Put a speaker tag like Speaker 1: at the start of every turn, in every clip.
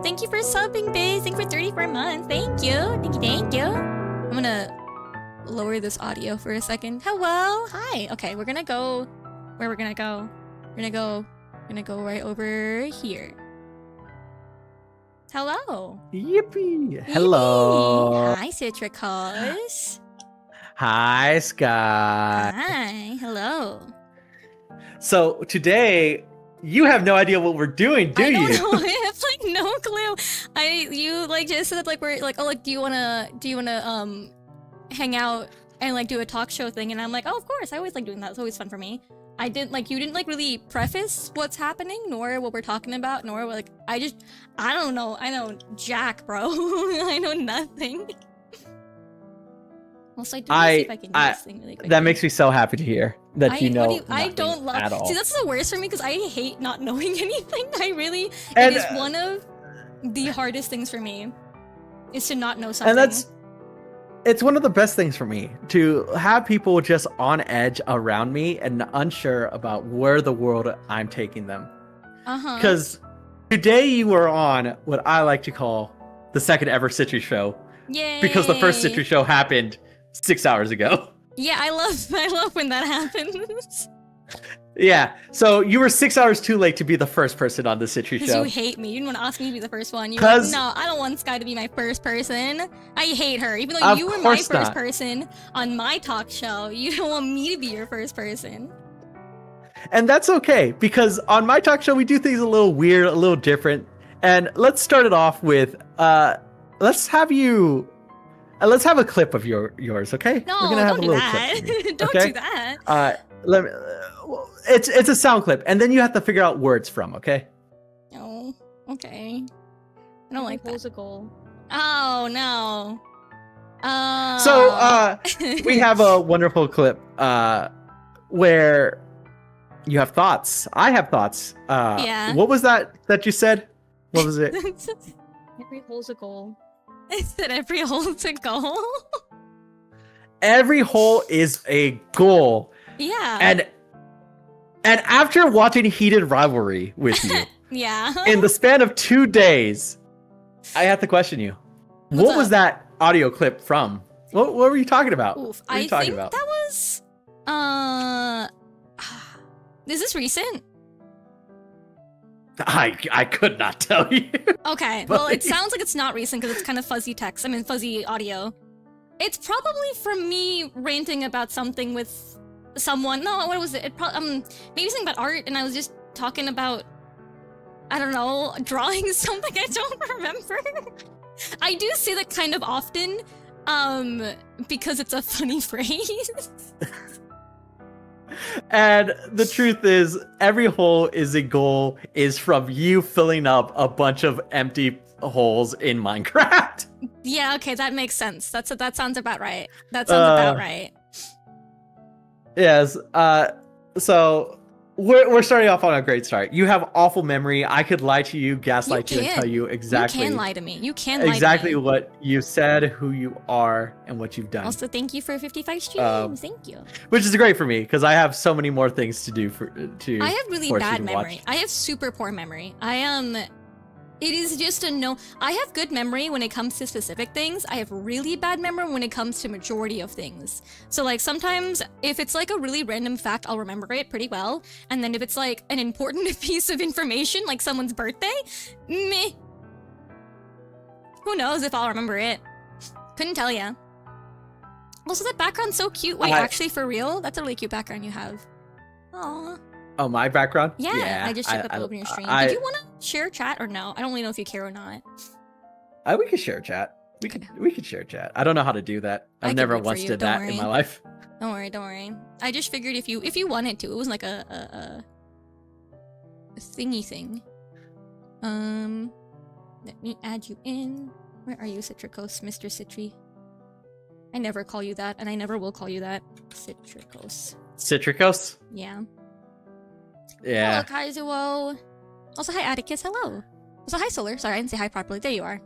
Speaker 1: Thank you for subbing, Biz. Thank you for 34 months. Thank you. Thank you. I'm gonna lower this audio for a second. Hello. Hi. Okay, we're gonna go. Where we're gonna go? We're gonna go right over here. Hello.
Speaker 2: Yippee. Hello.
Speaker 1: Hi, Citricos.
Speaker 2: Hi, Scott.
Speaker 1: Hi. Hello.
Speaker 2: So today, you have no idea what we're doing, do you?
Speaker 1: I don't know. I have like no clue. You like just said like we're like, oh, like do you wanna hang out and like do a talk show thing? And I'm like, oh, of course. I always like doing that. It's always fun for me. You didn't like really preface what's happening, nor what we're talking about, nor like I don't know. I know Jack, bro. I know nothing. Also, I do see if I can do this thing really quickly.
Speaker 2: That makes me so happy to hear that you know.
Speaker 1: I don't love
Speaker 2: at all.
Speaker 1: See, that's the worst for me because I hate not knowing anything. It is one of the hardest things for me is to not know something.
Speaker 2: And it's one of the best things for me to have people just on edge around me and unsure about where the world I'm taking them. Because today you were on what I like to call the second ever Citricos show.
Speaker 1: Yay!
Speaker 2: Because the first Citricos show happened 6 hours ago.
Speaker 1: Yeah, I love when that happens.
Speaker 2: Yeah, so you were 6 hours too late to be the first person on the Citricos show.
Speaker 1: Because you hate me. You didn't want to ask me to be the first one. You were like, no, I don't want Sky to be my first person. I hate her. Even though you were my first person on my talk show, you don't want me to be your first person.
Speaker 2: And that's okay, because on my talk show, we do things a little weird, a little different. And let's start it off with, let's have a clip of yours, okay?
Speaker 1: No,
Speaker 2: we're gonna have
Speaker 1: don't
Speaker 2: a
Speaker 1: do
Speaker 2: little
Speaker 1: that.
Speaker 2: Clip
Speaker 1: Don't
Speaker 2: okay?
Speaker 1: do that.
Speaker 2: Let me. It's a sound clip, and then you have to figure out words from, okay?
Speaker 1: Oh, okay. I don't like that.
Speaker 3: Pose a goal.
Speaker 1: Oh no.
Speaker 2: So we have a wonderful clip where you have thoughts. I have thoughts.
Speaker 1: Yeah.
Speaker 2: What was that you said? What was it?
Speaker 3: Every hole's a goal.
Speaker 1: I said every hole's a goal.
Speaker 2: Every hole is a goal.
Speaker 1: Yeah.
Speaker 2: And after watching Heated Rivalry with you,
Speaker 1: yeah,
Speaker 2: in the span of 2 days, I have to question you. What was that audio clip from? What were you talking about?
Speaker 1: Oof,
Speaker 2: what were you talking about?
Speaker 1: That was is this recent?
Speaker 2: I could not tell you.
Speaker 1: Okay, well, it sounds like it's not recent because it's kind of fuzzy text. I mean, fuzzy audio. It's probably from me ranting about something with someone. No, what was it? Maybe something about art, and I was just talking about, I don't know, drawing something. I don't remember. I do say that kind of often, because it's a funny phrase.
Speaker 2: And the truth is, every hole is a goal is from you filling up a bunch of empty holes in Minecraft.
Speaker 1: Yeah, okay, that makes sense. That sounds about right. That sounds about right.
Speaker 2: Yes. So we're starting off on a great start. You have awful memory. I could lie to you, gaslight you, and tell you exactly.
Speaker 1: You can lie to me. You can lie to me.
Speaker 2: Exactly what you said, who you are, and what you've done.
Speaker 1: Also, thank you for 55 streams. Thank you.
Speaker 2: Which is great for me because I have so many more things to do
Speaker 1: I have really bad memory. I have super poor memory. It is just a no. I have good memory when it comes to specific things. I have really bad memory when it comes to majority of things. So like sometimes if it's like a really random fact, I'll remember it pretty well. And then if it's like an important piece of information, like someone's birthday, meh. Who knows if I'll remember it? Couldn't tell ya. Also, that background's so cute. Wait, actually, for real? That's a really cute background you have. Aww.
Speaker 2: Oh, my background?
Speaker 1: Yeah, I just checked up open your stream. Did you want to share chat or no? I don't really know if you care or not.
Speaker 2: We could share chat. We could share chat. I don't know how to do that. I've never once did that in my life.
Speaker 1: Don't worry. I just figured if you wanted to, it was like a thingy thing. Let me add you in. Where are you, Citricos, Mr. Citri? I never call you that, and I never will call you that. Citricos.
Speaker 2: Citricos?
Speaker 1: Yeah.
Speaker 2: Yeah.
Speaker 1: Hello, Kaizuo. Also, hi, Atticus. Hello. Also, hi, Solar. Sorry, I didn't say hi properly. There you are.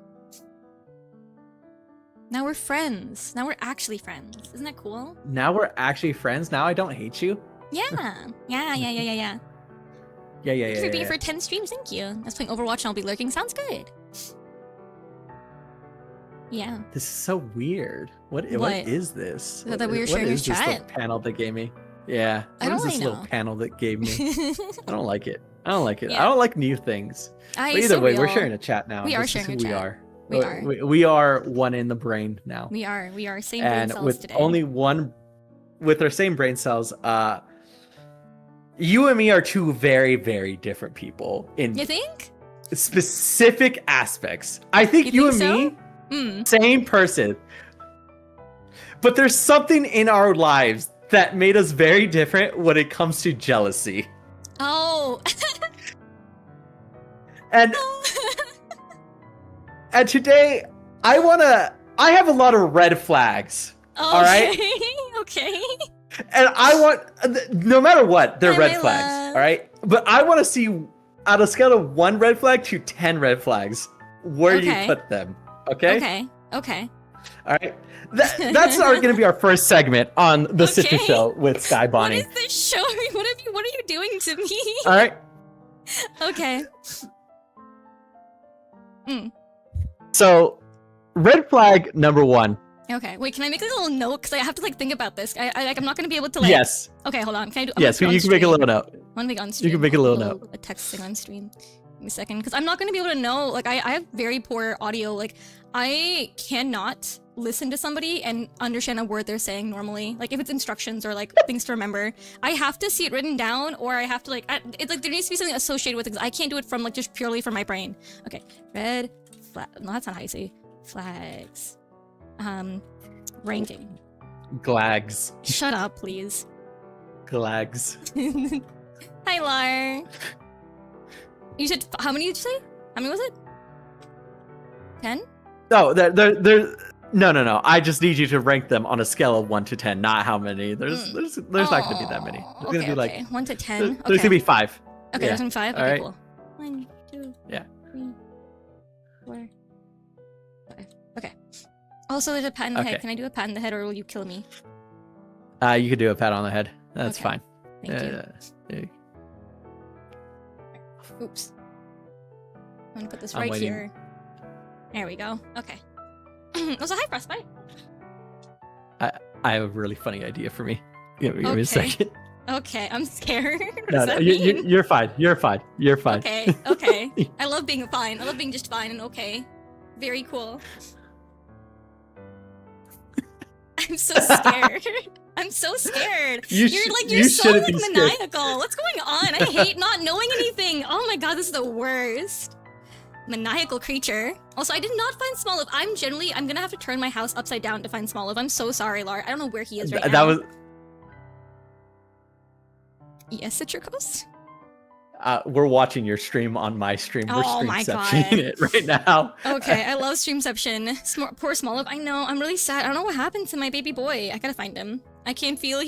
Speaker 1: Now we're friends. Now we're actually friends. Isn't that cool?
Speaker 2: Now we're actually friends. Now I don't hate you.
Speaker 1: Yeah. Yeah.
Speaker 2: Yeah.
Speaker 1: Thank you for being for 10 streams. Thank you. I was playing Overwatch and I'll be lurking. Sounds good. Yeah.
Speaker 2: This is so weird. What is this?
Speaker 1: That we were sharing your chat?
Speaker 2: What is this little panel that gave me? Yeah. What is this little panel that gave me? I don't like it. I don't like it. Yeah. I don't like new things. But either way, we're sharing a chat now.
Speaker 1: We are sharing a chat.
Speaker 2: We are one in the brain now.
Speaker 1: We are same brain cells
Speaker 2: with
Speaker 1: today.
Speaker 2: only one, with our same brain cells. You and me are two very, very different people in
Speaker 1: you think
Speaker 2: specific aspects. I think you and me, same person. But there's something in our lives that made us very different when it comes to jealousy.
Speaker 1: Oh.
Speaker 2: And and today I have a lot of red flags.
Speaker 1: Okay.
Speaker 2: All right?
Speaker 1: Okay.
Speaker 2: And I want, no matter what, they're red flags. All right? But I want to see, on a scale of 1 red flag to 10 red flags, where you put them. Okay?
Speaker 1: Okay.
Speaker 2: All right? That's going to be our first segment on the Citrus Show with Sky Bonnie.
Speaker 1: What is this show? What are you doing to me?
Speaker 2: All right?
Speaker 1: Okay.
Speaker 2: So, red flag number 1.
Speaker 1: Okay, wait, can I make a little note? Because I have to, think about this. I'm not going to be able to,
Speaker 2: Yes.
Speaker 1: Okay, hold on. Can I do...
Speaker 2: Yes, you can make a little note.
Speaker 1: I want to make on stream.
Speaker 2: You can make a little note.
Speaker 1: A text thing on stream. Give me a second. Because I'm not going to be able to know. I have very poor audio. I cannot listen to somebody and understand a word they're saying normally. If it's instructions or, things to remember. I have to see it written down, or I have to, it's there needs to be something associated with it. I can't do it from, just purely from my brain. Okay, red flag. No, that's not how you say flags. Ranking.
Speaker 2: Glags.
Speaker 1: Shut up, please.
Speaker 2: Glags.
Speaker 1: Hi, Lar. You said, how many did you say? How many was it? 10?
Speaker 2: No, no. I just need you to rank them on a scale of 1 to 10, not how many. There's not going to be that many. There's going to be
Speaker 1: 1 to 10.
Speaker 2: There's going to be 5.
Speaker 1: Okay, there's 5. Okay, cool. 1, 2, 3, 4, 5. Okay. Also, there's a pat in the head. Can I do a pat in the head, or will you kill me?
Speaker 2: You could do a pat on the head. That's fine.
Speaker 1: Thank you. Oops. I'm gonna put this right here. There we go. Okay. Also, hi, Frostbite.
Speaker 2: I have a really funny idea for me. Give me a second.
Speaker 1: Okay, I'm scared.
Speaker 2: No, you're fine. You're fine.
Speaker 1: Okay. I love being fine. I love being just fine and okay. Very cool. I'm so scared. I'm so scared. You're so maniacal. What's going on? I hate not knowing anything. Oh my god, this is the worst. Maniacal creature. Also, I did not find Smoliv. I'm gonna have to turn my house upside down to find Smoliv. I'm so sorry, Lar. I don't know where he is right now. Yes, Citricos?
Speaker 2: We're watching your stream on my stream. We're
Speaker 1: streamceptioning
Speaker 2: it right now.
Speaker 1: Okay, I love streamception. Poor Smoliv. I know, I'm really sad. I don't know what happened to my baby boy. I gotta find him. I can feel I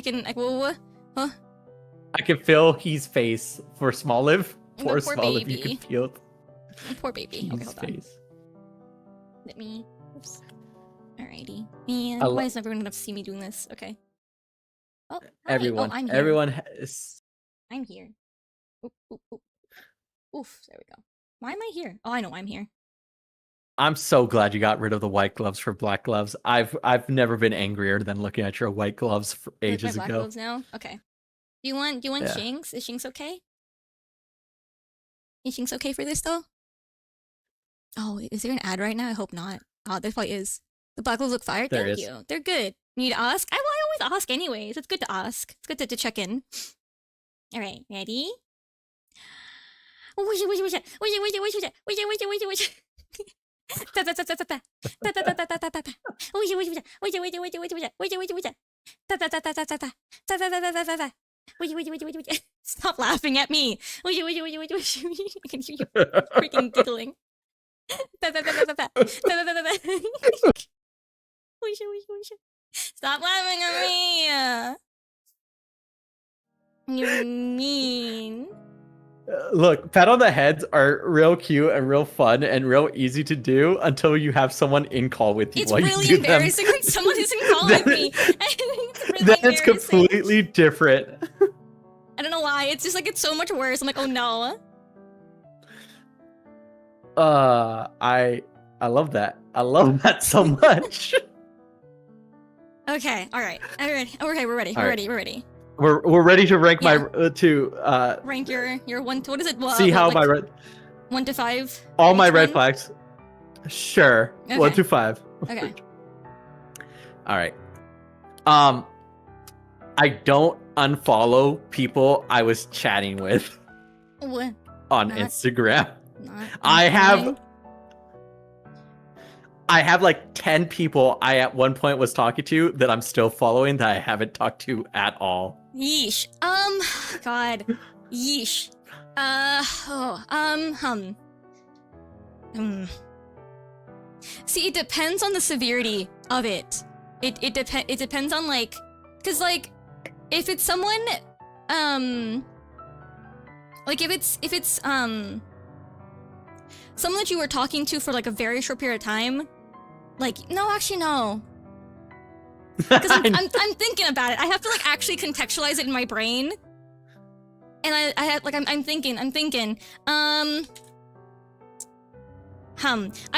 Speaker 2: can feel his face for Smoliv. Poor Smoliv,
Speaker 1: baby.
Speaker 2: You can feel it.
Speaker 1: Poor baby. Okay, hold on. Let me... Oops. Alrighty. And why is everyone gonna see me doing this? Okay. Oh, hi.
Speaker 2: Everyone.
Speaker 1: I'm here.
Speaker 2: Everyone has...
Speaker 1: I'm here. Oof, there we go. Why am I here? Oh, I know I'm here.
Speaker 2: I'm so glad you got rid of the white gloves for black gloves. I've never been angrier than looking at your white gloves for ages
Speaker 1: black
Speaker 2: ago.
Speaker 1: Gloves now? Okay. Do you want Shinx? Is Shinx okay? Is Shinx okay for this though? Oh, is there an ad right now? I hope not. Oh, there probably is. The black gloves look fire. Thank you. They're good. You need to ask? I always ask anyways. It's good to ask. It's good to check in. All right, ready? Stop laughing at me. I can hear you freaking giggling. Stop laughing at me. You're mean.
Speaker 2: Look, pat on the heads are real cute and real fun and real easy to do until you have someone in call with you.
Speaker 1: It's really embarrassing when someone is in call with me.
Speaker 2: It's completely different.
Speaker 1: I don't know why. It's just it's so much worse. I'm like, oh no.
Speaker 2: I love that. I love that so much.
Speaker 1: Okay, all right. Okay, we're ready. We're ready.
Speaker 2: We're ready to rank my
Speaker 1: rank your one. What is it?
Speaker 2: See how my
Speaker 1: 1 to 5.
Speaker 2: All my red flags. Sure. Okay. 1 to 5.
Speaker 1: Okay.
Speaker 2: All right. I don't unfollow people I was chatting with on Instagram. I have like 10 people I at one point was talking to that I'm still following that I haven't talked to at all.
Speaker 1: Yeesh. God. Yeesh. See, it depends on the severity of it. It depends on like, cause like, if it's someone, like if it's someone that you were talking to for like a very short period of time, like, no, actually no. Because I'm thinking about it. I have to like actually contextualize it in my brain. And I have like I'm thinking. I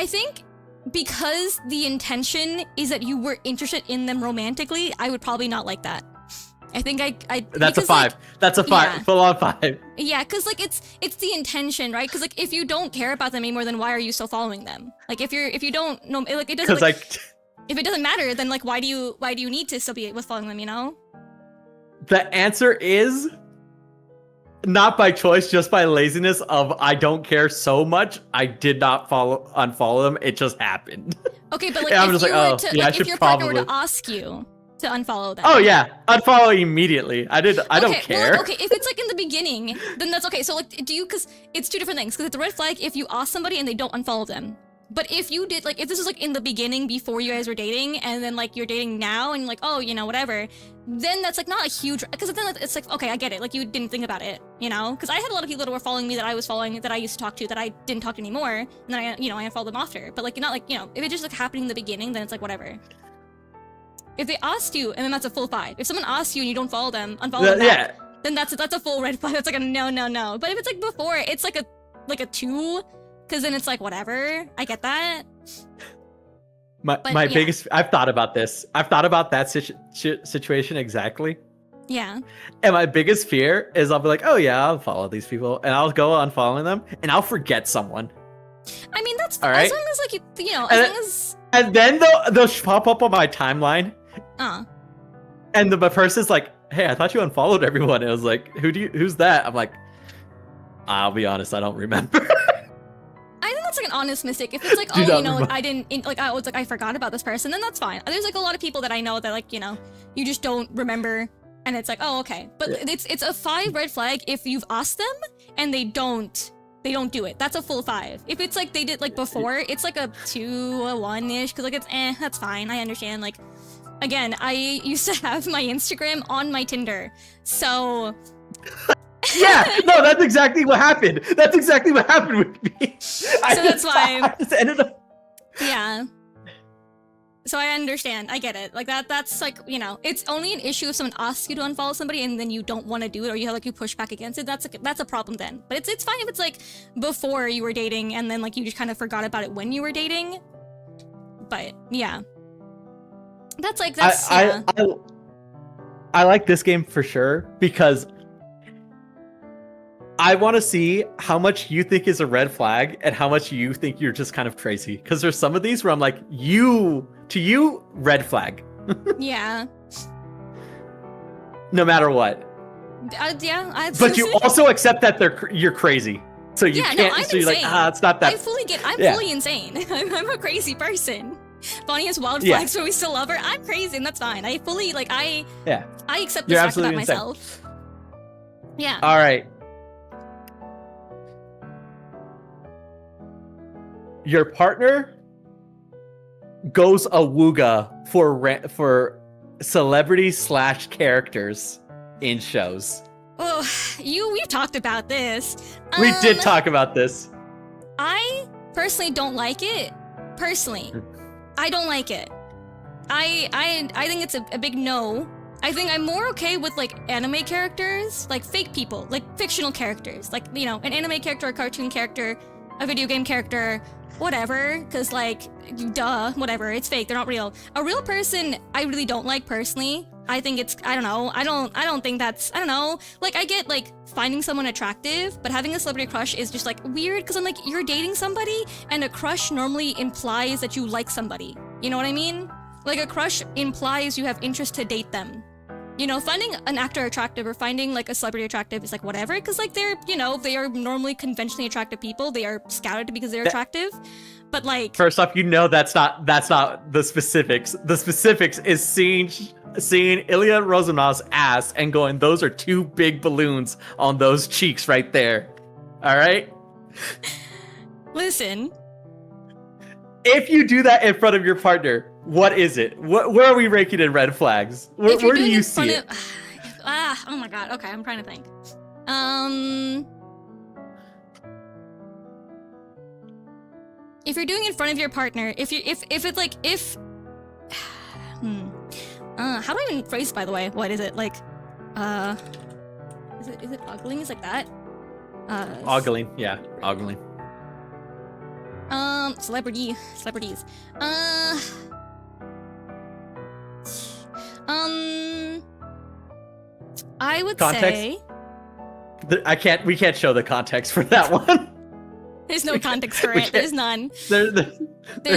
Speaker 1: think because the intention is that you were interested in them romantically, I would probably not like that. I think I
Speaker 2: That's a 5. Like, that's a 5. Yeah. Full on 5.
Speaker 1: Yeah, because like it's the intention, right? Because like if you don't care about them anymore, then why are you still following them? Like if you don't know, like it doesn't. Like, if it doesn't matter, then like why do you need to still be with following them? You know.
Speaker 2: The answer is not by choice, just by laziness. Of I don't care so much, I did not unfollow them. It just happened.
Speaker 1: Okay, but like I'm just like, oh, yeah, if your partner were to ask you to unfollow them.
Speaker 2: Oh yeah, unfollow immediately. I don't care.
Speaker 1: Well, like, okay, if it's like in the beginning, then that's okay. So like, because it's two different things. Because it's a red flag if you ask somebody and they don't unfollow them. But if you did, like, if this was like in the beginning before you guys were dating, and then like you're dating now, and like, oh, you know, whatever, then that's like not a huge, because then it's like, okay, I get it. Like you didn't think about it, you know? Because I had a lot of people that were following me that I was following, that I used to talk to, that I didn't talk to anymore, and then I unfollowed them after. But like, not like, you know, if it's just like happening in the beginning, then it's like whatever. If they asked you, and then that's a full 5. If someone asks you and you don't follow them, unfollow them back, then that's a full red flag. That's like a no. But if it's like before, it's like a 2, because then it's like whatever. I get that.
Speaker 2: My biggest, I've thought about this. I've thought about that situation exactly.
Speaker 1: Yeah.
Speaker 2: And my biggest fear is I'll be like, oh yeah, I'll follow these people, and I'll go unfollowing them, and I'll forget someone.
Speaker 1: I mean, that's
Speaker 2: all right.
Speaker 1: As long as like you know, as long as.
Speaker 2: And then they'll pop up on my timeline. And the person's like, hey, I thought you unfollowed everyone. And I was like, who's that? I'm like, I'll be honest, I don't remember.
Speaker 1: I think that's like an honest mistake. If it's like, oh, you know, like I didn't, like I was like, I forgot about this person, then that's fine. There's like a lot of people that I know that like, you know, you just don't remember, and it's like, oh, okay. But it's a 5 red flag if you've asked them and they don't do it. That's a full 5. If it's like they did like before, it's like a 2, a 1-ish, because like it's that's fine. I understand. Like, again, I used to have my Instagram on my Tinder, so.
Speaker 2: Yeah, no, that's exactly what happened. That's exactly what happened with me.
Speaker 1: So that's why.
Speaker 2: I just ended up.
Speaker 1: Yeah. So I understand. I get it. Like that's like, you know, it's only an issue if someone asks you to unfollow somebody and then you don't want to do it, or you have like you push back against it. That's a problem then. But it's fine if it's like before you were dating and then like you just kind of forgot about it when you were dating. But yeah. That's yeah.
Speaker 2: I like this game for sure because I want to see how much you think is a red flag and how much you think you're just kind of crazy. Because there's some of these where I'm like, to you, red flag.
Speaker 1: Yeah.
Speaker 2: No matter what.
Speaker 1: Yeah.
Speaker 2: But you also accept that you're crazy. So you can't.
Speaker 1: No, I'm
Speaker 2: so you're
Speaker 1: insane.
Speaker 2: like, it's not that.
Speaker 1: I'm fully insane. I'm a crazy person. Bonnie has wild flags, but we still love her. I'm crazy, and that's fine. I fully I accept this fact about myself. Yeah.
Speaker 2: All right. Your partner goes awooga for celebrities / characters in shows.
Speaker 1: Oh, we've talked about this.
Speaker 2: We did talk about this.
Speaker 1: I personally don't like it. Personally, I don't like it. I think it's a big no. I think I'm more okay with like anime characters, like fake people, like fictional characters, like, you know, an anime character, a cartoon character, a video game character, whatever, because like, duh, whatever, it's fake, they're not real. A real person, I really don't like personally. I think it's, I don't know, I don't think that's, I don't know. Like, I get like finding someone attractive, but having a celebrity crush is just like weird, because I'm like, you're dating somebody, and a crush normally implies that you like somebody. You know what I mean? Like, a crush implies you have interest to date them. You know, finding an actor attractive or finding like a celebrity attractive is like whatever, because like they're, you know, they are normally conventionally attractive people. They are scouted because they're attractive. But like,
Speaker 2: first off, you know that's not the specifics. The specifics is seeing Ilya Rosunov's ass and going, those are two big balloons on those cheeks right there. All right?
Speaker 1: Listen.
Speaker 2: If you do that in front of your partner, what is it? Where are we ranking in red flags? Where do you see it?
Speaker 1: Oh my god. Okay, I'm trying to think. If you're doing it in front of your partner, if it's like, how do I even phrase, by the way? What is it like? Is it ogling? Is like that?
Speaker 2: Ogling, yeah, ogling.
Speaker 1: Celebrities. I would
Speaker 2: context?
Speaker 1: say.
Speaker 2: We can't show the context for that one.
Speaker 1: There's no context for it. There's none.
Speaker 2: There's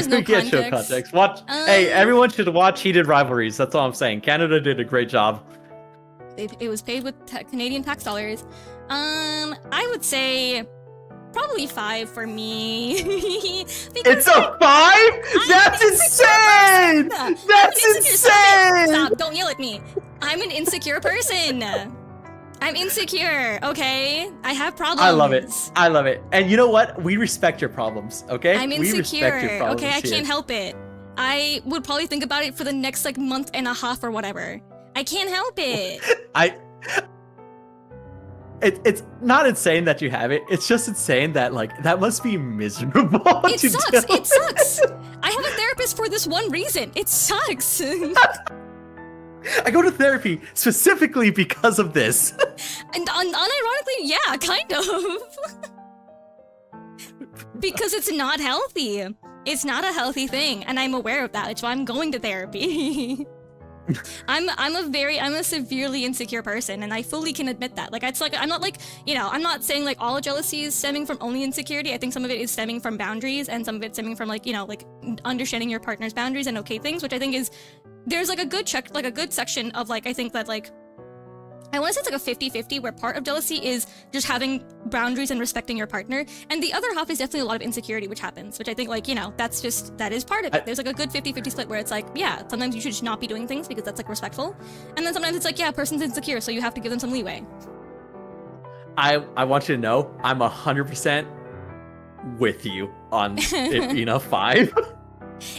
Speaker 2: no
Speaker 1: we
Speaker 2: can't show context. Watch. Hey, everyone should watch Heated Rivalries. That's all I'm saying. Canada did a great job.
Speaker 1: It was paid with Canadian tax dollars. I would say probably 5 for me.
Speaker 2: It's a 5? That's insane! That's insane!
Speaker 1: Stop! Don't yell at me. I'm an insecure person. I'm insecure, okay? I have problems.
Speaker 2: I love it. And you know what? We respect your problems, okay?
Speaker 1: I'm insecure,
Speaker 2: we respect your problems
Speaker 1: okay? I
Speaker 2: here.
Speaker 1: can't help it. I would probably think about it for the next like month and a half or whatever. I can't help it.
Speaker 2: It's not insane that you have it. It's just insane that like that must be miserable.
Speaker 1: It sucks. It sucks. I have a therapist for this one reason. It sucks.
Speaker 2: I go to therapy specifically because of this.
Speaker 1: And unironically, yeah, kind of. Because it's not healthy. It's not a healthy thing, and I'm aware of that. That's why I'm going to therapy. I'm a severely insecure person, and I fully can admit that. Like, it's like, I'm not like, you know, I'm not saying like all jealousy is stemming from only insecurity. I think some of it is stemming from boundaries, and some of it stemming from like, you know, like understanding your partner's boundaries and okay things, which I think is, there's like a good section of like, I think that like, I want to say it's like a 50-50 where part of jealousy is just having boundaries and respecting your partner. And the other half is definitely a lot of insecurity, which happens, which I think like, you know, that is part of it. There's like a good 50-50 split where it's like, yeah, sometimes you should just not be doing things because that's like respectful. And then sometimes it's like, yeah, person's insecure, so you have to give them some leeway.
Speaker 2: I want you to know, I'm 100% with you on it being a 5.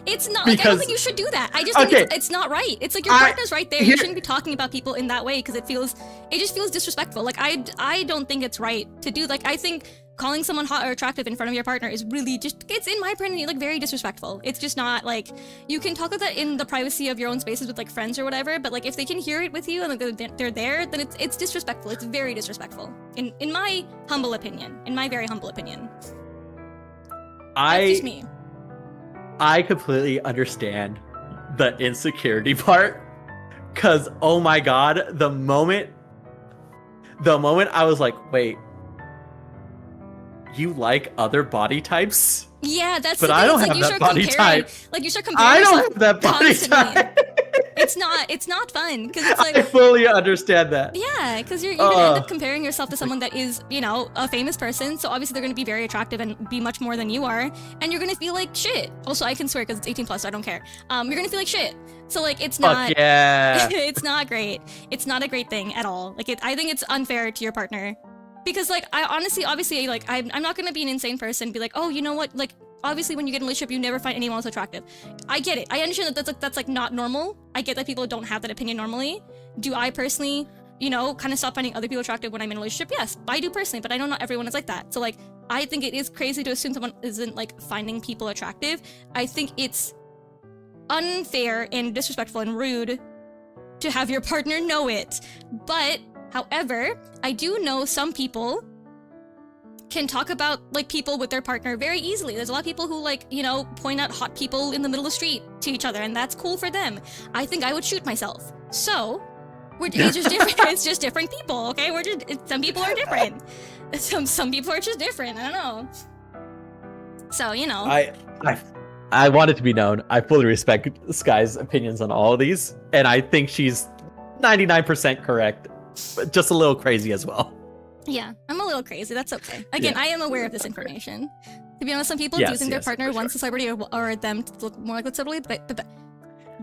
Speaker 1: It's not, like, I don't think you should do that. I just think it's not right. It's like your partner's right there. You shouldn't be talking about people in that way because it just feels disrespectful. Like, I don't think it's right to do, like, I think calling someone hot or attractive in front of your partner is really just, it's in my opinion, like, very disrespectful. It's just not, like, you can talk about that in the privacy of your own spaces with, like, friends or whatever, but, like, if they can hear it with you and like, they're there, then it's disrespectful. It's very disrespectful. In my humble opinion. In my very humble opinion. That's just me.
Speaker 2: I completely understand the insecurity part, because oh my god, the moment I was like, wait, you like other body types?
Speaker 1: Yeah, that's
Speaker 2: but
Speaker 1: the thing.
Speaker 2: I don't
Speaker 1: it's
Speaker 2: have
Speaker 1: like
Speaker 2: that body type.
Speaker 1: Like you start comparing.
Speaker 2: I don't have that body
Speaker 1: constantly.
Speaker 2: type.
Speaker 1: It's not fun because it's like
Speaker 2: I fully understand that.
Speaker 1: Yeah, because you're gonna end up comparing yourself to someone that is, you know, a famous person. So obviously they're gonna be very attractive and be much more than you are, and you're gonna feel like shit. Also, I can swear because it's 18 plus, so I don't care. You're gonna feel like shit. So like it's not.
Speaker 2: Fuck yeah.
Speaker 1: It's not great. It's not a great thing at all. Like I think it's unfair to your partner, because like I honestly, obviously, like I'm not gonna be an insane person and be like, oh, you know what, like. Obviously, when you get in a relationship, you never find anyone else attractive. I get it. I understand that that's like not normal. I get that people don't have that opinion normally. Do I personally, you know, kind of stop finding other people attractive when I'm in a relationship? Yes, I do personally, but I know not everyone is like that. So like, I think it is crazy to assume someone isn't like finding people attractive. I think it's unfair and disrespectful and rude to have your partner know it. But, however, I do know some people can talk about like people with their partner very easily. There's a lot of people who like, you know, point out hot people in the middle of the street to each other, and that's cool for them. I think I would shoot myself. So it's just different. It's just different people, okay? Some people are different. Some people are just different. I don't know. So, you know.
Speaker 2: I want it to be known, I fully respect Sky's opinions on all of these, and I think she's 99% correct, but just a little crazy as well.
Speaker 1: Yeah, I'm a little crazy. That's okay. Again, I am aware of this information. To be honest, some people do think their partner wants a celebrity or them to look more like the celebrity, but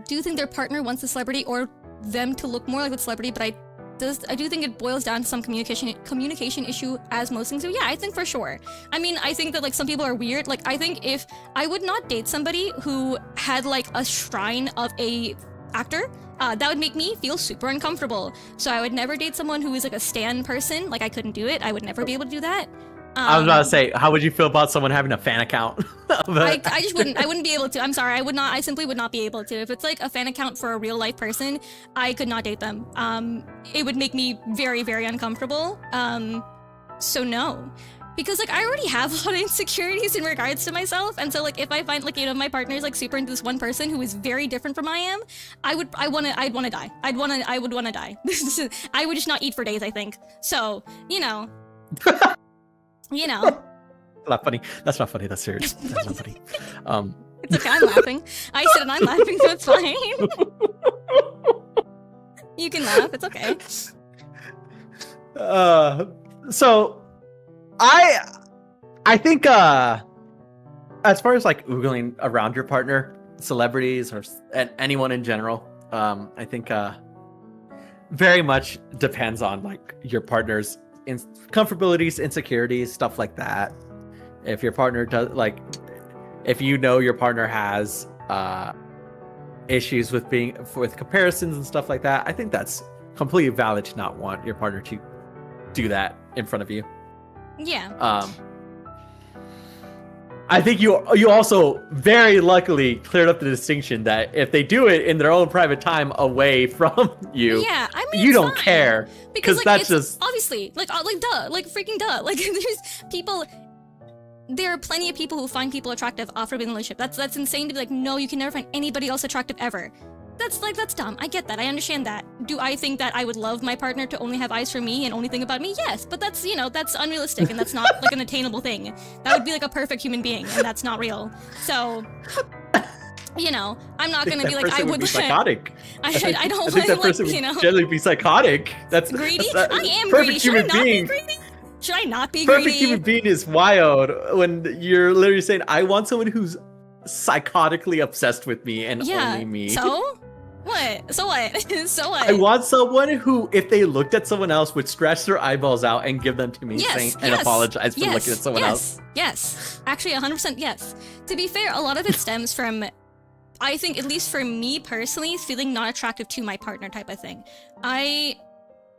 Speaker 1: do think their partner wants a celebrity or them to look more like the celebrity, but I do think it boils down to some communication issue, as most things do. Yeah, I think for sure. I mean, I think that like some people are weird. Like, I think if I would not date somebody who had like a shrine of a actor, that would make me feel super uncomfortable. So I would never date someone who is like a stan person. Like, I couldn't do it. I would never be able to do that.
Speaker 2: I was about to say, how would you feel about someone having a fan account?
Speaker 1: I just wouldn't. I wouldn't be able to. I'm sorry. I would not. I simply would not be able to. If it's like a fan account for a real life person, I could not date them. It would make me very, very uncomfortable. So no. Because like I already have a lot of insecurities in regards to myself, and so like if I find like, you know, my partner is like super into this one person who is very different from I am, I'd want to die. I would want to die. I would just not eat for days, I think. So, you know. You know.
Speaker 2: Not funny. That's not funny. That's serious. That's not funny.
Speaker 1: It's okay. I'm laughing. I said it. I'm laughing, so it's fine. You can laugh. It's okay.
Speaker 2: So I think as far as like oogling around your partner, celebrities or anyone in general, I think very much depends on like your partner's comfortabilities, insecurities, stuff like that. If your partner does like, if you know your partner has issues with comparisons and stuff like that, I think that's completely valid to not want your partner to do that in front of you.
Speaker 1: Yeah.
Speaker 2: I think you also very luckily cleared up the distinction that if they do it in their own private time away from you,
Speaker 1: yeah, I mean,
Speaker 2: you don't care
Speaker 1: because like,
Speaker 2: that's just
Speaker 1: obviously like duh, like freaking duh. Like there's people. There are plenty of people who find people attractive off of a relationship. That's insane to be like, no, you can never find anybody else attractive ever. That's dumb. I get that. I understand that. Do I think that I would love my partner to only have eyes for me and only think about me? Yes, but that's, you know, that's unrealistic and that's not like an attainable thing. That would be like a perfect human being, and that's not real. So, you know, I'm not gonna be like, I would be
Speaker 2: psychotic.
Speaker 1: I don't
Speaker 2: I think that person
Speaker 1: like, you know,
Speaker 2: would generally be psychotic. That's
Speaker 1: greedy.
Speaker 2: That's
Speaker 1: I am
Speaker 2: perfect
Speaker 1: greedy. Should I
Speaker 2: human
Speaker 1: not
Speaker 2: being.
Speaker 1: be greedy? Should I not be
Speaker 2: Perfect
Speaker 1: greedy?
Speaker 2: human being is wild when you're literally saying, I want someone who's psychotically obsessed with me and only me.
Speaker 1: So? What? So what? So what?
Speaker 2: I want someone who, if they looked at someone else, would scratch their eyeballs out and give them to me and apologize for looking at someone else.
Speaker 1: Yes. Actually, 100% yes. To be fair, a lot of it stems from, I think, at least for me personally, feeling not attractive to my partner type of thing.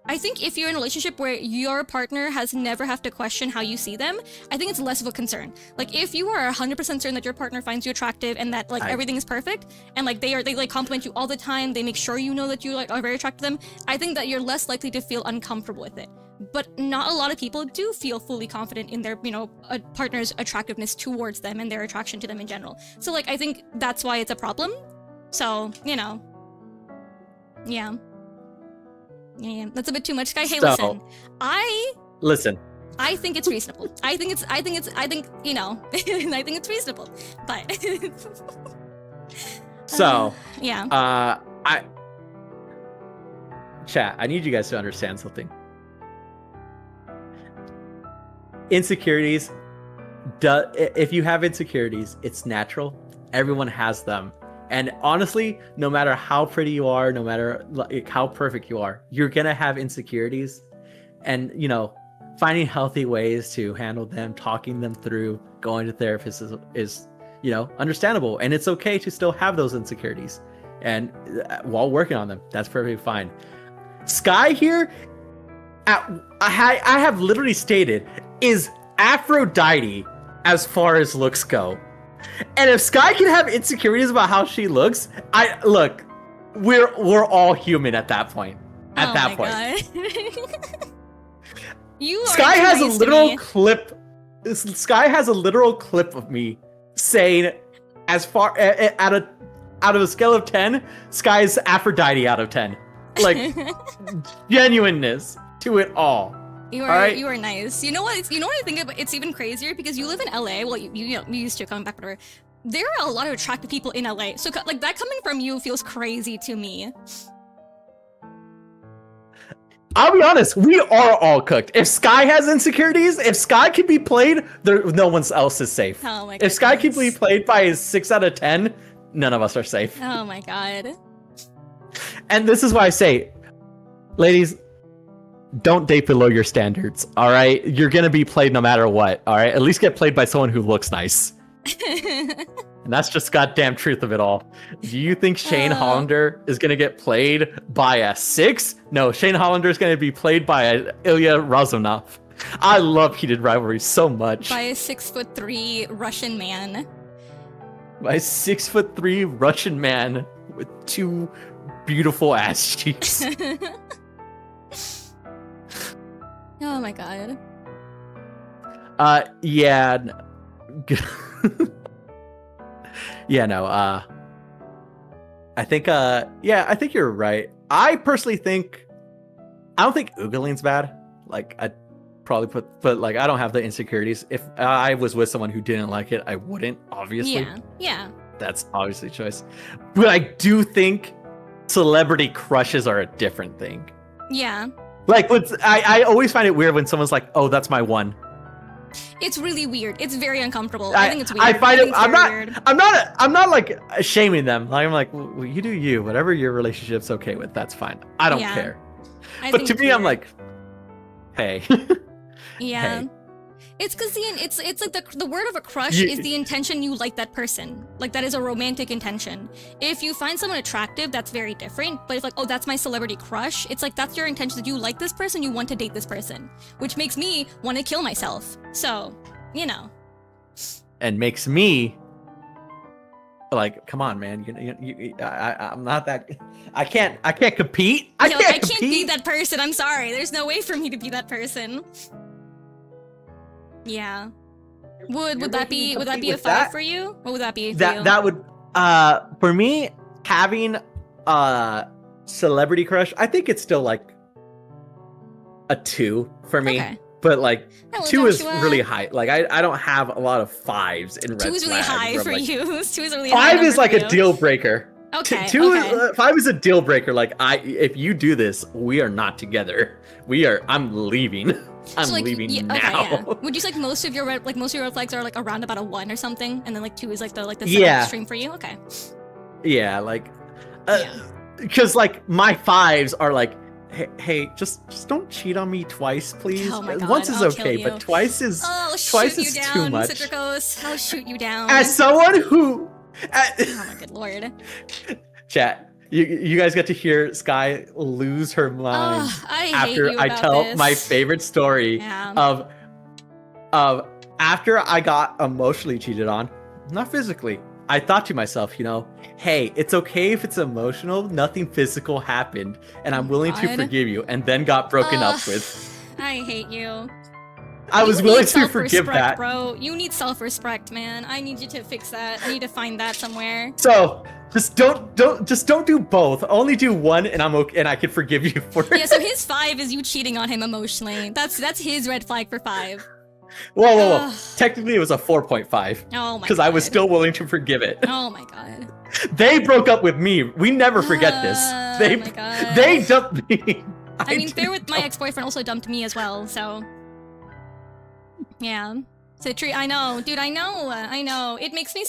Speaker 1: I think if you're in a relationship where your partner has never have to question how you see them, I think it's less of a concern. Like if you are 100% certain that your partner finds you attractive and that like everything is perfect and like they like compliment you all the time, they make sure you know that you like are very attracted to them, I think that you're less likely to feel uncomfortable with it. But not a lot of people do feel fully confident in their, you know, a partner's attractiveness towards them and their attraction to them in general. So like I think that's why it's a problem. So, you know. Yeah. Yeah, that's a bit too much, Sky. Hey, listen. I think it's reasonable. I think you know, I think it's reasonable. But
Speaker 2: so
Speaker 1: yeah.
Speaker 2: Chat, I need you guys to understand something. Insecurities, if you have insecurities, it's natural. Everyone has them. And honestly, no matter how pretty you are, no matter like how perfect you are, you're gonna have insecurities. And, you know, finding healthy ways to handle them, talking them through, going to therapists is, you know, understandable. And it's okay to still have those insecurities. And while working on them, that's perfectly fine. Sky here, I have literally stated, is Aphrodite as far as looks go. And if Sky can have insecurities about how she looks, we're all human at that point.
Speaker 1: God.
Speaker 2: Sky has a literal clip Sky has a literal clip of me saying, as far out of a scale of 10, Sky's Aphrodite out of 10. Like genuineness to it all.
Speaker 1: You are
Speaker 2: right?
Speaker 1: You are nice. You know what? You know what I think? It's even crazier because you live in LA. Well, you used to coming back, whatever. There are a lot of attractive people in LA. So like that coming from you feels crazy to me.
Speaker 2: I'll be honest, we are all cooked. If Sky has insecurities, if Sky can be played, no one else is safe.
Speaker 1: Oh my god.
Speaker 2: If Sky can be played by a 6 out of 10, none of us are safe.
Speaker 1: Oh my god.
Speaker 2: And this is why I say, ladies, don't date below your standards, all right? You're going to be played no matter what, all right? At least get played by someone who looks nice. And that's just goddamn truth of it all. Do you think Shane Hollander is going to get played by a 6? No, Shane Hollander is going to be played by a Ilya Razumov. I love heated rivalry so much.
Speaker 1: By a 6'3" Russian man.
Speaker 2: By a 6'3" Russian man with 2 beautiful ass cheeks.
Speaker 1: Oh my god.
Speaker 2: Yeah. Yeah, no, I think you're right. I personally think, I don't think Oogaline's bad. Like, I'd probably but like, I don't have the insecurities. If I was with someone who didn't like it, I wouldn't, obviously.
Speaker 1: Yeah.
Speaker 2: That's obviously a choice. But I do think celebrity crushes are a different thing.
Speaker 1: Yeah.
Speaker 2: Like, I always find it weird when someone's like, oh, that's my one.
Speaker 1: It's really weird. It's very uncomfortable. I think it's weird.
Speaker 2: I find it.
Speaker 1: Weird.
Speaker 2: I'm not like shaming them. Like, I'm like, well, you do you. Whatever your relationship's okay with, that's fine. I don't care. But to me, I'm like, hey.
Speaker 1: Yeah. Hey. It's because it's like the word of a crush is the intention you like that person. Like, that is a romantic intention. If you find someone attractive, that's very different. But if like, oh, that's my celebrity crush, it's like that's your intention, that you like this person, you want to date this person. Which makes me want to kill myself. So, you know.
Speaker 2: And makes me like, come on, man. I'm not that. I can't compete. I can't
Speaker 1: be that person. I'm sorry. There's no way for me to be that person. Yeah. Would that be a 5 for you? What would that be for you?
Speaker 2: That would for me, having a celebrity crush, I think it's still like a 2 for me. Okay. But like 2 is really high. Like I don't have a lot of 5s in red
Speaker 1: 2 is really high for
Speaker 2: like,
Speaker 1: you. 2 is really high.
Speaker 2: 5 is like a deal breaker.
Speaker 1: Okay.
Speaker 2: 5 is a deal breaker. Like if you do this, we are not together. I'm leaving. I'm leaving now. Okay, yeah.
Speaker 1: Would you say like most of your red flags are like around about a 1 or something, and then like 2 is like the extreme for you? Okay.
Speaker 2: Yeah, like, because like my 5s are like, hey, just don't cheat on me twice, please.
Speaker 1: Oh my God,
Speaker 2: once is okay, but twice is too much.
Speaker 1: Citricos. I'll shoot you down.
Speaker 2: As someone who,
Speaker 1: oh my good lord.
Speaker 2: Chat. You guys get to hear Sky lose her mind after I tell my favorite story of after I got emotionally cheated on, not physically. I thought to myself, hey, it's okay if it's emotional. Nothing physical happened, and I'm willing to forgive you. And then got broken up with.
Speaker 1: I hate you.
Speaker 2: I was willing to forgive that,
Speaker 1: bro. You need self-respect, man. I need you to fix that. I need to find that somewhere.
Speaker 2: So. Just don't do both. Only do one, and I'm okay, and I can forgive you for it.
Speaker 1: Yeah. So his 5 is you cheating on him emotionally. That's his red flag for 5.
Speaker 2: Whoa. Technically, it was a 4.5.
Speaker 1: Oh my.
Speaker 2: Because I was still willing to forgive it.
Speaker 1: Oh my god.
Speaker 2: They broke up with me. We never forget this. They dumped me.
Speaker 1: I mean, my ex-boyfriend also dumped me as well. So. Yeah. Citri, I know, dude, I know. It makes me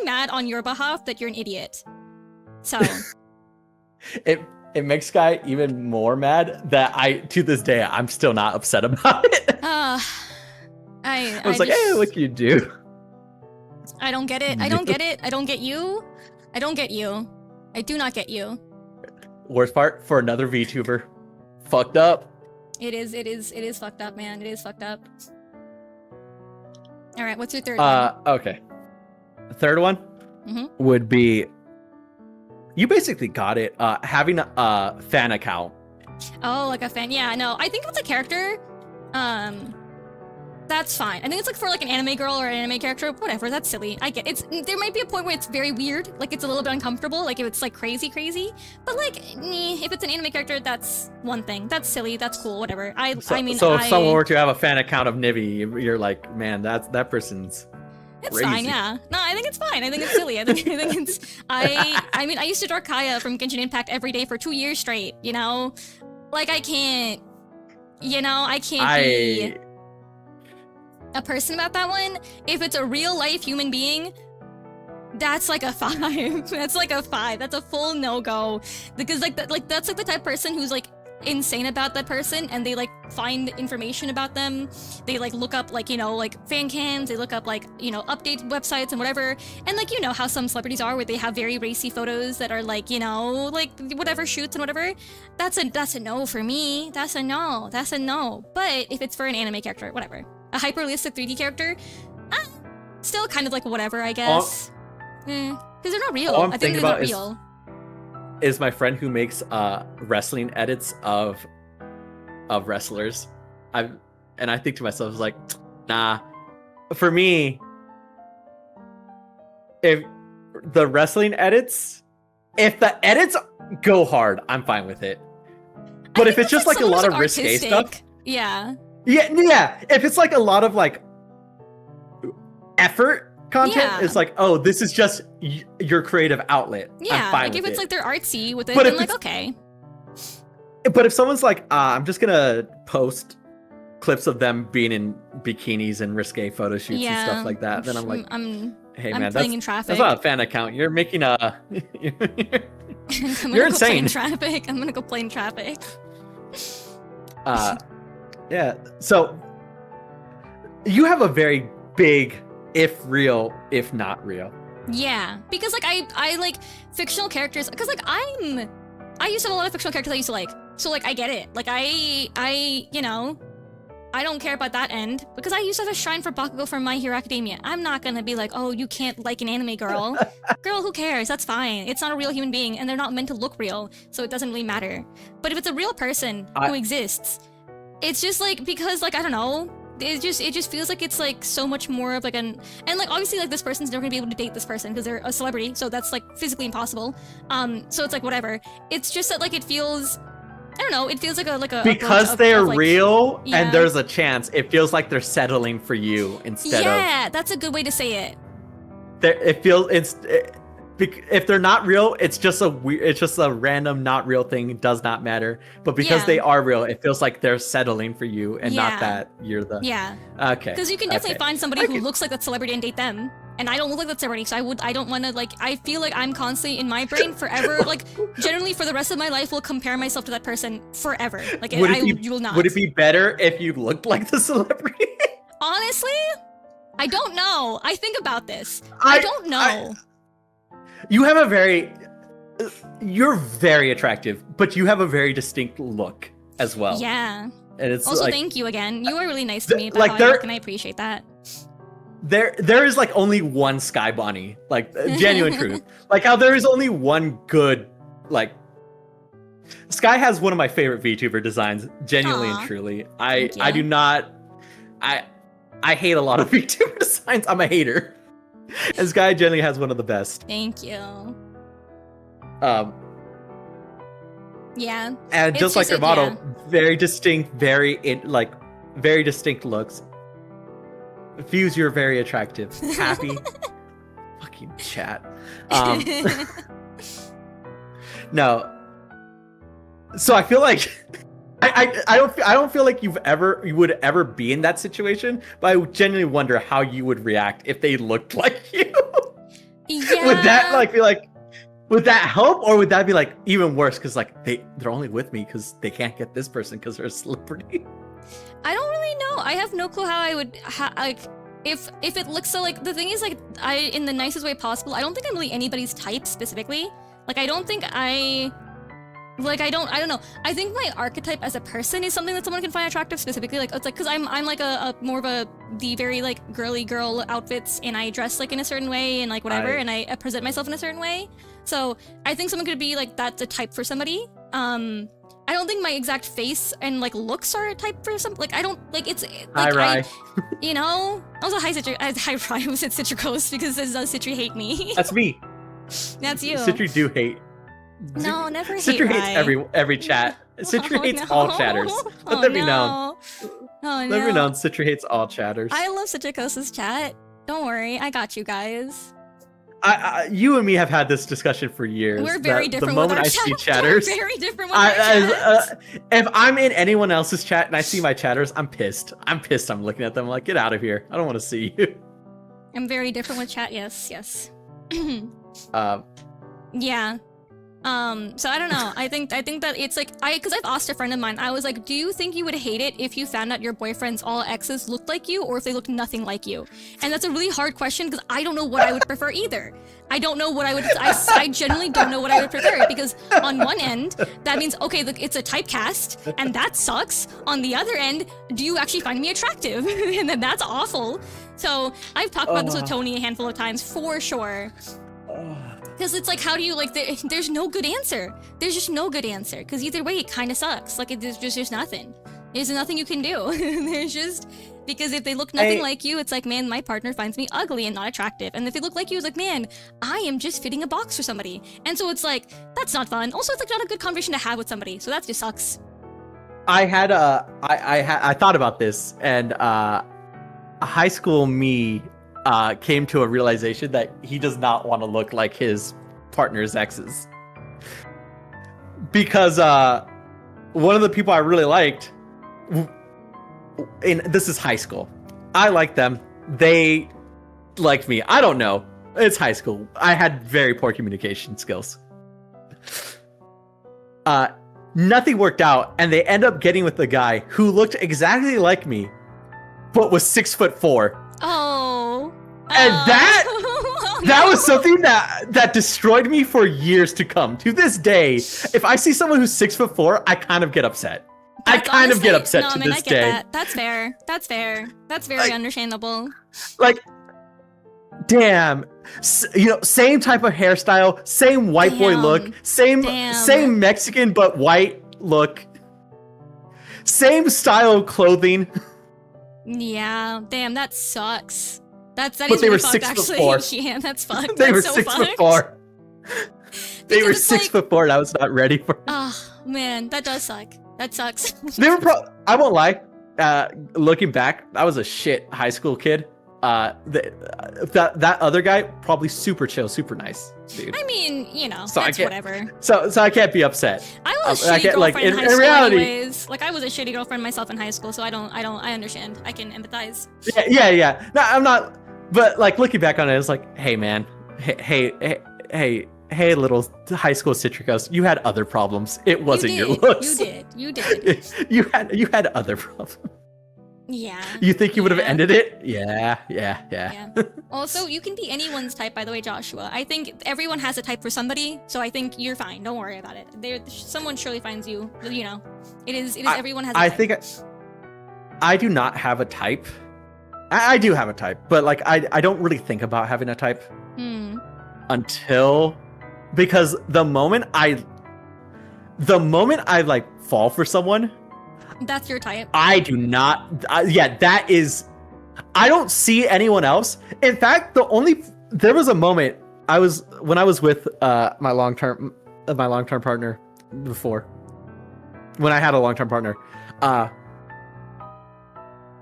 Speaker 1: mad on your behalf that you're an idiot. So.
Speaker 2: It makes Sky even more mad that to this day, I'm still not upset about it. I was like, hey, what can you do?
Speaker 1: I don't get it. I don't get it. I don't get you. I don't get you. I do not get you.
Speaker 2: Worst part, for another VTuber. Fucked up.
Speaker 1: It is fucked up, man. It is fucked up. All right, what's your third one?
Speaker 2: Okay. The third one would be, you basically got it, having a fan account.
Speaker 1: Oh, like a fan. Yeah, no, I think if it's a character, That's fine. I think it's like for like an anime girl or an anime character, whatever, that's silly. I get it's there might be a point where it's very weird, like it's a little bit uncomfortable, like if it's like crazy. But like if it's an anime character, that's one thing. That's silly, that's cool, whatever.
Speaker 2: So if someone were to have a fan account of Nivi, you're like, man, that person's
Speaker 1: it's
Speaker 2: crazy.
Speaker 1: fine, yeah. No, I think it's fine. I think it's silly. I think it's I mean I used to draw Kaya from Genshin Impact every day for 2 years straight, you know? Like I can't be a person about that one. If it's a real life human being, that's like a 5. That's like a 5. That's a full no-go. Because that's like the type of person who's like insane about that person, and they like find information about them. They like look up like, you know, like fan cams, they look up like, you know, update websites and whatever. And like, you know how some celebrities are where they have very racy photos that are like, you know, like whatever shoots and whatever. That's a no for me. That's a no. But if it's for an anime character, whatever. A hyper-realistic 3D character, still kind of like whatever, I guess. Because they're not real. I think they're not real.
Speaker 2: Is my friend who makes wrestling edits of wrestlers. I think to myself, like, nah. For me, if the wrestling edits, if the edits go hard, I'm fine with it. But if it's just like a lot of risque stuff,
Speaker 1: yeah.
Speaker 2: Yeah. If it's like a lot of like effort content, it's like, oh, this is just your creative outlet.
Speaker 1: Yeah,
Speaker 2: I'm fine
Speaker 1: like
Speaker 2: with
Speaker 1: if it's
Speaker 2: it.
Speaker 1: like they're artsy with it,
Speaker 2: But
Speaker 1: then like okay.
Speaker 2: But if someone's like, I'm just gonna post clips of them being in bikinis and risque photo shoots and stuff like that, then I'm like, hey man,
Speaker 1: playing in traffic.
Speaker 2: That's not a fan account. You're making a
Speaker 1: you're
Speaker 2: insane.
Speaker 1: I'm gonna go play in traffic.
Speaker 2: Yeah. So you have a very big, if real, if not real.
Speaker 1: Yeah, because like I like fictional characters, because like I used to have a lot of fictional characters I used to like, so like I get it. Like I you know, I don't care about that end, because I used to have a shrine for Bakugo from My Hero Academia. I'm not gonna be like, oh, you can't like an anime girl. Girl, who cares? That's fine. It's not a real human being, and they're not meant to look real, so it doesn't really matter. But if it's a real person who exists, it's just like, because like I don't know, it just feels like it's like so much more of like and like obviously like this person's never gonna be able to date this person because they're a celebrity, so that's like physically impossible. So it's like whatever. It's just that like it feels, I don't know, it feels like a
Speaker 2: because they're real and there's a chance. It feels like they're settling for you instead of.
Speaker 1: Yeah, that's a good way to say it.
Speaker 2: It feels if they're not real, it's just a random not real thing. It does not matter. But because they are real, it feels like they're settling for you and not that you're the.
Speaker 1: Yeah.
Speaker 2: Okay.
Speaker 1: Because you can definitely find somebody who looks like that celebrity and date them. And I don't look like that celebrity, so I don't want to like. I feel like I'm constantly in my brain forever, like generally for the rest of my life, will compare myself to that person forever. Like you will not.
Speaker 2: Would it be better if you looked like the celebrity?
Speaker 1: Honestly, I don't know. I think about this. I don't know.
Speaker 2: You're very attractive, but you have a very distinct look as well.
Speaker 1: Yeah.
Speaker 2: And it's
Speaker 1: also,
Speaker 2: like,
Speaker 1: thank you again. You were really nice to me about
Speaker 2: like
Speaker 1: how I look, and I appreciate that.
Speaker 2: There is like only one Sky Bonnie, like genuine truth. Like how there is only one good, like Sky has one of my favorite VTuber designs, genuinely and truly. I do not, I hate a lot of VTuber designs. I'm a hater. And Sky generally has one of the best.
Speaker 1: Thank you. Yeah.
Speaker 2: And just like your model, very distinct, very distinct looks. Views, you're very attractive. Happy. Fucking chat. No. So I feel like I don't feel like you would ever be in that situation, but I genuinely wonder how you would react if they looked like you.
Speaker 1: Yeah.
Speaker 2: Would that like be like, would that help, or would that be like even worse because like they're only with me because they can't get this person because they're a celebrity?
Speaker 1: I don't really know. I have no clue how I would like if it looks so. Like the thing is, like in the nicest way possible, I don't think I'm really anybody's type specifically. Like I don't think I don't know. I think my archetype as a person is something that someone can find attractive specifically. Like it's like because I'm like a more of the very like girly girl outfits, and I dress like in a certain way and like whatever, and I present myself in a certain way. So I think someone could be like that's a type for somebody. And I don't think my exact face and like looks are a type for something. Like I don't like it's like
Speaker 2: Hi, Rye.
Speaker 1: you know. Also hi Citri. Hi Rye. Who said Citricos because does Citri hate me?
Speaker 2: That's me.
Speaker 1: That's you.
Speaker 2: Citri do hate.
Speaker 1: No, never hate
Speaker 2: Citri
Speaker 1: Rye.
Speaker 2: hates every chat. Citri hates all chatters. Let that be known.
Speaker 1: Oh,
Speaker 2: Let me know. Citri hates all chatters.
Speaker 1: I love Citricos' chat. Don't worry, I got you guys.
Speaker 2: You and me have had this discussion for years.
Speaker 1: We're very different.
Speaker 2: The moment
Speaker 1: with our
Speaker 2: I see
Speaker 1: chat.
Speaker 2: chatters,
Speaker 1: We're very different with our chats.
Speaker 2: If I'm in anyone else's chat and I see my chatters, I'm pissed. I'm looking at them like, get out of here. I don't want to see you.
Speaker 1: I'm very different with chat. Yes. Yeah. So I don't know. I think that it's like because I've asked a friend of mine. I was like, do you think you would hate it if you found out your boyfriend's all exes looked like you, or if they looked nothing like you? And that's a really hard question because I don't know what I would prefer either. I don't know what I would. I genuinely don't know what I would prefer because on one end that means okay, look, it's a typecast and that sucks. On the other end, do you actually find me attractive? And then that's awful. So I've talked about this with Tony a handful of times for sure. Because it's like, how do you, like, there's no good answer. There's just no good answer. Because either way, it kind of sucks. Like, there's just nothing. There's nothing you can do. There's just, because if they look nothing like you, it's like, man, my partner finds me ugly and not attractive. And if they look like you, it's like, man, I am just fitting a box for somebody. And so it's like, that's not fun. Also, it's like not a good conversation to have with somebody. So that just sucks.
Speaker 2: I thought about this, and high school me came to a realization that he does not want to look like his partner's exes. Because one of the people I really liked, this is high school. I liked them. They liked me. I don't know. It's high school. I had very poor communication skills. Nothing worked out, and they end up getting with the guy who looked exactly like me, but was 6'4".
Speaker 1: Oh.
Speaker 2: And that was something that destroyed me for years to come. To this day, if I see someone who's 6'4", I kind of get upset. I kind of get upset to this day.
Speaker 1: That. That's fair. That's fair. That's very understandable.
Speaker 2: Like, damn, same type of hairstyle, same white boy look, same Mexican but white look, same style of clothing.
Speaker 1: Yeah, damn, that sucks. But
Speaker 2: they were 6'4".
Speaker 1: Yeah, that's fucked.
Speaker 2: They were 6'4". They were 6'4". And I was not ready for it.
Speaker 1: Oh man, that does suck. That sucks.
Speaker 2: They were I won't lie. Looking back, I was a shit high school kid. That other guy, probably super chill, super nice dude.
Speaker 1: I mean,
Speaker 2: so
Speaker 1: that's whatever.
Speaker 2: So I can't be upset.
Speaker 1: I was a shitty girlfriend in high school
Speaker 2: reality,
Speaker 1: anyways. Like I was a shitty girlfriend myself in high school, so I understand. I can empathize.
Speaker 2: Yeah. No, I'm not. But like looking back on it, it's like, hey man, hey, little high school Citricos, you had other problems. It wasn't your looks.
Speaker 1: You did.
Speaker 2: you had other problems.
Speaker 1: Yeah.
Speaker 2: You think you would have ended it? Yeah.
Speaker 1: Also, you can be anyone's type, by the way, Joshua. I think everyone has a type for somebody, so I think you're fine. Don't worry about it. Someone surely finds you. It is. Everyone has a type. I think
Speaker 2: I do not have a type. I do have a type, but like I don't really think about having a type until, because the moment I like fall for someone,
Speaker 1: that's your type.
Speaker 2: I do not. That is. I don't see anyone else. In fact, there was a moment when I was with my long-term partner before, when I had a long-term partner.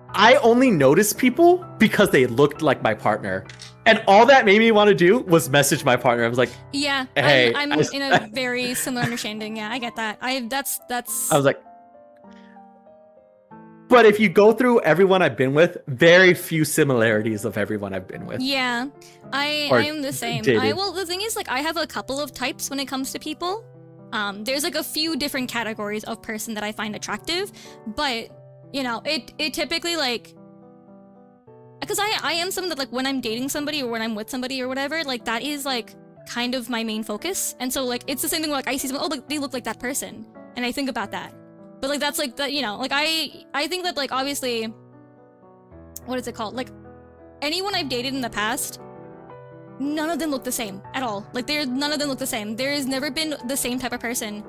Speaker 2: I only noticed people because they looked like my partner. And all that made me want to do was message my partner. I was like,
Speaker 1: yeah,
Speaker 2: hey,
Speaker 1: I'm in a very similar understanding. Yeah, I get that. I
Speaker 2: was like, but if you go through everyone I've been with, very few similarities of everyone I've been with.
Speaker 1: Yeah, I am the same. The thing is, like, I have a couple of types when it comes to people. There's like a few different categories of person that I find attractive, but it typically, like, because I am someone that, like, when I'm dating somebody or when I'm with somebody or whatever, like, that is like kind of my main focus. And so, like, it's the same thing where, like, I see someone, oh, like, they look like that person, and I think about that. But like that's like that, like I think that, like, obviously, what is it called? Like, anyone I've dated in the past, none of them look the same at all. Like, none of them look the same. There has never been the same type of person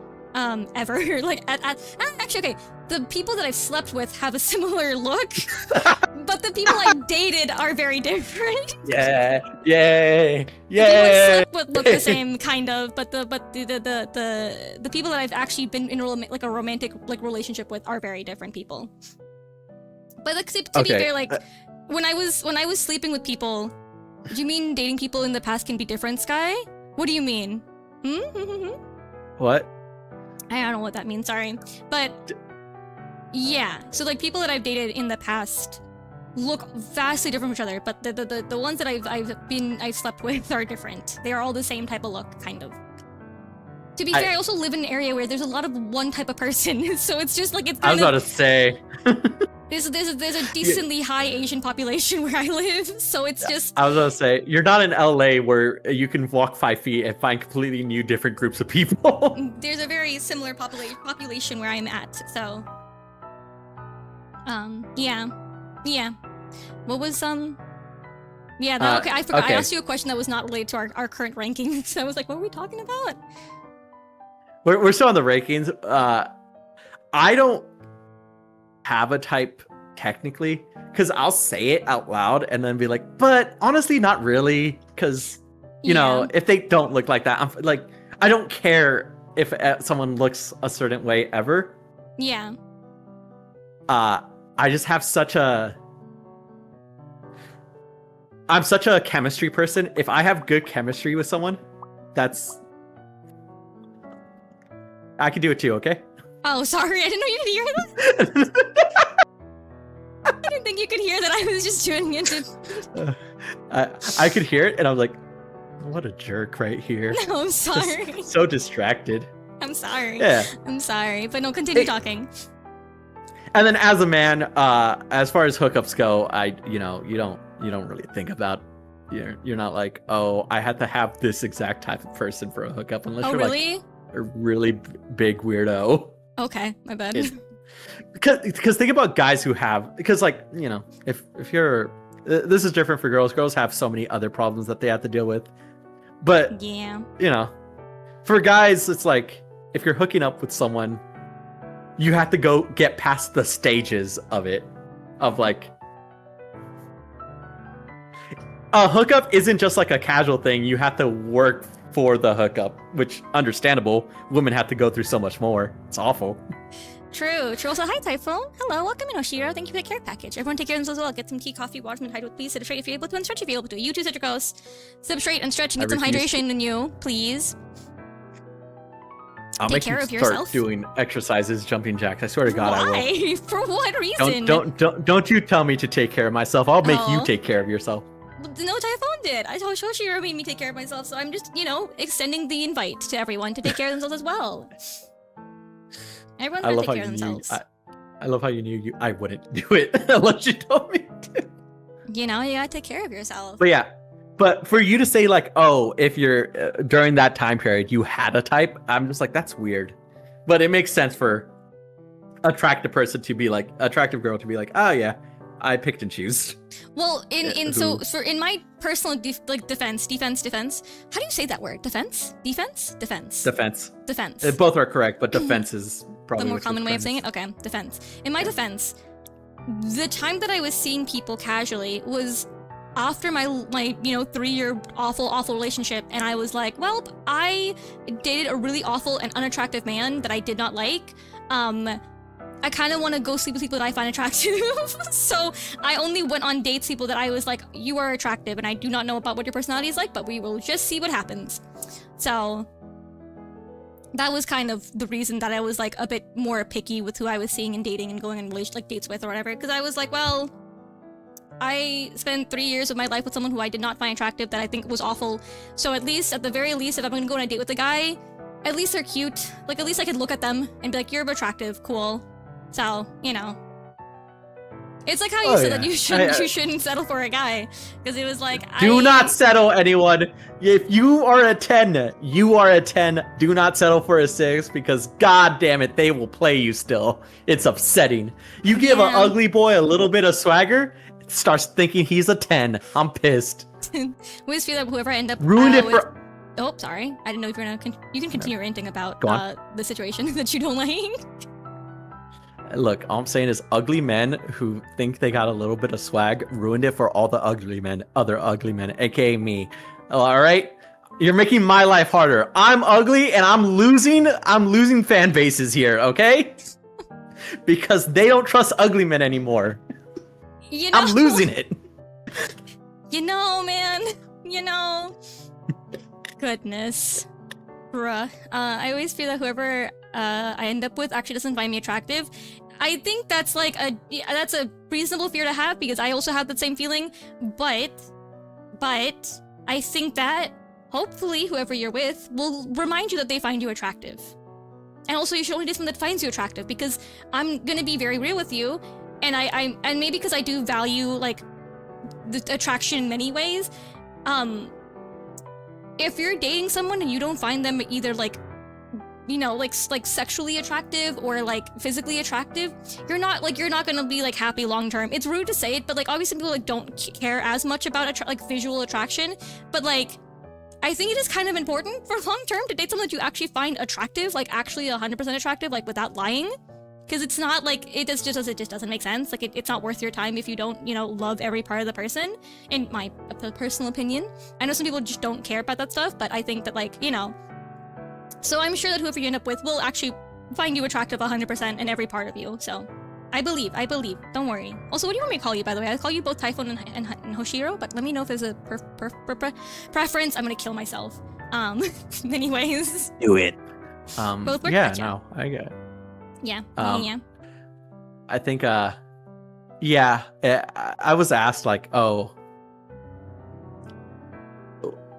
Speaker 1: ever. Like, actually, okay, the people that I've slept with have a similar look, but the people I dated are very different.
Speaker 2: Yeah, yay,
Speaker 1: The people I
Speaker 2: yay.
Speaker 1: slept with look the same, kind of, but the people that I've actually been in a romantic relationship with are very different people. But like, to be fair, like, when I was sleeping with people, do you mean dating people in the past can be different, Sky? What do you mean?
Speaker 2: What?
Speaker 1: I don't know what that means, sorry. But yeah, so like people that I've dated in the past look vastly different from each other, but the ones that I've slept with are different. They are all the same type of look, kind of. To be fair, I also live in an area where there's a lot of one type of person, so it's just like it's kind
Speaker 2: I was about to say.
Speaker 1: There's a decently high Asian population where I live, so it's just...
Speaker 2: I was going to say, you're not in LA where you can walk 5 feet and find completely new different groups of people.
Speaker 1: There's a very similar population where I'm at, so... yeah. What was, Yeah, okay, I forgot.
Speaker 2: okay.
Speaker 1: I asked you a question that was not related to our current rankings, so I was like, what were we talking about?
Speaker 2: We're still on the rankings. I don't have a type technically, because I'll say it out loud and then be like, but honestly, not really, because you know, if they don't look like that, I'm like, I don't care if someone looks a certain way ever.
Speaker 1: Yeah.
Speaker 2: I just have I'm such a chemistry person. If I have good chemistry with someone, I can do it too, okay?
Speaker 1: Oh, sorry, I didn't know you could hear that. I didn't think you could hear that I was just doing it.
Speaker 2: I could hear it, and I was like, what a jerk right here.
Speaker 1: No, I'm sorry.
Speaker 2: Just so distracted.
Speaker 1: I'm sorry.
Speaker 2: Yeah.
Speaker 1: I'm sorry, but no, continue talking.
Speaker 2: And then as a man, as far as hookups go, you don't really think about, you're not like, oh, I had to have this exact type of person for a hookup unless you're
Speaker 1: really?
Speaker 2: like a really big weirdo.
Speaker 1: Okay, my bad.
Speaker 2: Because think about guys who have, because like, you know, if you're, this is different for girls. Girls have so many other problems that they have to deal with. But,
Speaker 1: yeah,
Speaker 2: you know, for guys, it's like, if you're hooking up with someone, you have to go get past the stages of it. Of like, a hookup isn't just like a casual thing. You have to work for the hookup, which understandable. Women have to go through so much more. It's awful.
Speaker 1: True. Also, hi Typhoon. Hello, welcome in Oshiro. Thank you for the care package. Everyone take care of themselves as well. Get some tea, coffee, water, and hydrate. Please sit straight if you're able to, and stretch if you're able to. You too, Citricos. Sit up straight and stretch and get some hydration in you, please.
Speaker 2: I'll
Speaker 1: take care of yourself.
Speaker 2: Start doing exercises, jumping jacks. I swear to God,
Speaker 1: Why?
Speaker 2: I will.
Speaker 1: For what reason?
Speaker 2: Don't you tell me to take care of myself. I'll make you take care of yourself.
Speaker 1: No, Typhoon did. I told Shoshiro made me take care of myself, so I'm just, extending the invite to everyone to take care of themselves as well. Everyone's gonna take care of themselves.
Speaker 2: I love how you knew I wouldn't do it unless you told me to.
Speaker 1: You gotta take care of yourself.
Speaker 2: But yeah, but for you to say like, oh, if you're during that time period you had a type, I'm just like, that's weird. But it makes sense for attractive girl to be like, oh yeah, I picked and choose.
Speaker 1: Well, in my personal defense. How do you say that word? Defense.
Speaker 2: Both are correct, but defense is probably
Speaker 1: the more common way of saying it. Okay, defense. In my defense, the time that I was seeing people casually was after my 3-year awful relationship, and I was like, well, I dated a really awful and unattractive man that I did not like. I kind of want to go sleep with people that I find attractive. So I only went on dates people that I was like, you are attractive and I do not know about what your personality is like, but we will just see what happens. So that was kind of the reason that I was like a bit more picky with who I was seeing and dating and going on dates with or whatever. Because I was like, well, I spent 3 years of my life with someone who I did not find attractive, that I think was awful. So at the very least, if I'm going to go on a date with a guy, at least they're cute. Like, at least I could look at them and be like, you're attractive, cool. So, it's like how you said that you shouldn't settle for a guy, because it was like,
Speaker 2: do not settle, anyone. If you are a 10, you are a 10. Do not settle for a 6, because god damn it, they will play you still. It's upsetting. You give an ugly boy a little bit of swagger, it starts thinking he's a 10. I'm pissed.
Speaker 1: We just feel that whoever end up
Speaker 2: ruined it for
Speaker 1: Oh, sorry. I didn't know if you're gonna. You can continue ranting about the situation that you don't like.
Speaker 2: Look, all I'm saying is ugly men who think they got a little bit of swag ruined it for all the other ugly men, aka me. All right? You're making my life harder. I'm ugly and I'm losing fan bases here, okay? Because they don't trust ugly men anymore.
Speaker 1: You know,
Speaker 2: I'm losing it.
Speaker 1: You know, man. You know. Goodness. Bruh. I always feel that whoever I end up with actually doesn't find me attractive. I think that's like that's a reasonable fear to have because I also have that same feeling. But I think that hopefully whoever you're with will remind you that they find you attractive. And also you should only date someone that finds you attractive because I'm gonna be very real with you, and and maybe because I do value like the attraction in many ways. If you're dating someone and you don't find them either like, you know, like sexually attractive or like physically attractive, you're not gonna be like happy long term. It's rude to say it, but like obviously people like don't care as much about like visual attraction, but like I think it is kind of important for long term to date someone that you actually find attractive, like actually 100% attractive, like without lying. Because it's not like it just doesn't make sense. Like it's not worth your time if you don't, you know, love every part of the person. In my personal opinion, I know some people just don't care about that stuff, but I think that like, you know. So I'm sure that whoever you end up with will actually find you attractive 100% in every part of you. So I believe. Don't worry. Also, what do you want me to call you, by the way? I call you both Typhon and Hoshiro, but let me know if there's a preference. I'm gonna kill myself. Anyways.
Speaker 2: Do it.
Speaker 1: Both work.
Speaker 2: Yeah,
Speaker 1: Gotcha.
Speaker 2: no, I get it.
Speaker 1: Yeah.
Speaker 2: I think, yeah, I was asked like, oh,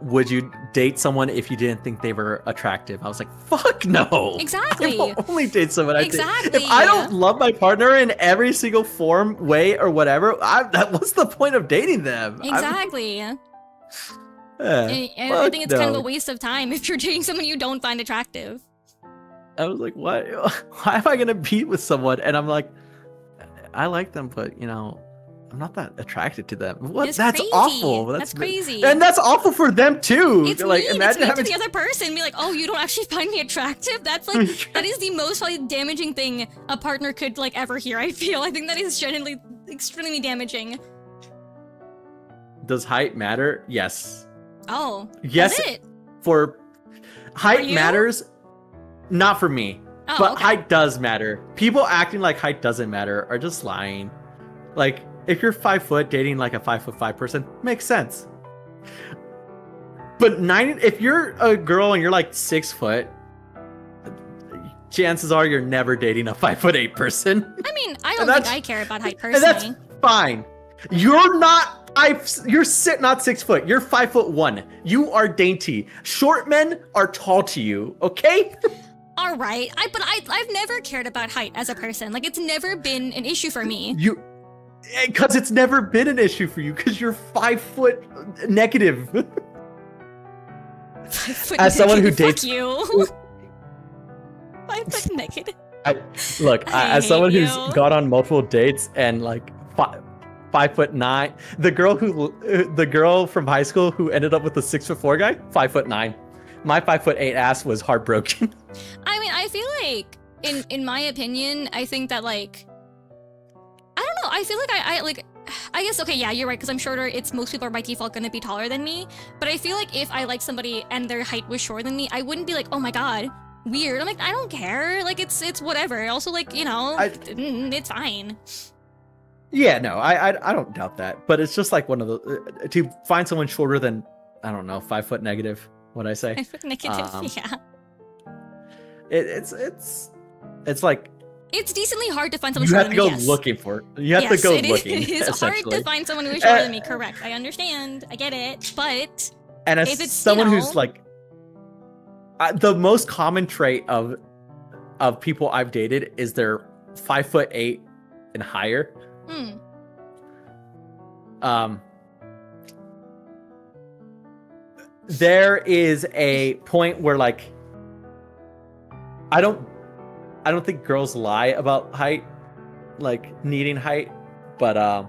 Speaker 2: would you date someone if you didn't think they were attractive? I was like, fuck no.
Speaker 1: Exactly.
Speaker 2: I will only date someone I think.
Speaker 1: Exactly.
Speaker 2: If I don't love my partner in every single form, way, or whatever, what's the point of dating them?
Speaker 1: Exactly. And I think it's kind of a waste of time if you're dating someone you don't find attractive.
Speaker 2: I was like, what? Why am I gonna be with someone? And I'm like, I like them, but you know, I'm not that attracted to them. What? That's
Speaker 1: crazy.
Speaker 2: awful.
Speaker 1: That's crazy.
Speaker 2: And that's awful for them too.
Speaker 1: It's
Speaker 2: like,
Speaker 1: mean.
Speaker 2: imagine
Speaker 1: It's mean
Speaker 2: having
Speaker 1: to the other person. Be like, oh, you don't actually find me attractive. That's like that is the most probably damaging thing a partner could like ever hear. I feel. I think that is genuinely extremely damaging.
Speaker 2: Does height matter? Yes.
Speaker 1: Oh.
Speaker 2: Yes.
Speaker 1: Does it?
Speaker 2: For height matters. Not for me, but
Speaker 1: okay.
Speaker 2: Height does matter. People acting like height doesn't matter are just lying. Like, if you're 5 foot, dating like a 5'5" person makes sense. But if you're a girl and you're like 6 foot, chances are you're never dating a 5'8" person.
Speaker 1: I mean, I don't think I care about height personally.
Speaker 2: And that's fine. You're not. You're not 6 foot. You're 5'1". You are dainty. Short men are tall to you. Okay.
Speaker 1: All right, but I've never cared about height as a person. Like, it's never been an issue for me.
Speaker 2: Because it's never been an issue for you, because you're 5 foot negative.
Speaker 1: 5 foot
Speaker 2: as someone who dates
Speaker 1: you. 5 foot negative.
Speaker 2: As someone who's gone on multiple dates and like 5'9", the girl from high school who ended up with the 6'4" guy, 5'9". My 5'8" ass was heartbroken.
Speaker 1: I mean, I feel like, in my opinion, I think that like, I don't know. I feel like I guess okay, yeah, you're right. Because I'm shorter. It's most people are by default gonna be taller than me. But I feel like if I like somebody and their height was shorter than me, I wouldn't be like, oh my god, weird. I'm like, I don't care. Like it's whatever. Also, like, you know, it's fine.
Speaker 2: Yeah, no, I don't doubt that. But it's just like one of the to find someone shorter than, I don't know, 5 foot negative. What'd I say?
Speaker 1: 5 foot negative. Yeah.
Speaker 2: It's like,
Speaker 1: it's decently hard to find someone
Speaker 2: you
Speaker 1: shorter
Speaker 2: have to
Speaker 1: than
Speaker 2: go
Speaker 1: me.
Speaker 2: looking for. You have to go looking.
Speaker 1: It is hard to find someone who is shorter than me. Correct. I understand. I get it. But
Speaker 2: and as
Speaker 1: if it's
Speaker 2: someone who's like, the most common trait of people I've dated is they're 5'8" and higher. There is a point where like, I don't think girls lie about height, like needing height, but I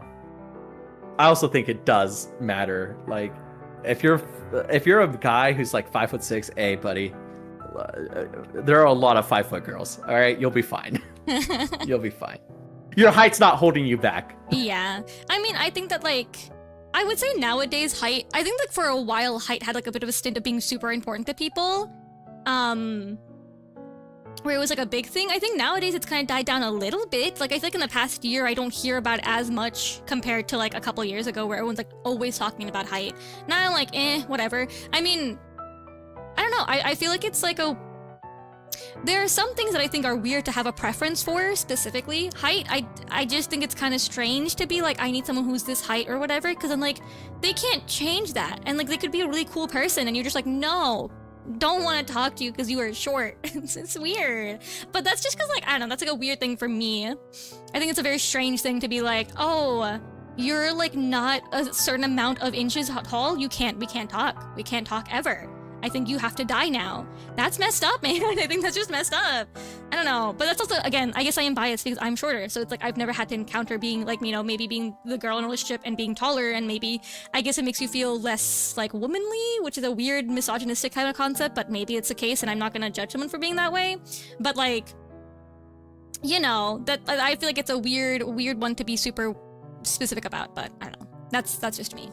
Speaker 2: also think it does matter. Like, if you're a guy who's like 5'6", hey buddy, there are a lot of 5-foot girls. All right, you'll be fine. You'll be fine. Your height's not holding you back.
Speaker 1: Yeah, I mean, I think that like, I would say nowadays height. I think like for a while height had like a bit of a stint of being super important to people, where it was like a big thing. I think nowadays it's kind of died down a little bit. Like I feel like in the past year I don't hear about it as much compared to like a couple years ago where everyone's like always talking about height. Now I'm like, whatever. I mean, I don't know. I feel like it's like there are some things that I think are weird to have a preference for, specifically. Height, I just think it's kind of strange to be like, I need someone who's this height or whatever, because I'm like, they can't change that. And like, they could be a really cool person and you're just like, no, don't want to talk to you because you are short. It's weird. But that's just because like, I don't know, that's like a weird thing for me. I think it's a very strange thing to be like, oh, you're like not a certain amount of inches tall, we can't talk ever. I think you have to die now. That's messed up, man. I think that's just messed up. I don't know. But that's also, again, I guess I am biased because I'm shorter. So it's like I've never had to encounter being like, you know, maybe being the girl in a relationship and being taller. And maybe, I guess it makes you feel less like womanly, which is a weird misogynistic kind of concept. But maybe it's the case and I'm not going to judge someone for being that way. But like, you know, that I feel like it's a weird one to be super specific about. But I don't know. That's just me.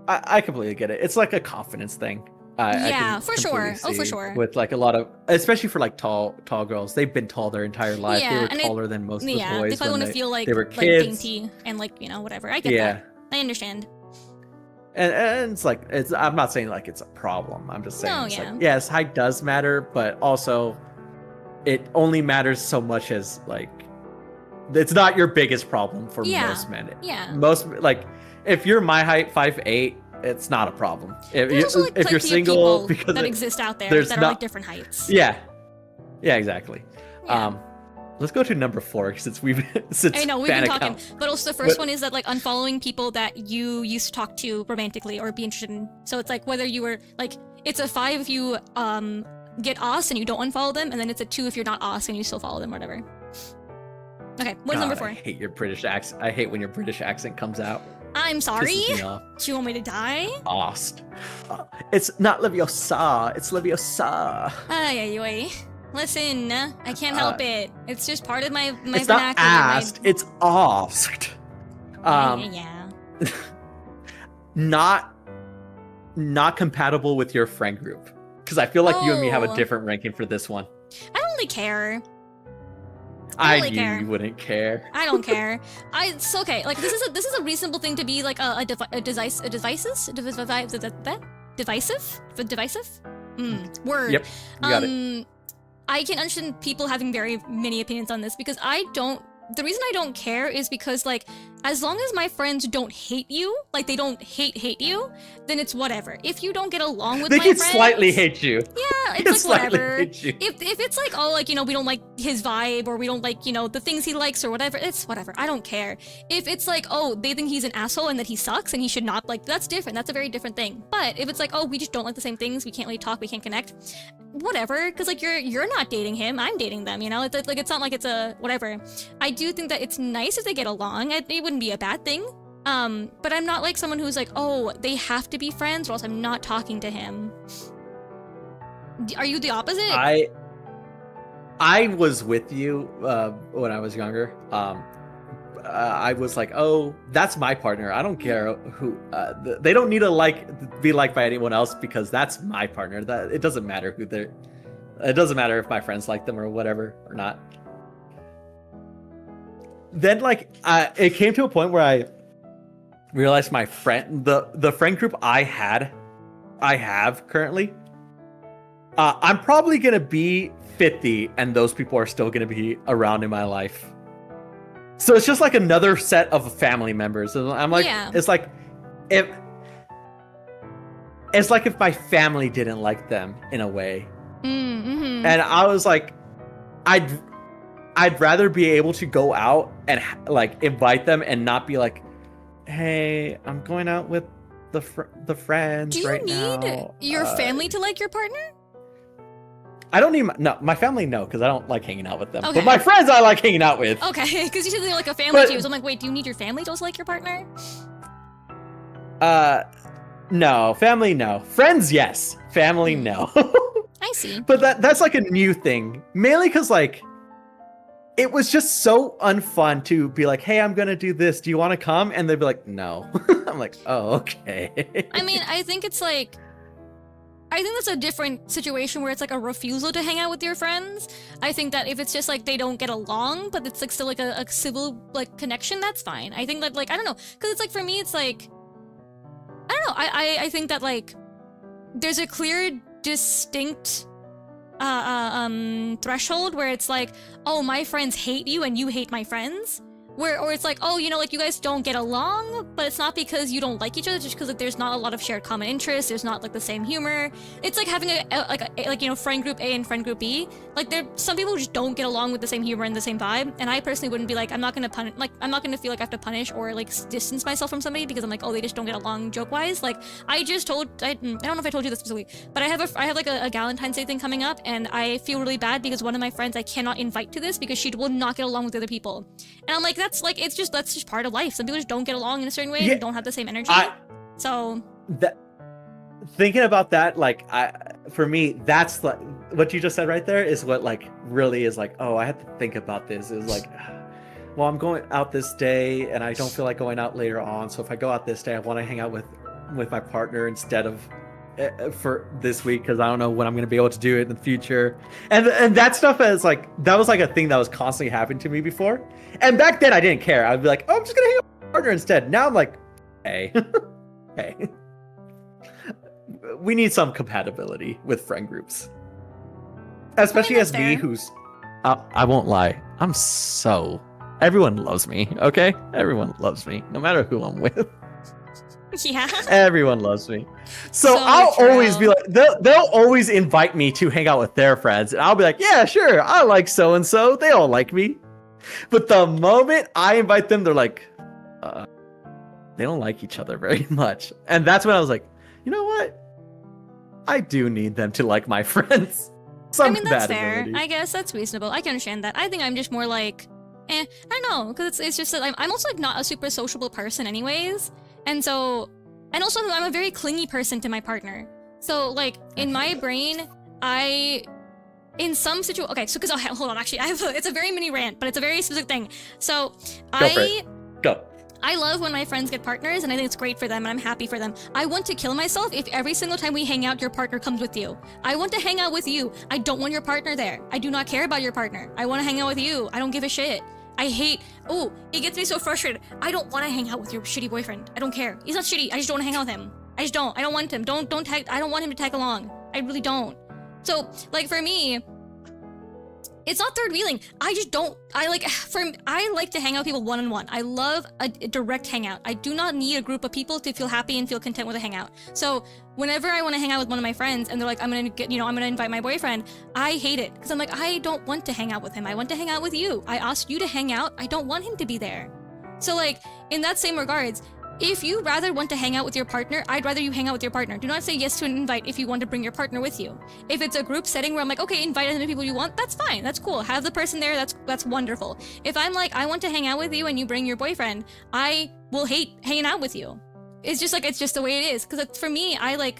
Speaker 2: I completely get it. It's like a confidence thing.
Speaker 1: Yeah, for sure. Oh, for sure.
Speaker 2: With like a lot of, especially for like tall girls, they've been tall their entire life.
Speaker 1: Yeah,
Speaker 2: they were taller than most of the boys.
Speaker 1: Yeah, they probably want to feel like
Speaker 2: they were kids.
Speaker 1: dainty and like, you know, whatever. I get that. I understand.
Speaker 2: And it's like, I'm not saying like it's a problem. I'm just saying,
Speaker 1: like,
Speaker 2: yes, height does matter, but also it only matters so much as like, it's not your biggest problem for most men.
Speaker 1: Yeah.
Speaker 2: Most, like, if you're my height, 5'8", it's not a problem. If you're
Speaker 1: single, because that exist out there that are like different heights.
Speaker 2: Yeah, exactly. Yeah. Let's go to number 4 since I know we've been talking.
Speaker 1: But also the first one is that like unfollowing people that you used to talk to romantically or be interested in. So it's like whether you were like, it's a 5 if you get Os and you don't unfollow them, and then it's a 2 if you're not Os and you still follow them, whatever. Okay, what's number 4?
Speaker 2: I hate your British accent. I hate when your British accent comes out.
Speaker 1: I'm sorry? Do you want me to die?
Speaker 2: Lost. It's not Leviosa. It's Leviosa.
Speaker 1: Ay. Listen, I can't help it. It's just part of my
Speaker 2: it's
Speaker 1: vernacular.
Speaker 2: Not asked. It's asked.
Speaker 1: Yeah.
Speaker 2: Not compatible with your friend group. Because I feel like you and me have a different ranking for this one.
Speaker 1: I don't really care.
Speaker 2: I knew you wouldn't care.
Speaker 1: I don't care. It's okay. Like this is a reasonable thing to be like divisive word.
Speaker 2: Yep. You got it.
Speaker 1: I can understand people having very many opinions on this because the reason I don't care is because like as long as my friends don't hate you, like they don't hate you, then it's whatever. If you don't get along with my friends,
Speaker 2: they can slightly hate you.
Speaker 1: Yeah, it's like whatever. If it's like, oh, like, you know, we don't like his vibe or we don't like, you know, the things he likes or whatever, it's whatever. I don't care. If it's like, oh, they think he's an asshole and that he sucks and he should not, like, that's different. That's a very different thing. But if it's like, oh, we just don't like the same things, we can't really talk, we can't connect, whatever, because like you're not dating him, I'm dating them, you know. It's like, it's not like it's a whatever. I do think that it's nice if they get along. It wouldn't be a bad thing. But I'm not like someone who's like, oh, they have to be friends or else I'm not talking to him. Are you the opposite?
Speaker 2: I was with you when I was younger. I was like, oh, that's my partner. I don't care who. They don't need to be liked by anyone else because that's my partner. That it doesn't matter who they're. It doesn't matter if my friends like them or whatever or not. Then it came to a point where I realized my friend, the friend group I have currently. I'm probably gonna be 50, and those people are still gonna be around in my life. So it's just like another set of family members. And I'm like, yeah. It's like if my family didn't like them in a way.
Speaker 1: Mm-hmm.
Speaker 2: And I was like, I'd rather be able to go out and like invite them and not be like, hey, I'm going out with the friends right now.
Speaker 1: Do you need your family to like your partner?
Speaker 2: I don't need my family, no, because I don't like hanging out with them. Okay. But my friends I like hanging out with.
Speaker 1: Okay, because you said they're like a family to you. So I'm like, wait, do you need your family to also like your partner?
Speaker 2: No. Family, no. Friends, yes. Family, no.
Speaker 1: I see.
Speaker 2: But that's like a new thing. Mainly because, like, it was just so unfun to be like, hey, I'm going to do this. Do you want to come? And they'd be like, no. I'm like, oh, okay.
Speaker 1: I mean, I think it's like... I think that's a different situation where it's like a refusal to hang out with your friends. I think that if it's just like they don't get along, but it's like still like a civil like connection, that's fine. I think that like, I don't know, because it's like for me, it's like, I don't know. I think that like there's a clear, distinct threshold where it's like, oh, my friends hate you and you hate my friends. Or it's like, oh, you know, like you guys don't get along, but it's not because you don't like each other, just because like there's not a lot of shared common interests. There's not like the same humor. It's like having like you know, friend group A and friend group B. Like some people just don't get along with the same humor and the same vibe. And I personally wouldn't be like, I'm not gonna punish, like I'm not gonna feel like I have to punish or like distance myself from somebody because I'm like, oh, they just don't get along joke wise. Like I don't know if I told you this specifically, but I have like a Valentine's Day thing coming up, and I feel really bad because one of my friends I cannot invite to this because she will not get along with other people. And I'm like, that's just part of life. Some people just don't get along in a certain way and don't have the same energy.
Speaker 2: Thinking about that, like for me, that's like what you just said right there is what like really is like, oh, I have to think about this. Is like, well, I'm going out this day and I don't feel like going out later on. So if I go out this day, I want to hang out with my partner instead of for this week because I don't know when I'm going to be able to do it in the future. And that stuff is like, that was like a thing that was constantly happening to me before. And back then I didn't care. I'd be like, oh, I'm just going to hang out with my partner instead. Now I'm like, hey, hey, we need some compatibility with friend groups. Especially as me, who's, I won't lie. Everyone loves me. Okay. Everyone loves me no matter who I'm with.
Speaker 1: Yeah.
Speaker 2: Everyone loves me. So I'll always be like, they'll always invite me to hang out with their friends. And I'll be like, yeah, sure. I like so-and-so. They all like me. But the moment I invite them, they're like, they don't like each other very much. And that's when I was like, you know what? I do need them to like my friends.
Speaker 1: I mean, that's fair. I guess that's reasonable. I can understand that. I think I'm just more like, I don't know. Because it's just that I'm also like not a super sociable person anyways. And also I'm a very clingy person to my partner. So like in my brain, in some situation, okay, so hold on, actually, it's a very mini rant, but it's a very specific thing. So I love when my friends get partners, and I think it's great for them, and I'm happy for them. I want to kill myself if every single time we hang out, your partner comes with you. I want to hang out with you. I don't want your partner there. I do not care about your partner. I want to hang out with you. I don't give a shit. It gets me so frustrated. I don't want to hang out with your shitty boyfriend. I don't care. He's not shitty. I just don't want to hang out with him. I don't want him. Don't tag. I don't want him to tag along. I really don't. So, like, for me, it's not third wheeling. I like to hang out with people one-on-one. I love a direct hangout. I do not need a group of people to feel happy and feel content with a hangout. So whenever I want to hang out with one of my friends and they're like, I'm gonna invite my boyfriend, I hate it because I'm like, I don't want to hang out with him. I want to hang out with you. I asked you to hang out. I don't want him to be there. So like in that same regards, if you rather want to hang out with your partner, I'd rather you hang out with your partner. Do not say yes to an invite if you want to bring your partner with you. If it's a group setting where I'm like, okay, invite as many people you want, that's fine. That's cool. Have the person there. That's wonderful. If I'm like, I want to hang out with you and you bring your boyfriend, I will hate hanging out with you. It's just the way it is. Because for me, I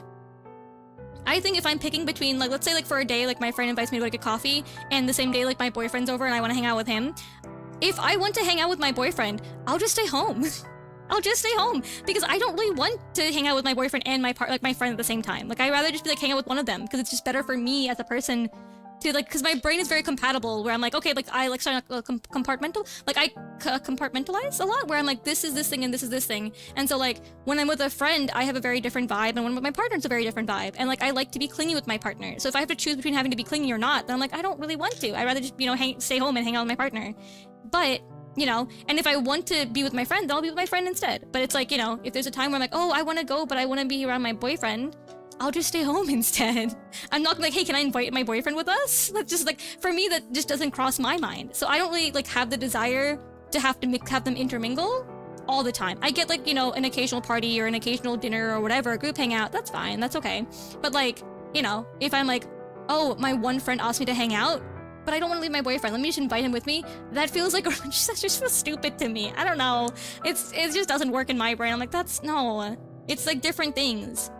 Speaker 1: think if I'm picking between, like, let's say like for a day, like my friend invites me to go get coffee and the same day, like my boyfriend's over and I want to hang out with him. If I want to hang out with my boyfriend, I'll just stay home. I'll just stay home because I don't really want to hang out with my boyfriend and my friend at the same time. Like, I'd rather just be like hang out with one of them because it's just better for me as a person to like, because my brain is very compatible where I'm like, okay, like I like starting to compartmentalize a lot where I'm like, this is this thing and this is this thing. And so like when I'm with a friend, I have a very different vibe, and when I'm with my partner, it's a very different vibe. And like I like to be clingy with my partner. So if I have to choose between having to be clingy or not, then I'm like, I don't really want to. I'd rather just, stay home and hang out with my partner. But and if I want to be with my friend, then I'll be with my friend instead. But it's like, if there's a time where I'm like, oh, I want to go, but I want to be around my boyfriend, I'll just stay home instead. I'm not like, hey, can I invite my boyfriend with us? That's just like, for me, that just doesn't cross my mind. So I don't really like have the desire to have them intermingle all the time. I get like, an occasional party or an occasional dinner or whatever, a group hangout, that's fine, that's okay. But like, if I'm like, oh, my one friend asked me to hang out, but I don't want to leave my boyfriend, let me just invite him with me, that feels like, that just feels stupid to me. I don't know. It just doesn't work in my brain. I'm like, It's like different things.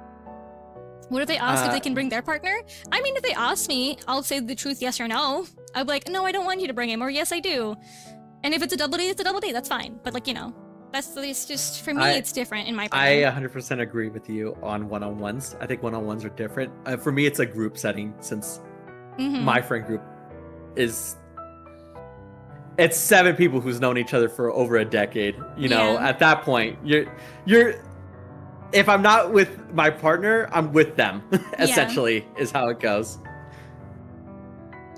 Speaker 1: What if they ask if they can bring their partner? I mean, if they ask me, I'll say the truth, yes or no. I'll be like, no, I don't want you to bring him, or yes, I do. And if it's a double date, it's a double date. That's fine. But like, you know, it's just, for me, it's different in my opinion.
Speaker 2: I 100% agree with you on one-on-ones. I think one-on-ones are different. For me, it's a group setting since my friend group it's 7 people who's known each other for over a decade. You know, at that point, you're if I'm not with my partner, I'm with them. Essentially, is how it goes.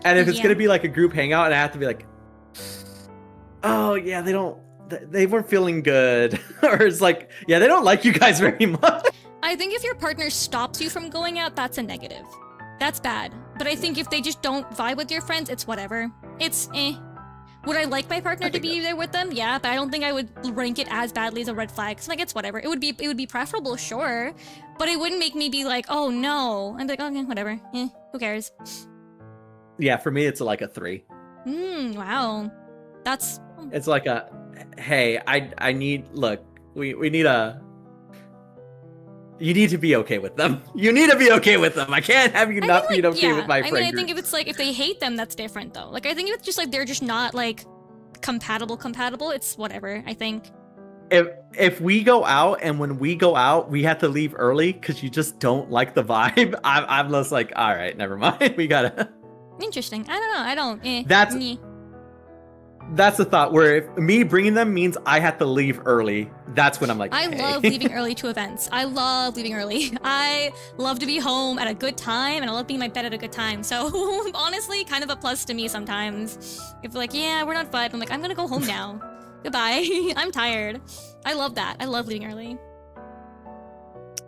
Speaker 2: And if it's gonna be like a group hangout, and I have to be like, oh yeah, they weren't feeling good, or it's like, yeah, they don't like you guys very much.
Speaker 1: I think if your partner stops you from going out, that's a negative. That's bad. But I think if they just don't vibe with your friends, it's whatever. It's Would I like my partner to be there with them? Yeah, but I don't think I would rank it as badly as a red flag. So like, it's whatever. It would be preferable, sure, but it wouldn't make me be like, oh no. I'm like, okay, whatever. Who cares?
Speaker 2: Yeah, for me, it's like a 3.
Speaker 1: Wow. That's.
Speaker 2: It's like a, hey, I need. Look, we need a. You need to be okay with them. You need to be okay with them. I can't have you not be okay with my friend.
Speaker 1: I think if it's like, if they hate them, that's different though. Like, I think if it's just like, they're just not like compatible, it's whatever, I think.
Speaker 2: If we go out, and when we go out, we have to leave early because you just don't like the vibe, I'm just like, all right, never mind. We gotta.
Speaker 1: Interesting. I don't know.
Speaker 2: That's the thought, where if me bringing them means I have to leave early, that's when I'm like,
Speaker 1: I love leaving early to events. I love leaving early. I love to be home at a good time, and I love being in my bed at a good time. So honestly, kind of a plus to me sometimes. If like, yeah, we're not vibed, I'm like, I'm gonna go home now. Goodbye. I'm tired. I love that. I love leaving early.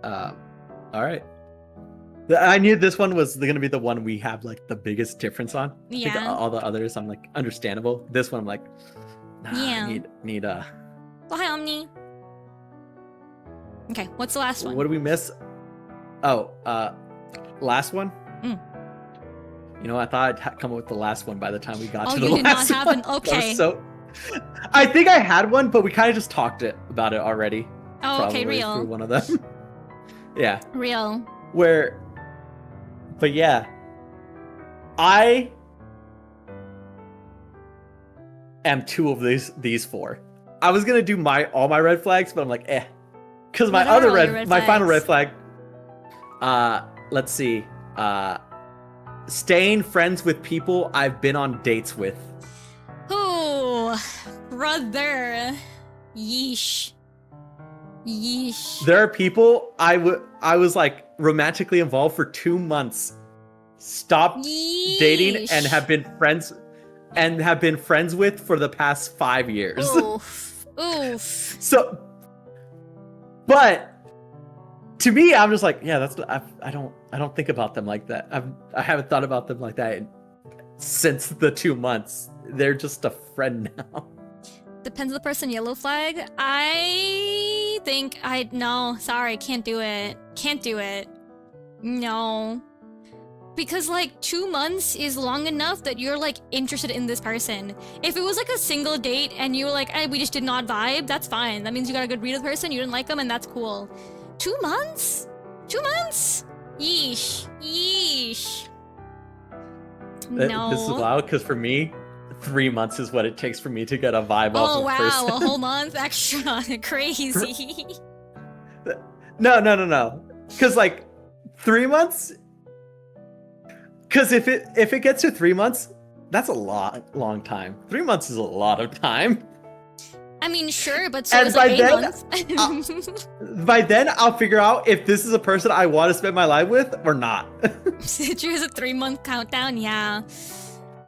Speaker 2: All right. I knew this one was going to be the one we have like the biggest difference on.
Speaker 1: Yeah.
Speaker 2: I think all the others, I'm like, understandable. This one, I'm like, nah,
Speaker 1: yeah.
Speaker 2: Need
Speaker 1: Well, hi, Omni. Okay, what's the last one?
Speaker 2: What did we miss? Oh, last one? You know, I thought I'd come up with the last one by the time we got to the last one. Oh, you did not have an,
Speaker 1: okay.
Speaker 2: So, I think I had one, but we kind of just talked about it already.
Speaker 1: Oh, okay, real.
Speaker 2: Through one of them. Yeah.
Speaker 1: Real.
Speaker 2: But yeah, I am 2 of these 4. I was gonna do all my red flags, but I'm like, because my other my final red flag. Let's see. Staying friends with people I've been on dates with.
Speaker 1: Oh, brother, yeesh.
Speaker 2: There are people I was like romantically involved for 2 months, stopped dating, and have been friends with for the past 5 years.
Speaker 1: Oof.
Speaker 2: So, but to me, I'm just like, yeah, I don't think about them like that. I haven't thought about them like that since the 2 months. They're just a friend now.
Speaker 1: Depends on the person. Yellow flag. I think no, sorry, can't do it. No. Because like 2 months is long enough that you're like interested in this person. If it was like a single date and you were like, we just did not vibe, that's fine. That means you got a good read of the person, you didn't like them, and that's cool. 2 months? 2 months? Yeesh. No.
Speaker 2: This is loud because for me, 3 months is what it takes for me to get a vibe off of a person.
Speaker 1: Oh wow, a whole month extra. Crazy.
Speaker 2: No. Because like 3 months. Because if it gets to 3 months, that's a long time. 3 months is a lot of time.
Speaker 1: I mean, sure, but so is like 8 months.
Speaker 2: By then, I'll figure out if this is a person I want to spend my life with or not.
Speaker 1: Choose a 3-month countdown. Yeah,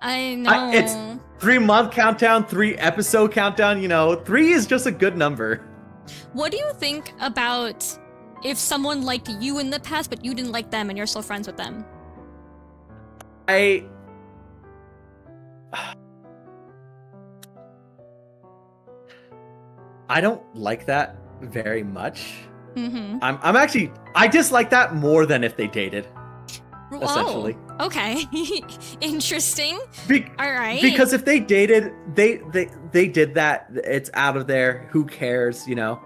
Speaker 1: I know.
Speaker 2: It's 3-month countdown, 3-episode countdown. You know, 3 is just a good number.
Speaker 1: What do you think about if someone liked you in the past, but you didn't like them, and you're still friends with them?
Speaker 2: I don't like that very much.
Speaker 1: Mm-hmm.
Speaker 2: I'm actually, I dislike that more than if they dated. Essentially.
Speaker 1: Oh, okay. Interesting. All right.
Speaker 2: Because if they dated, they did that. It's out of there. Who cares? You know.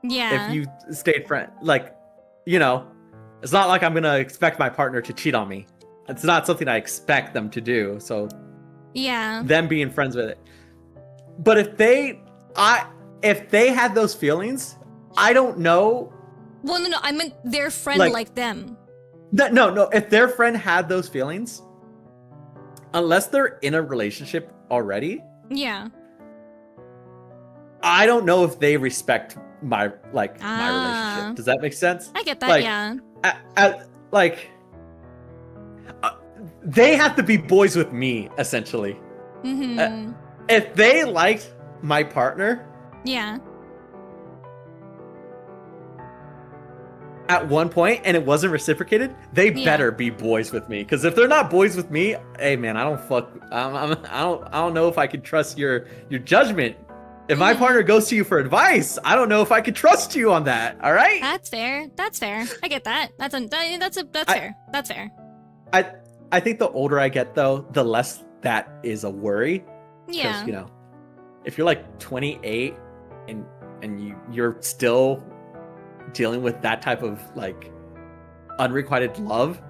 Speaker 1: Yeah.
Speaker 2: If you stayed friend, like, you know, it's not like I'm gonna expect my partner to cheat on me. It's not something I expect them to do. So,
Speaker 1: yeah,
Speaker 2: them being friends with it. But if they had those feelings, I don't know.
Speaker 1: Well, no, I meant their friend like them.
Speaker 2: No. If their friend had those feelings, unless they're in a relationship already,
Speaker 1: yeah,
Speaker 2: I don't know if they respect my relationship. Does that make sense?
Speaker 1: I get that. Yeah.
Speaker 2: They have to be boys with me, essentially.
Speaker 1: Mm-hmm.
Speaker 2: If they liked my partner,
Speaker 1: yeah,
Speaker 2: at one point and it wasn't reciprocated, they better be boys with me. Because if they're not boys with me, hey man, I don't know if I can trust your judgment. If my partner goes to you for advice, I don't know if I can trust you on that. All right?
Speaker 1: That's fair. I get that. That's fair. That's fair.
Speaker 2: I think the older I get, though, the less that is a worry.
Speaker 1: Yeah.
Speaker 2: Because, you know, if you're like 28 and you're still dealing with that type of like unrequited love,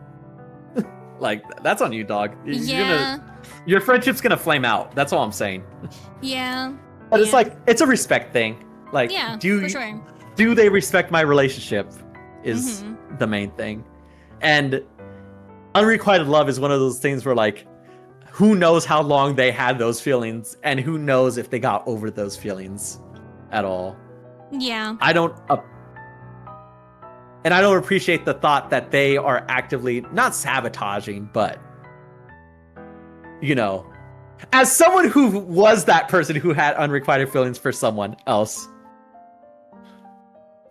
Speaker 2: like that's on you, dog. Your friendship's gonna flame out. That's all I'm saying.
Speaker 1: Yeah.
Speaker 2: But it's like, it's a respect thing. Like,
Speaker 1: for sure.
Speaker 2: Do they respect my relationship is the main thing. And unrequited love is one of those things where, like, who knows how long they had those feelings and who knows if they got over those feelings at all.
Speaker 1: Yeah.
Speaker 2: I don't appreciate the thought that they are actively not sabotaging, but, you know, as someone who was that person who had unrequited feelings for someone else,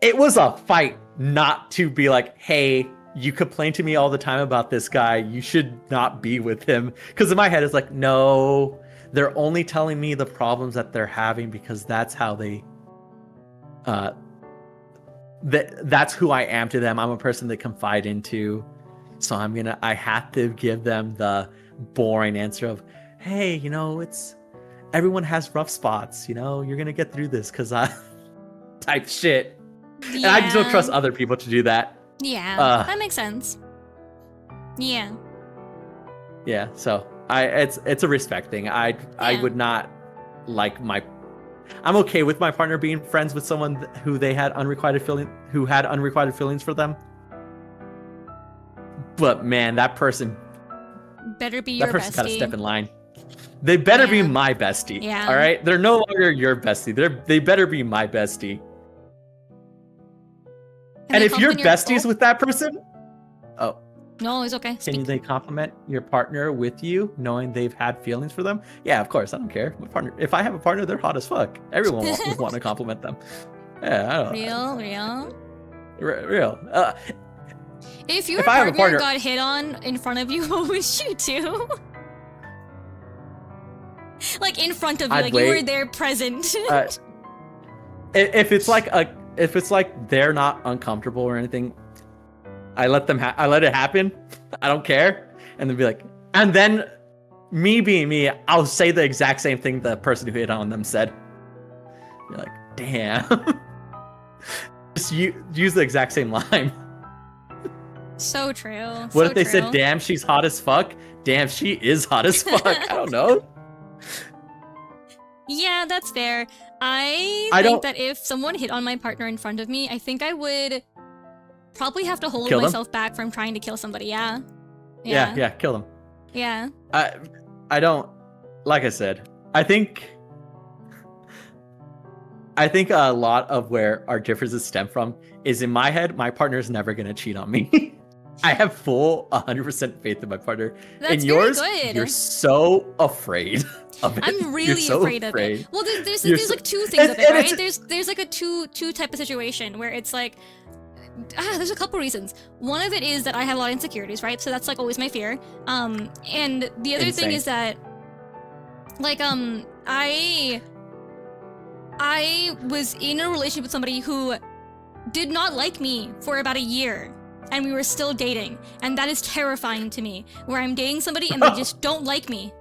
Speaker 2: it was a fight not to be like, hey, you complain to me all the time about this guy, you should not be with him. Because in my head, it's like, no, they're only telling me the problems that they're having because that's how they, that's who I am to them. I'm a person they confide into. So I have to give them the boring answer of, hey, you know, everyone has rough spots, you know, you're going to get through this because type shit. Yeah. And I just don't trust other people to do that.
Speaker 1: Yeah, that makes sense. Yeah.
Speaker 2: Yeah, so it's a respect thing. I would not like I'm okay with my partner being friends with someone who had unrequited feelings for them. But man, that person
Speaker 1: better be your bestie.
Speaker 2: That person's gotta step in line. They better be my bestie.
Speaker 1: Yeah.
Speaker 2: All right, they're no longer your bestie. They better be my bestie. And if you're besties with that person,
Speaker 1: no, it's okay.
Speaker 2: Can they compliment your partner with you, knowing they've had feelings for them? Yeah, of course. I don't care. My partner. If I have a partner, they're hot as fuck. Everyone would want to compliment them. Yeah, I don't. Real.
Speaker 1: If your partner got hit on in front of you, what would you do? Like in front of you, like you were there present.
Speaker 2: If it's like they're not uncomfortable or anything, I let it happen. I don't care. And then be like, and then me being me, I'll say the exact same thing the person who hit on them said. You're like, damn. Just use the exact same line.
Speaker 1: So true.
Speaker 2: What if they said, damn, she's hot as fuck? Damn, she is hot as fuck. I don't know.
Speaker 1: Yeah, that's fair. I think that if someone hit on my partner in front of me, I think I would probably have to hold myself back from trying to kill somebody. Yeah,
Speaker 2: kill them.
Speaker 1: Yeah.
Speaker 2: I don't, like I said, I think a lot of where our differences stem from is in my head, my partner's never going to cheat on me. I have full 100% faith in my partner.
Speaker 1: That's
Speaker 2: in yours,
Speaker 1: very good.
Speaker 2: You're so afraid of it.
Speaker 1: I'm really afraid of it. Well, there's like two things of it, right? There's like a two type of situation where it's like, there's a couple reasons. One of it is that I have a lot of insecurities, right? So that's like always my fear. And the other thing is that, like, I was in a relationship with somebody who did not like me for about a year. And we were still dating. And that is terrifying to me. Where I'm dating somebody and they just don't like me.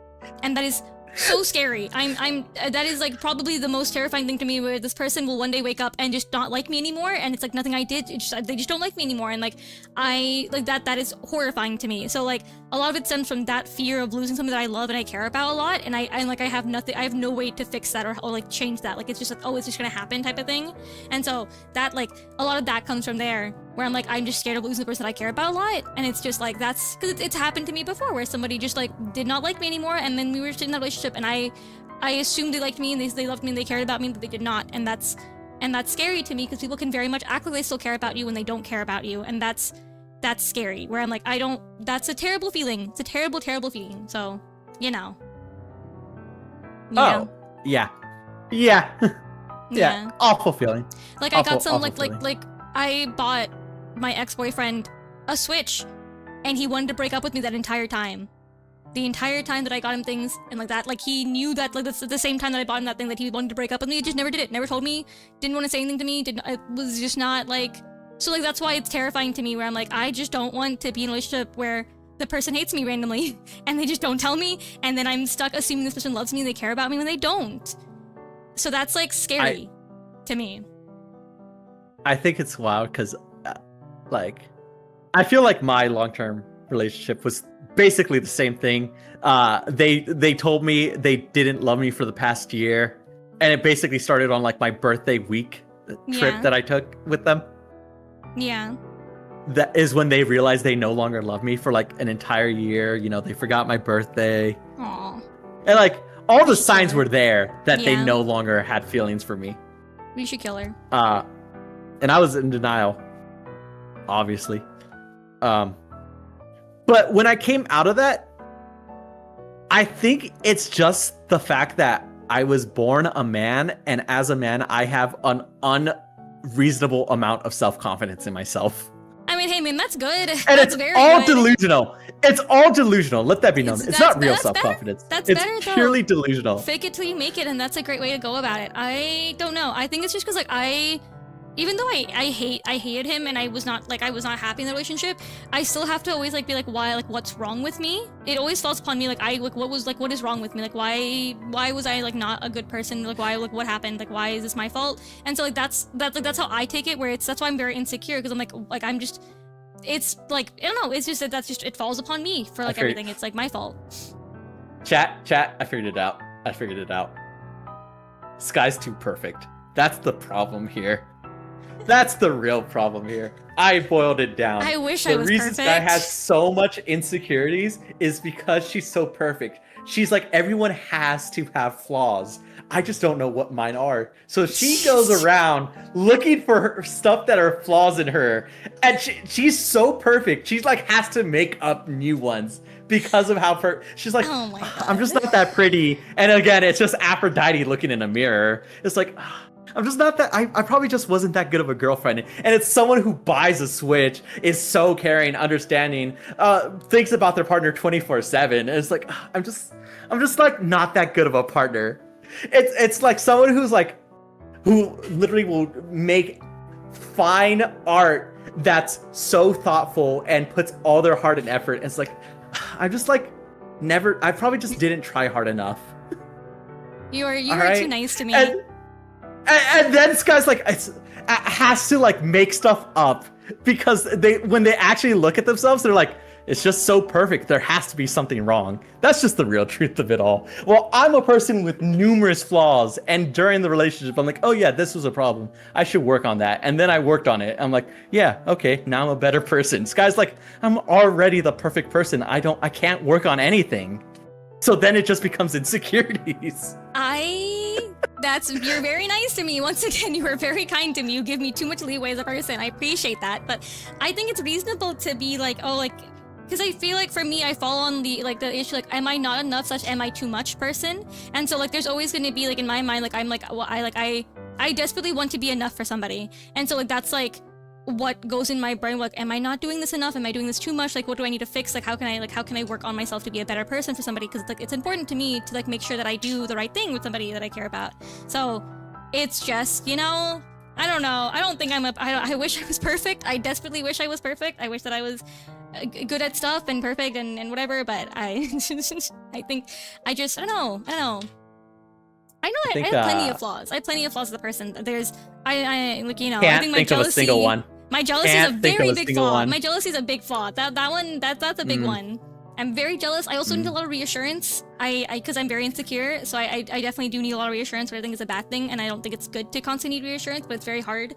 Speaker 1: And that is so scary. I'm that is like probably the most terrifying thing to me, where this person will one day wake up and just not like me anymore, and it's like nothing I did, they just don't like me anymore, and like I like that is horrifying to me. So like a lot of it stems from that fear of losing something that I love and I care about a lot, and I have no way to fix that or like change that. Like it's just like, oh, it's just gonna happen type of thing. And so that like a lot of that comes from there, where I'm like, I'm just scared of losing the person I care about a lot. And it's just like, that's because it's happened to me before, where somebody just like did not like me anymore, and then we were in that relationship, and I assumed they liked me and they loved me and they cared about me, but they did not. And that's scary to me, because people can very much act like they still care about you when they don't care about you, and that's scary, where I'm like, that's a terrible feeling. It's a terrible, terrible feeling. So, you know.
Speaker 2: Oh, yeah. Yeah. Yeah. Awful feeling.
Speaker 1: Like I got some like I bought my ex-boyfriend a Switch, and he wanted to break up with me that entire time. The entire time that I got him things and like that, like he knew that like that's the same time that I bought him that thing that he wanted to break up with me. He just never did it. Never told me. Didn't want to say anything to me. It was just not like. So like that's why it's terrifying to me, where I'm like, I just don't want to be in a relationship where the person hates me randomly and they just don't tell me, and then I'm stuck assuming this person loves me and they care about me when they don't. So that's like scary to me.
Speaker 2: I think it's wild because like I feel like my long-term relationship was basically the same thing. They told me they didn't love me for the past year, and it basically started on like my birthday week trip that I took with them.
Speaker 1: Yeah.
Speaker 2: That is when they realized they no longer love me for like an entire year. You know, they forgot my birthday.
Speaker 1: Aww.
Speaker 2: And like all the signs were there that they no longer had feelings for me.
Speaker 1: We should kill her.
Speaker 2: And I was in denial, obviously. But when I came out of that, I think it's just the fact that I was born a man, and as a man, I have an unreasonable amount of self-confidence in myself.
Speaker 1: I mean, hey man, that's good.
Speaker 2: And
Speaker 1: that's
Speaker 2: it's all delusional. It's all delusional. Let that be known. It's not real
Speaker 1: that's
Speaker 2: self-confidence.
Speaker 1: That's
Speaker 2: it's
Speaker 1: better,
Speaker 2: purely delusional.
Speaker 1: Fake it till you make it, and that's a great way to go about it. I don't know. I think it's just because like even though I hated him and I was not happy in the relationship, I still have to always like be like, why, like what's wrong with me? It always falls upon me like what is wrong with me? Like why was I like not a good person? Like why, like what happened? Like why is this my fault? And so like that's how I take it, where that's why I'm very insecure, because I'm like I'm just, it's like I don't know, it's just that's just, it falls upon me for like everything. It's like my fault.
Speaker 2: Chat, I figured it out. Sky's too perfect. That's the problem here. That's the real problem here. I boiled it down.
Speaker 1: I wish I was perfect.
Speaker 2: The reason Sky has so much insecurities is because she's so perfect. She's like, everyone has to have flaws. I just don't know what mine are. So she goes around looking for stuff that are flaws in her. And she's so perfect. She's like, has to make up new ones because of how she's like,
Speaker 1: oh my God.
Speaker 2: I'm just not that pretty. And again, it's just Aphrodite looking in a mirror. It's like, I'm just not that. I probably just wasn't that good of a girlfriend. And it's someone who buys a Switch, is so caring, understanding, thinks about their partner 24/7. And it's like, I'm just like not that good of a partner. It's like someone who literally will make fine art that's so thoughtful and puts all their heart and effort. And it's like, I'm just like I probably just didn't try hard enough.
Speaker 1: You are too nice to me.
Speaker 2: And then this guy's like has to like make stuff up, because when they actually look at themselves, they're like, it's just so perfect. There has to be something wrong. That's just the real truth of it all. Well, I'm a person with numerous flaws, and during the relationship, I'm like, oh yeah, this was a problem. I should work on that. And then I worked on it. I'm like, yeah, okay, now I'm a better person. This guy's like, I'm already the perfect person. I can't work on anything. So then it just becomes insecurities.
Speaker 1: You're very nice to me. Once again, you are very kind to me. You give me too much leeway as a person. I appreciate that. But I think it's reasonable to be like, oh, like, because I feel like for me, I fall on the issue, like, am I not enough / am I too much person? And so like, there's always going to be like, in my mind, like, I'm like, well, I desperately want to be enough for somebody. And so like, that's like what goes in my brain, like, am I not doing this enough? Am I doing this too much? Like, what do I need to fix? Like, how can I work on myself to be a better person for somebody? Because like, it's important to me to like make sure that I do the right thing with somebody that I care about. So it's just, you know, I don't know. I don't think I wish I was perfect. I desperately wish I was perfect. I wish that I was good at stuff and perfect and whatever, but I think I don't know. I know I have plenty of flaws. I have plenty of flaws as a person. I like, you know, I think my jealousy. Of a single one. My jealousy is a very big flaw. One. My jealousy is a big flaw. That's a big one. I'm very jealous. I also need a lot of reassurance. Because I'm very insecure, so I definitely do need a lot of reassurance, but I think it's a bad thing, and I don't think it's good to constantly need reassurance, but it's very hard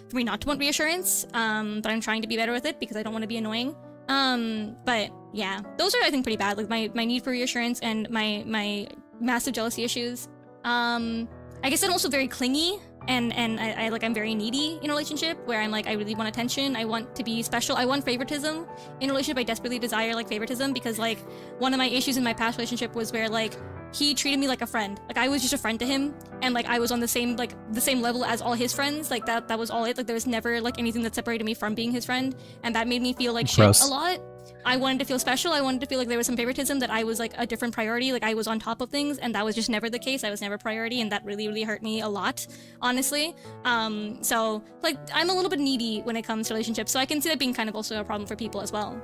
Speaker 1: for me not to want reassurance. But I'm trying to be better with it because I don't want to be annoying. But yeah, those are, I think, pretty bad. Like my need for reassurance and my massive jealousy issues. I guess I'm also very clingy. And I'm very needy in a relationship where I'm like, I really want attention. I want to be special. I want favoritism in a relationship. I desperately desire like favoritism because like one of my issues in my past relationship was where like he treated me like a friend. Like I was just a friend to him, and like I was on the same level as all his friends. Like that was all it. Like there was never like anything that separated me from being his friend, and that made me feel like shit a lot. I wanted to feel special. I wanted to feel like there was some favoritism, that I was like a different priority, like I was on top of things, and that was just never the case. I was never a priority, and that really, really hurt me a lot, honestly. So like I'm a little bit needy when it comes to relationships, so I can see that being kind of also a problem for people as well.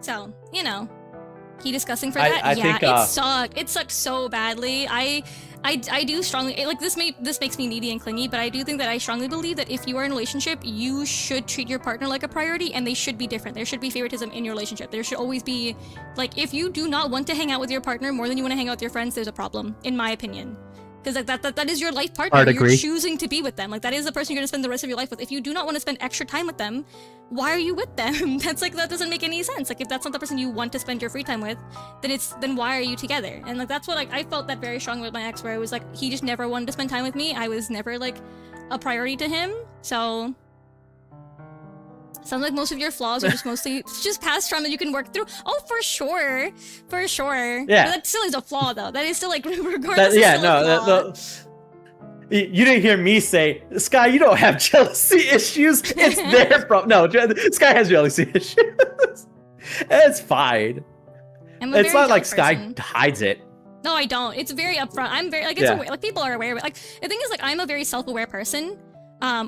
Speaker 1: So, you know, he discussing for that?
Speaker 2: I think,
Speaker 1: it sucked. It sucked so badly. I do strongly, like, this makes me needy and clingy, but I do think that I strongly believe that if you are in a relationship, you should treat your partner like a priority, and they should be different. There should be favoritism in your relationship. There should always be, like, if you do not want to hang out with your partner more than you want to hang out with your friends, there's a problem, in my opinion. Because like that is your life partner. You're choosing to be with them. Like that is the person you're gonna spend the rest of your life with. If you do not want to spend extra time with them, why are you with them? That doesn't make any sense. Like if that's not the person you want to spend your free time with, then why are you together? And like that's what I felt that very strongly with my ex, where it was like he just never wanted to spend time with me. I was never like a priority to him. So sounds like most of your flaws are just mostly just past trauma you can work through. Oh, for sure. Yeah. But that still is a flaw, though. That is still like regardless.
Speaker 2: You didn't hear me say, Sky, you don't have jealousy issues. It's their problem. No, Sky has jealousy issues. It's fine. It's not like Sky hides it.
Speaker 1: No, I don't. It's very upfront. I'm very like aware. Like people are aware of it. Like the thing is, like I'm a very self-aware person.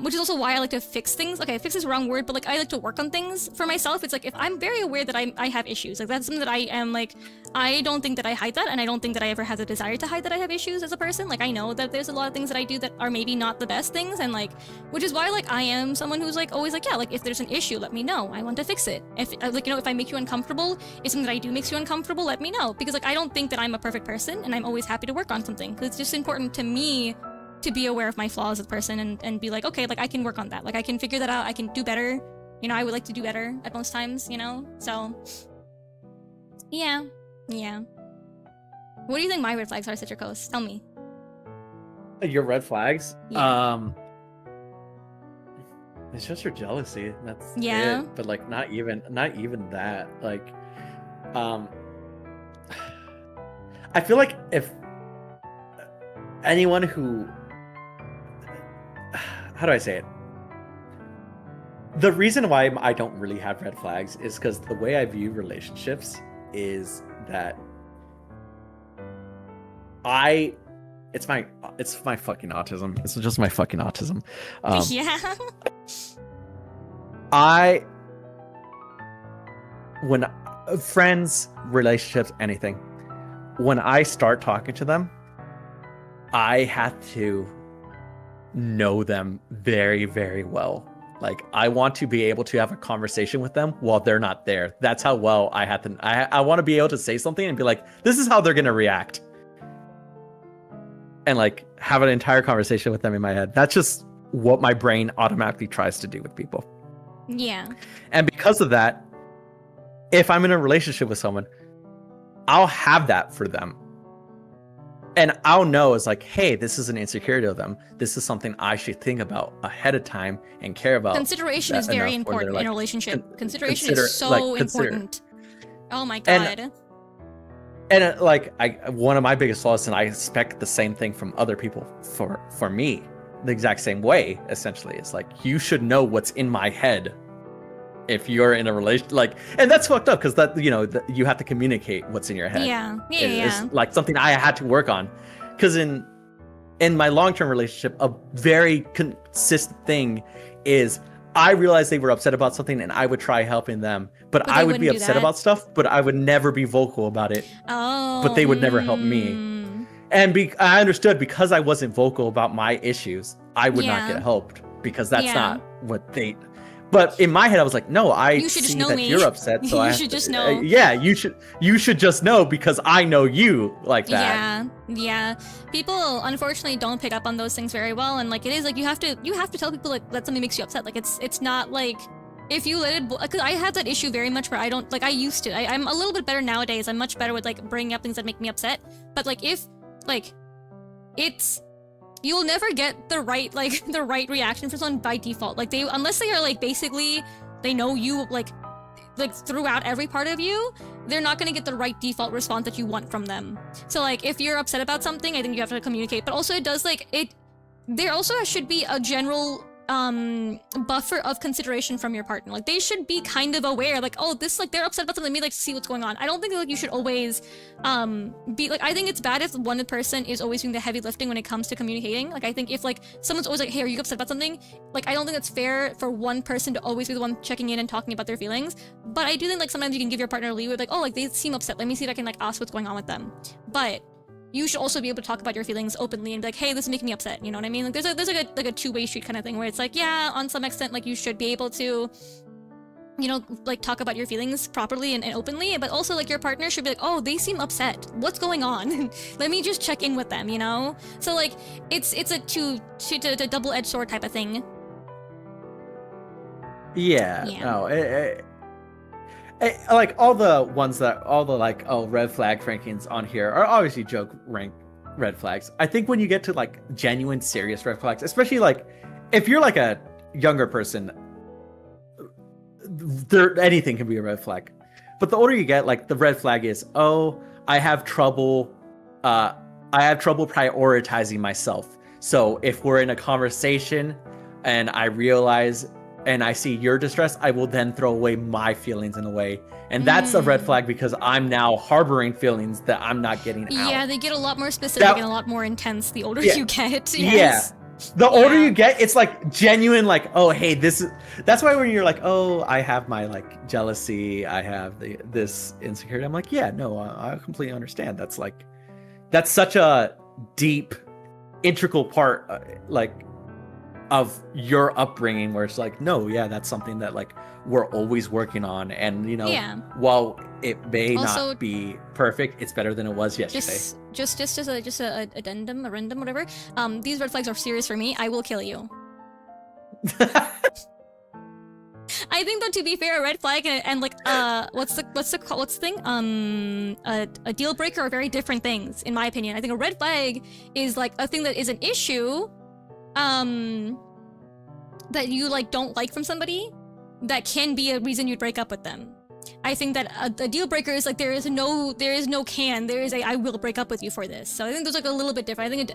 Speaker 1: Which is also why I like to fix things. Okay, fix is the wrong word, but like I like to work on things for myself. It's like if I'm very aware that I have issues, like that's something that I am like, I don't think that I hide that, and I don't think that I ever had the desire to hide that I have issues as a person. Like I know that there's a lot of things that I do that are maybe not the best things, and like, which is why like I am someone who's like always like, yeah, like if there's an issue, let me know. I want to fix it. If like, you know, if I make you uncomfortable, if something that I do makes you uncomfortable, let me know. Because like I don't think that I'm a perfect person, and I'm always happy to work on something. Because it's just important to me to be aware of my flaws as a person and be like, okay, like I can work on that. Like I can figure that out. I can do better. You know, I would like to do better at most times, you know? So, yeah. What do you think my red flags are, Citricos? Tell me.
Speaker 2: Your red flags?
Speaker 1: Yeah.
Speaker 2: It's just your jealousy. That's it. But like not even that. Like, I feel like if anyone who, how do I say it? The reason why I don't really have red flags is because the way I view relationships is that it's my fucking autism. It's just my fucking autism. When friends, relationships, anything, when I start talking to them, I have to know them very, very well. Like I want to be able to have a conversation with them while they're not there. That's how well I have to. I want to be able to say something and be like, this is how they're gonna react, and like have an entire conversation with them in my head. That's just what my brain automatically tries to do with people.
Speaker 1: Yeah.
Speaker 2: And because of that, if I'm in a relationship with someone, I'll have that for them. And I'll know it's like, hey, this is an insecurity of them. This is something I should think about ahead of time and care about.
Speaker 1: Consideration is very important in a relationship. Consideration is so important. Oh my god.
Speaker 2: And like, one of my biggest flaws, and I expect the same thing from other people for me, the exact same way. Essentially, it's like you should know what's in my head if you're in a relation, like, and that's fucked up because that, you know, you have to communicate what's in your head. It's like something I had to work on, because in my long-term relationship, a very consistent thing is I realized they were upset about something and I would try helping them, but I would be upset about stuff, but I would never be vocal about it.
Speaker 1: Oh.
Speaker 2: But they would never help me. And I understood because I wasn't vocal about my issues, I would not get helped because that's not what they. But in my head, I was like, no, you should see that you're upset. So you should just know. Yeah, you should just know because I know you like that.
Speaker 1: Yeah. People unfortunately don't pick up on those things very well, and like it is like you have to tell people like that something makes you upset. Like it's not like if you let it. Because I have that issue very much where I don't like I used to. I'm a little bit better nowadays. I'm much better with like bringing up things that make me upset. But like if like it's. You'll never get the right reaction from someone by default. Like unless they are like basically they know you like throughout every part of you, they're not gonna get the right default response that you want from them. So like if you're upset about something, I think you have to communicate. But also it does like it. There also should be a general buffer of consideration from your partner. Like they should be kind of aware, like, oh, this like they're upset about something, let me like see what's going on. I don't think like you should always be like, I think it's bad if one person is always doing the heavy lifting when it comes to communicating. Like I think if like someone's always like, hey, are you upset about something? Like I don't think it's fair for one person to always be the one checking in and talking about their feelings. But I do think like sometimes you can give your partner a leeway, like, oh, like they seem upset, let me see if I can like ask what's going on with them. But you should also be able to talk about your feelings openly and be like, hey, this is making me upset. You know what I mean? Like there's like a two-way street kind of thing where it's like, yeah, on some extent, like you should be able to, you know, like talk about your feelings properly and openly, but also like your partner should be like, oh, they seem upset. What's going on? Let me just check in with them, you know? So like it's a double-edged sword type of thing.
Speaker 2: Yeah. No, like all the like red flag rankings on here are obviously joke rank red flags. I think when you get to like genuine serious red flags, especially like if you're like a younger person, anything can be a red flag. But the older you get, like the red flag is, oh, I have trouble prioritizing myself. So if we're in a conversation and I realize and I see your distress, I will then throw away my feelings in a way. And that's a red flag because I'm now harboring feelings that I'm not getting out.
Speaker 1: Yeah, they get a lot more specific and a lot more intense the older you get. Yes.
Speaker 2: Yeah. The older you get, it's like genuine, like, oh, hey, that's why when you're like, oh, I have my like jealousy, I have this insecurity. I'm like, yeah, no, I completely understand. That's such a deep, integral part, of your upbringing where it's like, no, yeah, that's something that like we're always working on. And, you know, while it may not be perfect, it's better than it was yesterday.
Speaker 1: Just a addendum, whatever. These red flags are serious for me. I will kill you. I think though, to be fair, a red flag and like what's the thing? A deal breaker are very different things, in my opinion. I think a red flag is like a thing that is an issue that you like don't like from somebody that can be a reason you'd break up with them. I think that a deal breaker is like there is a I will break up with you for this. So I think there's like a little bit different. I think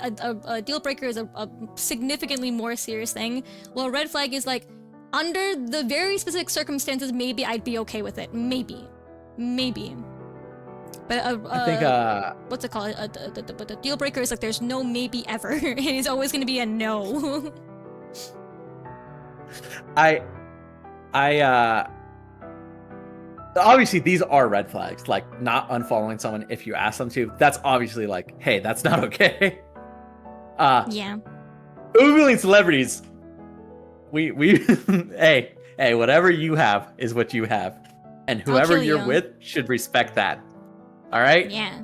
Speaker 1: a deal breaker is a significantly more serious thing. Well, a red flag is like under the very specific circumstances, maybe I'd be okay with it. Maybe. But
Speaker 2: I think
Speaker 1: what's it called? But the deal breaker is like there's no maybe ever. It's always gonna be a no.
Speaker 2: Obviously these are red flags, like not unfollowing someone if you ask them to. That's obviously like, hey, that's not okay.
Speaker 1: Yeah.
Speaker 2: Googling celebrities. We hey, whatever you have is what you have. And whoever you're with should respect that. All right?
Speaker 1: Yeah.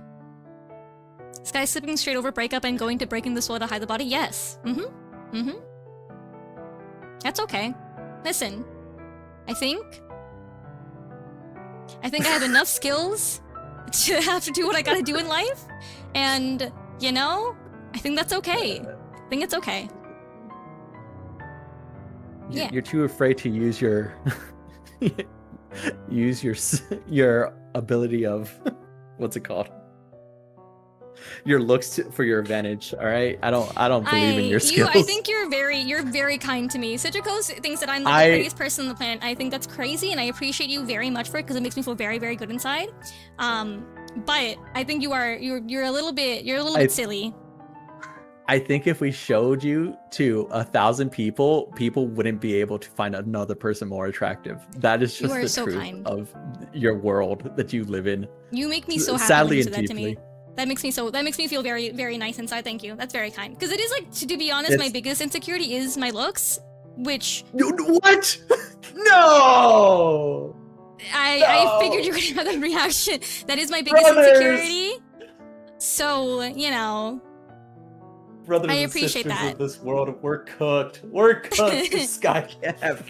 Speaker 1: This guy's slipping straight over breakup and going to breaking the soul to hide the body? Yes. That's okay. Listen, I think I have enough skills to have to do what I gotta do in life. And, you know, I think that's okay. I think it's okay. Yeah.
Speaker 2: You're too afraid to use your your ability of what's it called? Your looks for your advantage. All right, I don't believe in your skills.
Speaker 1: I think you're very kind to me. Citricos thinks that I'm the prettiest person on the planet. I think that's crazy, and I appreciate you very much for it because it makes me feel very, very good inside. But I think you're a little bit silly.
Speaker 2: I think if we showed you to 1,000 people, people wouldn't be able to find another person more attractive. That is just the truth of your world that you live in.
Speaker 1: You make me so happy
Speaker 2: sadly
Speaker 1: when you
Speaker 2: and
Speaker 1: say that to
Speaker 2: deeply.
Speaker 1: me. That makes me feel very, very nice inside. Thank you. That's very kind. Because it is like, to be honest, my biggest insecurity is my looks, which...
Speaker 2: What? No!
Speaker 1: I figured you were gonna have that reaction. That is my biggest insecurity. So, you know...
Speaker 2: Brothers
Speaker 1: I
Speaker 2: and
Speaker 1: appreciate
Speaker 2: sisters
Speaker 1: that.
Speaker 2: of this world, we're cooked. We're cooked. This guy can't have...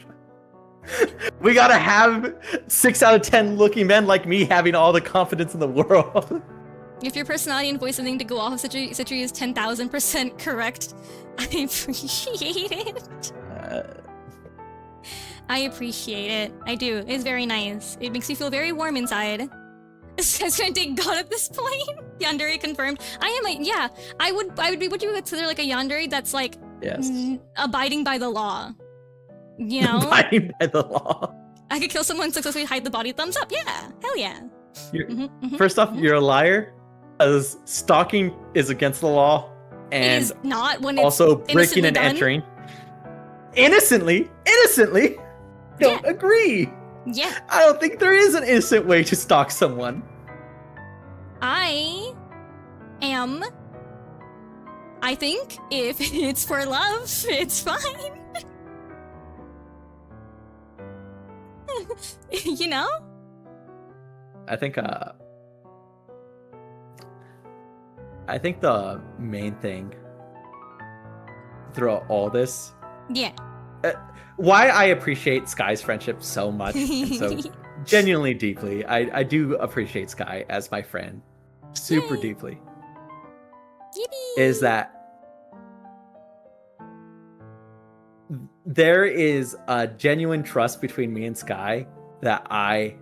Speaker 2: We gotta have 6 out of 10 looking men like me having all the confidence in the world.
Speaker 1: If your personality and voice thing to go off of Citri is 10,000% correct, I appreciate it. I appreciate it. I do. It's very nice. It makes me feel very warm inside. Says I take God at this point. Yandere confirmed. I am I would be what you would consider like a yandere that's like abiding by the law. You know?
Speaker 2: Abiding by the law.
Speaker 1: I could kill someone, successfully hide the body, thumbs up. Yeah. Hell yeah.
Speaker 2: First off, you're a liar. Because stalking is against the law. And
Speaker 1: it is not when it's
Speaker 2: also breaking and
Speaker 1: done.
Speaker 2: entering. Innocently. Don't agree.
Speaker 1: Yeah.
Speaker 2: I don't think there is an innocent way to stalk someone.
Speaker 1: I think if it's for love, it's fine. You know?
Speaker 2: I think the main thing throughout all this, why I appreciate Sky's friendship so much and so genuinely deeply, I do appreciate Sky as my friend super deeply, is that there is a genuine trust between me and Sky that I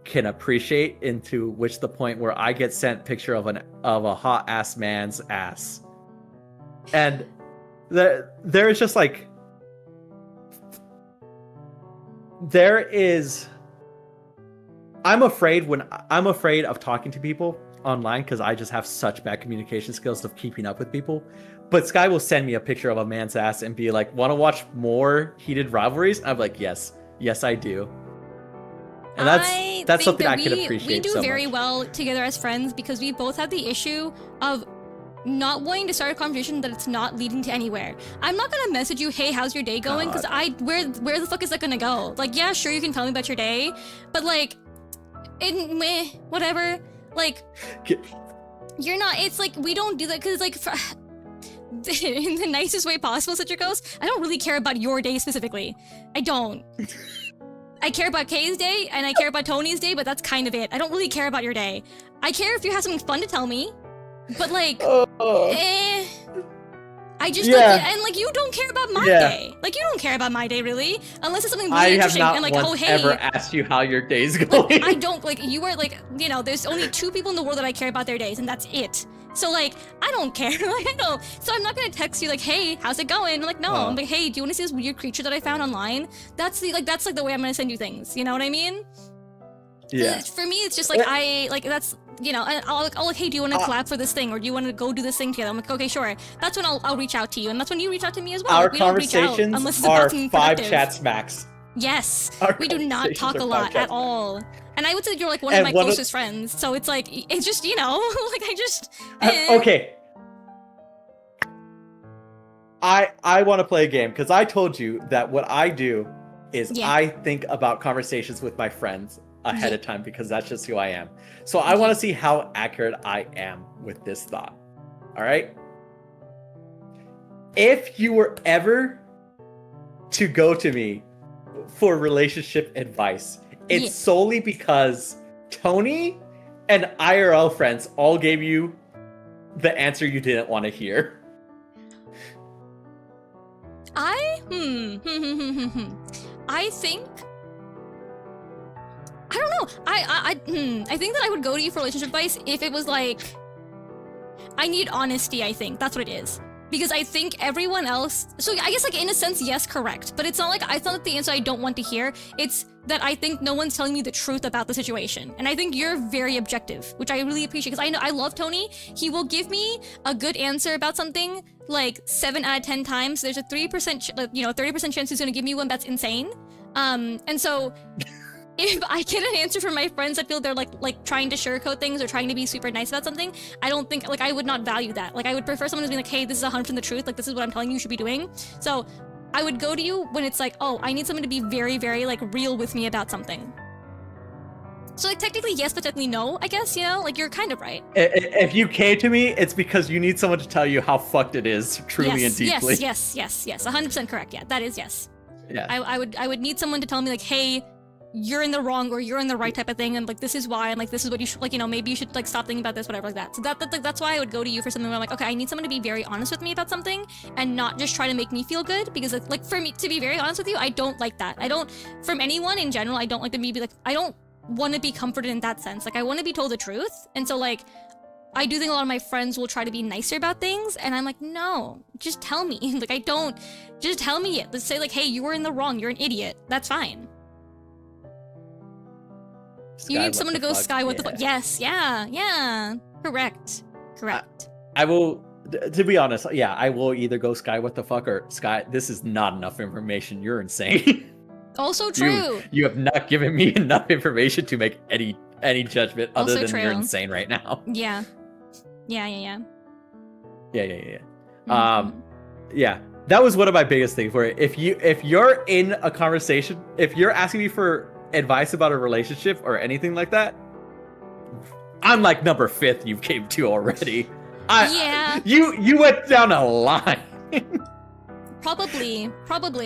Speaker 2: can appreciate, into which the point where I get sent picture of a hot ass man's ass, and there is just like I'm afraid of talking to people online because I just have such bad communication skills of keeping up with people. But Sky will send me a picture of a man's ass and be like, "Want to watch more heated rivalries?" I'm like, yes I do. And that's something I can appreciate.
Speaker 1: We do
Speaker 2: so
Speaker 1: very
Speaker 2: much.
Speaker 1: well together as friends because we both have the issue of not wanting to start a conversation that it's not leading to anywhere. I'm not gonna message you, "Hey, how's your day going?" Because where the fuck is that gonna go? Like, yeah, sure, you can tell me about your day, but like, whatever. Like, you're not. It's like we don't do that because like. In the nicest way possible, Citricos, I don't really care about your day specifically. I don't. I care about Kay's day, and I care about Tony's day, but that's kind of it. I don't really care about your day. I care if you have something fun to tell me, but like, I just and like you don't care about my day. Like you don't care about my day really, unless it's something really interesting.
Speaker 2: I have not
Speaker 1: and like,
Speaker 2: once
Speaker 1: oh hey,
Speaker 2: ever asked you how your day's going.
Speaker 1: Like, I don't like you are like there's only 2 people in the world that I care about their days, and that's it. So like I don't care. Like I don't. So I'm not gonna text you like, "Hey, how's it going?" I'm like, no. I'm like, "Hey, do you want to see this weird creature that I found online?" That's the way I'm gonna send you things. You know what I mean?
Speaker 2: Yeah.
Speaker 1: For me, it's just like that's and I'll like, "Hey, do you want to collab for this thing, or do you want to go do this thing together?" I'm like, "Okay, sure." That's when I'll reach out to you, and that's when you reach out to me as well.
Speaker 2: Our
Speaker 1: We don't reach out
Speaker 2: conversations
Speaker 1: unless it's
Speaker 2: are
Speaker 1: about something
Speaker 2: 5
Speaker 1: productive.
Speaker 2: chats max.
Speaker 1: Yes,
Speaker 2: Our
Speaker 1: we do not talk a
Speaker 2: conversations are 5
Speaker 1: lot
Speaker 2: chats
Speaker 1: at all. And I would say you're like one of my closest friends, so it's like it's just like I just
Speaker 2: okay. I want to play a game because I told you that what I do is I think about conversations with my friends ahead of time because that's just who I am. So I want to see how accurate I am with this thought. All right? If you were ever to go to me for relationship advice, it's solely because Tony and IRL friends all gave you the answer you didn't want to hear.
Speaker 1: I think I don't know. I think that I would go to you for relationship advice if it was like I need honesty. I think that's what it is. because I think everyone else. So I guess like in a sense, yes, correct. But it's not like the answer I don't want to hear. It's that I think no one's telling me the truth about the situation, and I think you're very objective, which I really appreciate because I know I love Tony. He will give me a good answer about something like 7 out of 10 times. There's a 30% 30% chance he's gonna give me one that's insane. And so if I get an answer from my friends that feel they're like trying to sugarcoat things or trying to be super nice about something, I don't think I would not value that. Like I would prefer someone who's being like, hey, this is 100% the truth. Like this is what I'm telling you should be doing. So I would go to you when it's like, oh, I need someone to be very, very like real with me about something. So like technically yes, but technically no, I guess, like you're kind of right.
Speaker 2: If you came to me, it's because you need someone to tell you how fucked it is, truly and deeply.
Speaker 1: Yes, 100% correct. Yeah, that is yes.
Speaker 2: Yeah.
Speaker 1: I would need someone to tell me like, hey, you're in the wrong or you're in the right type of thing, and like this is why, and like this is what you should, like, maybe you should like stop thinking about this, whatever, like that. So that's why I would go to you for something where I'm like, okay, I need someone to be very honest with me about something and not just try to make me feel good, because like for me, to be very honest with you, I don't like that. I don't, from anyone in general, I don't like to be like, I don't want to be comforted in that sense. Like I want to be told the truth, and so like I do think a lot of my friends will try to be nicer about things, and I'm like, no, just tell me. Like I don't, just tell me it. Let's say like, hey, you were in the wrong, you're an idiot. That's fine. You need someone to go Sky, what the fuck? Yes, yeah. Correct.
Speaker 2: I will, to be honest, yeah, I will either go Sky, what the fuck, or Sky, this is not enough information. You're insane.
Speaker 1: Also true.
Speaker 2: You have not given me enough information to make any judgment other than you're insane right now.
Speaker 1: Yeah.
Speaker 2: Yeah.
Speaker 1: Mm-hmm.
Speaker 2: Yeah. That was one of my biggest things, where if you're in a conversation, if you're asking me for advice about a relationship or anything like that, I'm like number 5th you came to already. You went down a line.
Speaker 1: Probably,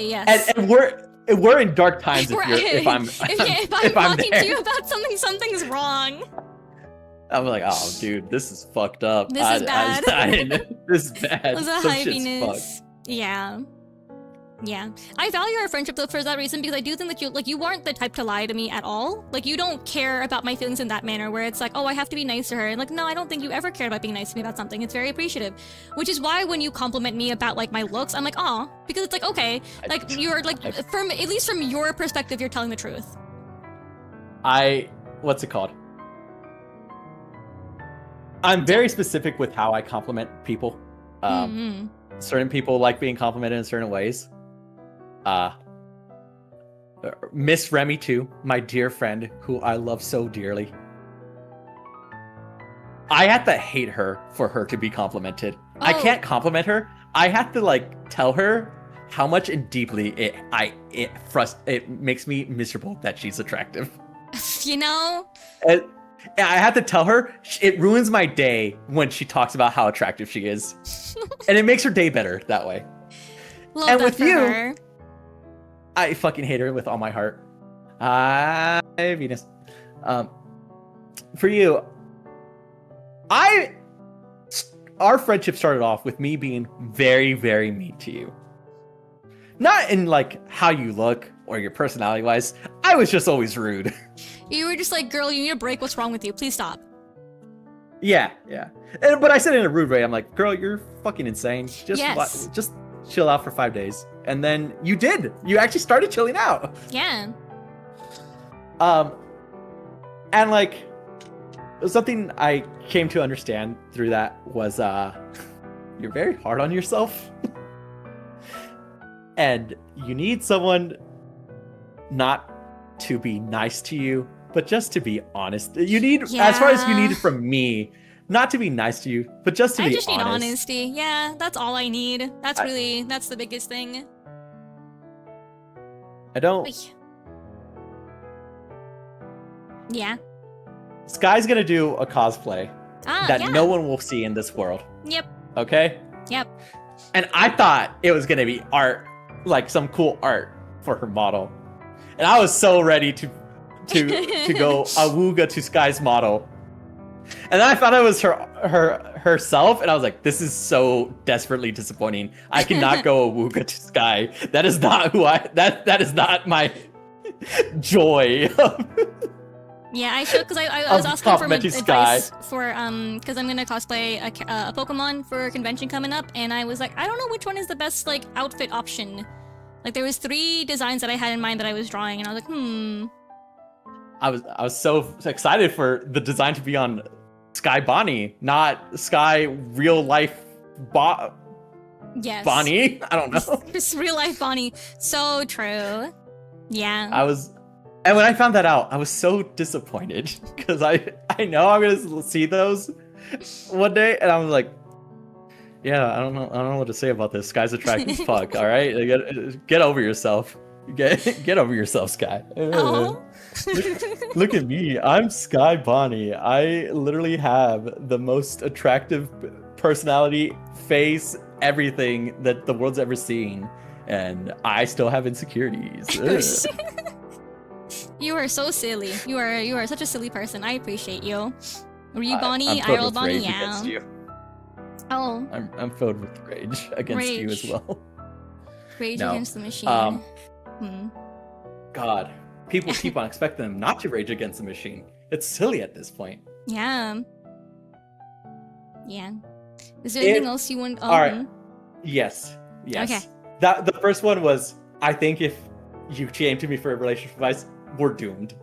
Speaker 1: yes.
Speaker 2: And we're in dark times if I'm
Speaker 1: talking to you about something's wrong.
Speaker 2: I'm like, oh, dude, this is fucked up.
Speaker 1: This is bad.
Speaker 2: This is bad.
Speaker 1: It was a hypiness. Yeah. I value our friendship though for that reason, because I do think that you weren't the type to lie to me at all. Like you don't care about my feelings in that manner where it's like, oh, I have to be nice to her. And like, no, I don't think you ever cared about being nice to me about something. It's very appreciative. Which is why when you compliment me about like my looks, I'm like, aw, because it's like, okay, like you're like, at least from your perspective, you're telling the truth.
Speaker 2: What's it called? I'm very specific with how I compliment people. Certain people like being complimented in certain ways. Miss Remy too, my dear friend who I love so dearly. I have to hate her for her to be complimented. Oh. I can't compliment her. I have to like tell her how much and deeply it makes me miserable that she's attractive. I have to tell her it ruins my day when she talks about how attractive she is. And it makes her day better that way.
Speaker 1: Love and that with for you, her.
Speaker 2: I fucking hate her with all my heart. Hi, Venus. For you, our friendship started off with me being very, very mean to you. Not in like how you look or your personality wise. I was just always rude.
Speaker 1: You were just like, girl, you need a break. What's wrong with you? Please stop.
Speaker 2: Yeah. But I said it in a rude way. I'm like, girl, you're fucking insane. Just chill out for 5 days. And then you did. You actually started chilling out.
Speaker 1: Yeah.
Speaker 2: And like, something I came to understand through that was you're very hard on yourself. And you need someone not to be nice to you, but just to be honest. You need, as far as you need from me, not to be nice to you, but just to be honest. I just need
Speaker 1: honesty. Yeah, that's all I need. That's the biggest thing.
Speaker 2: I don't.
Speaker 1: Yeah.
Speaker 2: Sky's gonna do a cosplay that no one will see in this world.
Speaker 1: Yep.
Speaker 2: Okay?
Speaker 1: Yep.
Speaker 2: And I thought it was gonna be art, like some cool art for her model. And I was so ready to go awooga to Sky's model. And then I thought it was herself, and I was like, this is so desperately disappointing. I cannot go awooga to Sky. That is not who that is not my joy.
Speaker 1: Yeah, I should, because I was asking for advice for because I'm gonna cosplay a Pokemon for a convention coming up, and I was like, I don't know which one is the best like outfit option. Like there was 3 designs that I had in mind that I was drawing, and I was like,
Speaker 2: I was so excited for the design to be on Sky Bonnie, not Sky real life
Speaker 1: yes.
Speaker 2: Bonnie. I don't know.
Speaker 1: Just real life Bonnie. So true. Yeah.
Speaker 2: And when I found that out, I was so disappointed because I know I'm gonna see those one day, and I was like, yeah, I don't know what to say about this. Sky's attractive as fuck. All right, get over yourself. Get over yourself, Sky. Look at me. I'm Sky Bonnie. I literally have the most attractive personality, face, everything that the world's ever seen, and I still have insecurities.
Speaker 1: You are so silly. You are such a silly person. I appreciate you. Were you Bonnie?
Speaker 2: I'm filled with rage against you.
Speaker 1: Oh.
Speaker 2: I'm filled with rage against you as well.
Speaker 1: Rage against the machine.
Speaker 2: God, people keep on expecting them not to rage against the machine. It's silly at this point.
Speaker 1: Yeah. Yeah. Is there anything else you want?
Speaker 2: All right. Yes. Okay. The first one was, I think if you came to me for a relationship advice, we're doomed.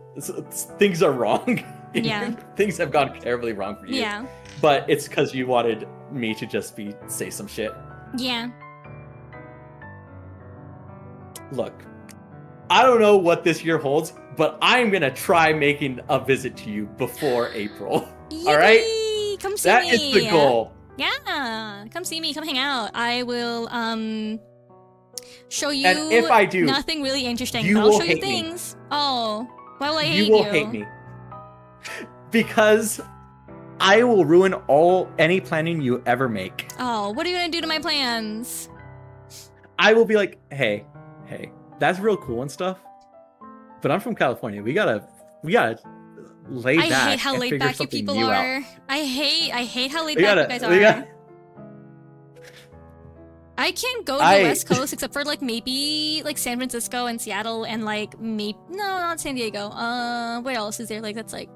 Speaker 2: Things are wrong.
Speaker 1: Yeah.
Speaker 2: Things have gone terribly wrong for you.
Speaker 1: Yeah.
Speaker 2: But it's because you wanted me to just say some shit.
Speaker 1: Yeah.
Speaker 2: Look, I don't know what this year holds, but I'm gonna try making a visit to you before April.
Speaker 1: Yippee!
Speaker 2: All right?
Speaker 1: Come see me.
Speaker 2: That is the goal.
Speaker 1: Yeah. Come see me. Come hang out. I will show you,
Speaker 2: and if I do,
Speaker 1: nothing really interesting,
Speaker 2: you
Speaker 1: but I'll
Speaker 2: will
Speaker 1: show you
Speaker 2: hate
Speaker 1: things.
Speaker 2: Me.
Speaker 1: Oh, why will I hate you?
Speaker 2: You will hate me. Because I will ruin any planning you ever make.
Speaker 1: Oh, what are you gonna do to my plans?
Speaker 2: I will be like, hey, that's real cool and stuff, but I'm from California. We gotta lay back.
Speaker 1: I hate how laid back you people are. I hate how laid back you guys are. I can't go to the West Coast except for like maybe like San Francisco and Seattle and like no, not San Diego. Where else is there? Like that's like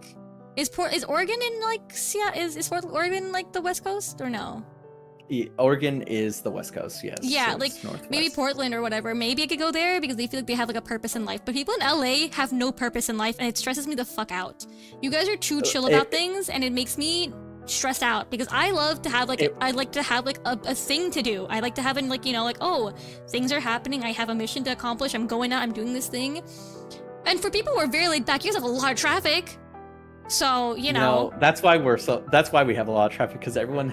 Speaker 1: is Oregon in like Seattle? Is Oregon like the West Coast or no?
Speaker 2: Oregon is the West Coast, yes.
Speaker 1: Yeah, so like maybe Portland or whatever. Maybe I could go there because they feel like they have like a purpose in life. But people in LA have no purpose in life, and it stresses me the fuck out. You guys are too chill about things, and it makes me stressed out because I love to have like a thing to do. I like to have like, you know, like, oh, things are happening. I have a mission to accomplish. I'm going out. I'm doing this thing. And for people who are very laid back, you guys have a lot of traffic. So, you know.
Speaker 2: No, that's why we have a lot of traffic, because everyone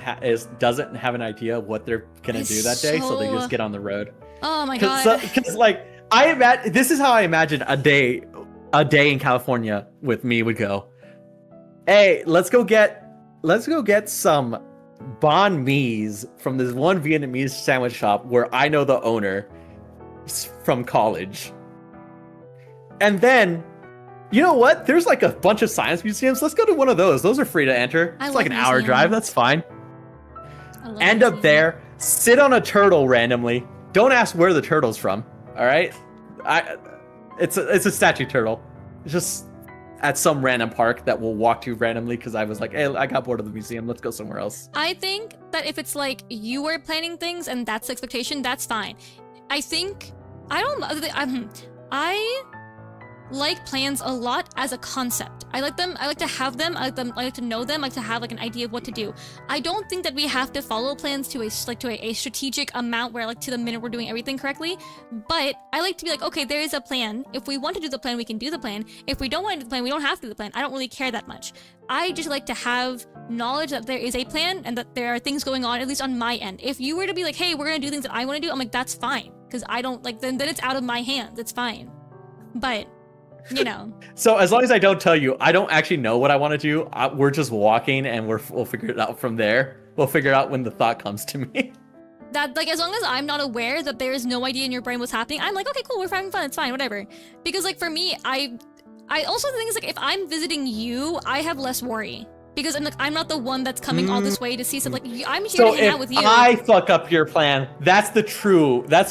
Speaker 2: doesn't have an idea what they're gonna do that day, so they just get on the road.
Speaker 1: Oh my god.
Speaker 2: Because like this is how I imagine a day in California with me would go. Hey, let's go get some banh mi's from this one Vietnamese sandwich shop where I know the owner from college. And then, you know what? There's like a bunch of science museums. Let's go to one of those. Those are free to enter. It's like an hour drive. That's fine. End up there, sit on a turtle randomly. Don't ask where the turtle's from. All right? It's a statue turtle. It's just at some random park that we'll walk to randomly because I was like, hey, I got bored of the museum. Let's go somewhere else.
Speaker 1: I think that if it's like you are planning things and that's the expectation, that's fine. I like plans a lot as a concept. I like to have them, I like to know them, I like to have like an idea of what to do. I don't think that we have to follow plans to a strategic amount where like to the minute we're doing everything correctly. But I like to be like, okay, there is a plan. If we want to do the plan, we can do the plan. If we don't want to do the plan, we don't have to do the plan. I don't really care that much. I just like to have knowledge that there is a plan and that there are things going on, at least on my end. If you were to be like, hey, we're gonna do things that I want to do, I'm like, that's fine. Because I don't like, then it's out of my hands. It's fine. But you know.
Speaker 2: So as long as I don't tell you, I don't actually know what I want to do. We're just walking, and we'll figure it out from there. We'll figure it out when the thought comes to me.
Speaker 1: That like as long as I'm not aware that there is no idea in your brain what's happening, I'm like, okay, cool, we're having fun. It's fine, whatever. Because like for me, I also think it's like if I'm visiting you, I have less worry. Because I'm not the one that's coming all this way to see something. Like, I'm here
Speaker 2: So
Speaker 1: to hang out with you.
Speaker 2: if I fuck up your plan, that's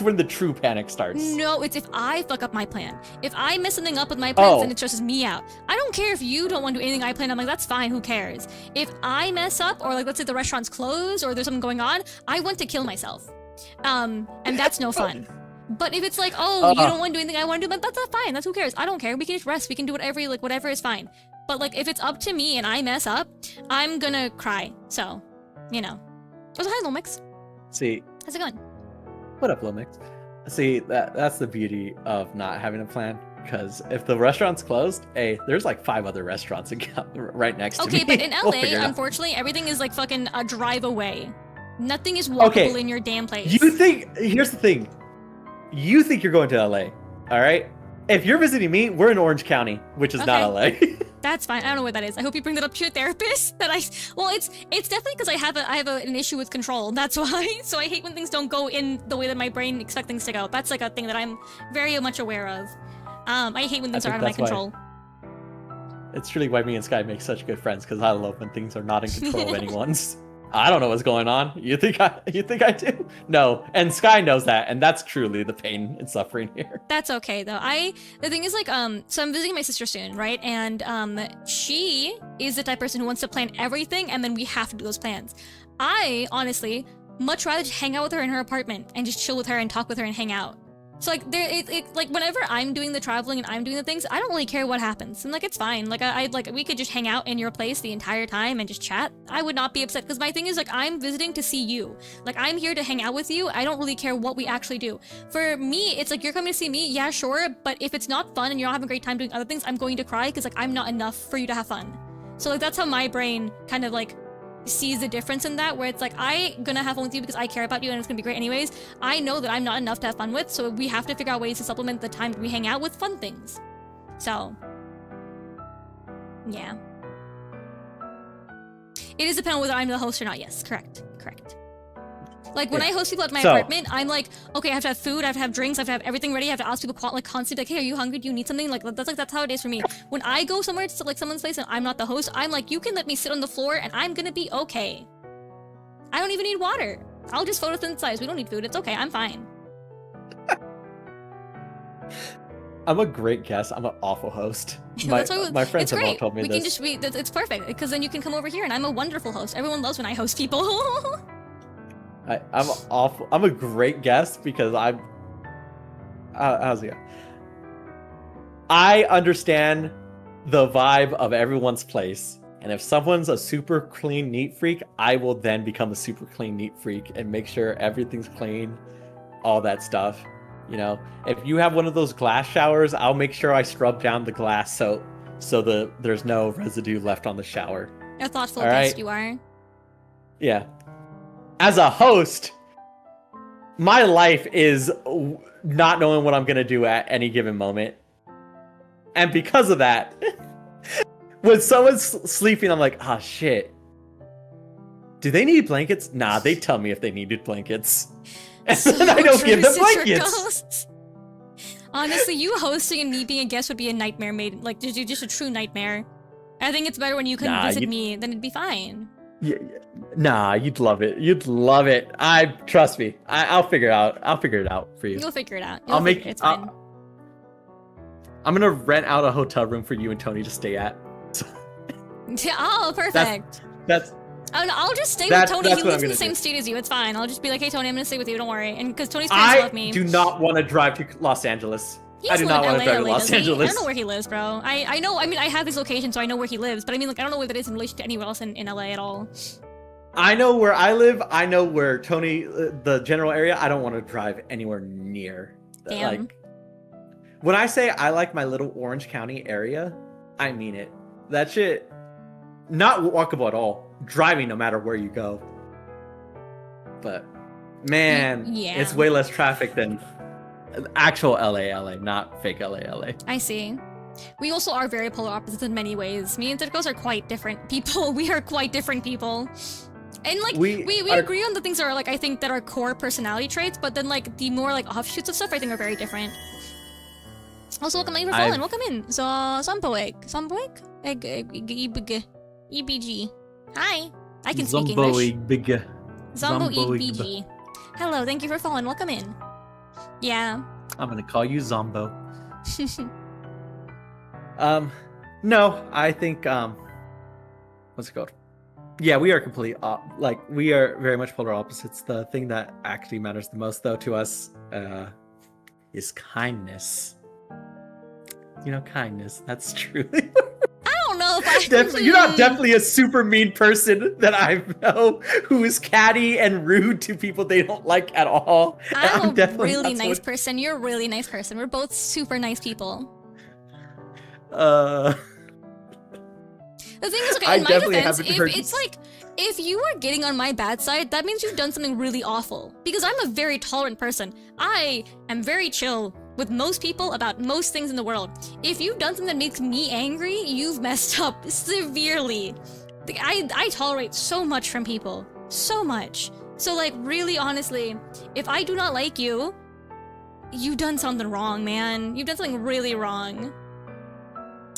Speaker 2: when the true panic starts.
Speaker 1: No, it's if I fuck up my plan. If I mess something up with my plans, then it stresses me out. I don't care if you don't want to do anything I plan. I'm like, that's fine, who cares? If I mess up, or like let's say the restaurant's closed, or there's something going on, I want to kill myself. And that's no fun. But if it's like, oh, you don't want to do anything I want to do, but that's not fine. That's who cares. I don't care. We can just rest. We can do whatever is fine. But like, if it's up to me and I mess up, I'm gonna cry. So, you know. Oh, hi, Lomix.
Speaker 2: See.
Speaker 1: How's it going?
Speaker 2: What up, Lomix? See, that's the beauty of not having a plan. Because if the restaurant's closed, hey, there's like 5 other restaurants right next to me.
Speaker 1: Okay, but in LA, unfortunately, everything is like fucking a drive away. Nothing is walkable in your damn place.
Speaker 2: Here's the thing. You think you're going to LA, all right? If you're visiting me, we're in Orange County, which is not LA.
Speaker 1: That's fine. I don't know what that is. I hope you bring that up to your therapist. Well, it's definitely because I have an issue with control. That's why. So I hate when things don't go in the way that my brain expects things to go. That's like a thing that I'm very much aware of. I hate when things are out of my control.
Speaker 2: It's truly why me and Sky make such good friends, because I love when things are not in control of anyone's. I don't know what's going on. You think I do? No. And Sky knows that, and that's truly the pain and suffering here.
Speaker 1: That's okay though. The thing is like so I'm visiting my sister soon, right? And she is the type of person who wants to plan everything and then we have to do those plans. I honestly much rather just hang out with her in her apartment and just chill with her and talk with her and hang out. So like like whenever I'm doing the traveling and I'm doing the things, I don't really care what happens. And like it's fine. Like I like we could just hang out in your place the entire time and just chat. I would not be upset because my thing is like I'm visiting to see you. Like I'm here to hang out with you. I don't really care what we actually do. For me, it's like you're coming to see me, yeah, sure, but if it's not fun and you're not having a great time doing other things, I'm going to cry because like I'm not enough for you to have fun. So like that's how my brain kind of like sees the difference in that, where it's like I'm gonna have fun with you because I care about you and it's gonna be great anyways. I know that I'm not enough to have fun with, so we have to figure out ways to supplement the time that we hang out with fun things. So yeah, it is dependent on whether I'm the host or not. Yes, correct. Like when I host people at my apartment, I'm like, okay, I have to have food, I have to have drinks, I have to have everything ready. I have to ask people like constantly, like, hey, are you hungry? Do you need something? Like that's how it is for me. When I go somewhere to like someone's place and I'm not the host, I'm like, you can let me sit on the floor and I'm gonna be okay. I don't even need water. I'll just photosynthesize. We don't need food. It's okay. I'm fine.
Speaker 2: I'm a great guest. I'm an awful host.
Speaker 1: My
Speaker 2: friends have all told me
Speaker 1: this. It's perfect because then you can come over here and I'm a wonderful host. Everyone loves when I host people.
Speaker 2: I'm awful. I'm a great guest because I'm. How's it go? I understand the vibe of everyone's place, and if someone's a super clean, neat freak, I will then become a super clean, neat freak and make sure everything's clean, all that stuff. You know, if you have one of those glass showers, I'll make sure I scrub down the glass so there's no residue left on the shower.
Speaker 1: A thoughtful guest you are.
Speaker 2: Yeah. As a host, my life is not knowing what I'm going to do at any given moment. And because of that, when someone's sleeping, I'm like, oh, shit. Do they need blankets? Nah, they tell me if they needed blankets. And then I don't give them blankets.
Speaker 1: Honestly, you hosting and me being a guest would be a nightmare made. Like, just a true nightmare. I think it's better when you can visit me, then it'd be fine.
Speaker 2: Yeah, nah, you'd love it. You'd love it. Trust me. I'll figure it out. I'll figure it out for you.
Speaker 1: You'll figure it out.
Speaker 2: It's fine. I'm gonna rent out a hotel room for you and Tony to stay at.
Speaker 1: Oh, perfect. I'll just stay with Tony. He lives in the same state as you. It's fine. I'll just be like, hey, Tony, I'm gonna stay with you. Don't worry. And because Tony's parents love me.
Speaker 2: I do not want to drive to Los Angeles. I do not want to drive to Los Angeles.
Speaker 1: I don't know where he lives, bro. I know. I mean, I have his location, so I know where he lives. But I mean, like, I don't know where that is in relation to anywhere else in LA at all.
Speaker 2: I know where I live. I know where Tony, the general area. I don't want to drive anywhere near.
Speaker 1: Damn.
Speaker 2: Like, when I say I like my little Orange County area, I mean it. That shit, not walkable at all. Driving no matter where you go. But, man, it's way less traffic than actual LA, not fake LA.
Speaker 1: I see. We also are very polar opposites in many ways. Me and Citricos are quite different people. We are quite different people. And like we agree on the things that are like I think that are core personality traits, but then like the more like offshoots of stuff I think are very different. Also, welcome, thank you for following. Welcome in. So, Sampoek. EBG. Hi. I can speak English. Zombo EBG. Hello, thank you for following. Welcome in. Yeah.
Speaker 2: I'm gonna call you Zombo. No, I think what's it called? Yeah, we are complete we are very much polar opposites. The thing that actually matters the most though to us is kindness. You know, kindness. That's truly
Speaker 1: I don't know if
Speaker 2: you're not definitely a super mean person that I know who is catty and rude to people they don't like at all.
Speaker 1: I'm a really nice person. You're a really nice person. We're both super nice people. The thing is, okay, in my defense, it's like, if you are getting on my bad side, that means you've done something really awful. Because I'm a very tolerant person. I am very chill with most people about most things in the world. If you've done something that makes me angry, you've messed up severely. I tolerate so much from people. So much. So, like, really honestly, if I do not like you, you've done something wrong, man. You've done something really wrong.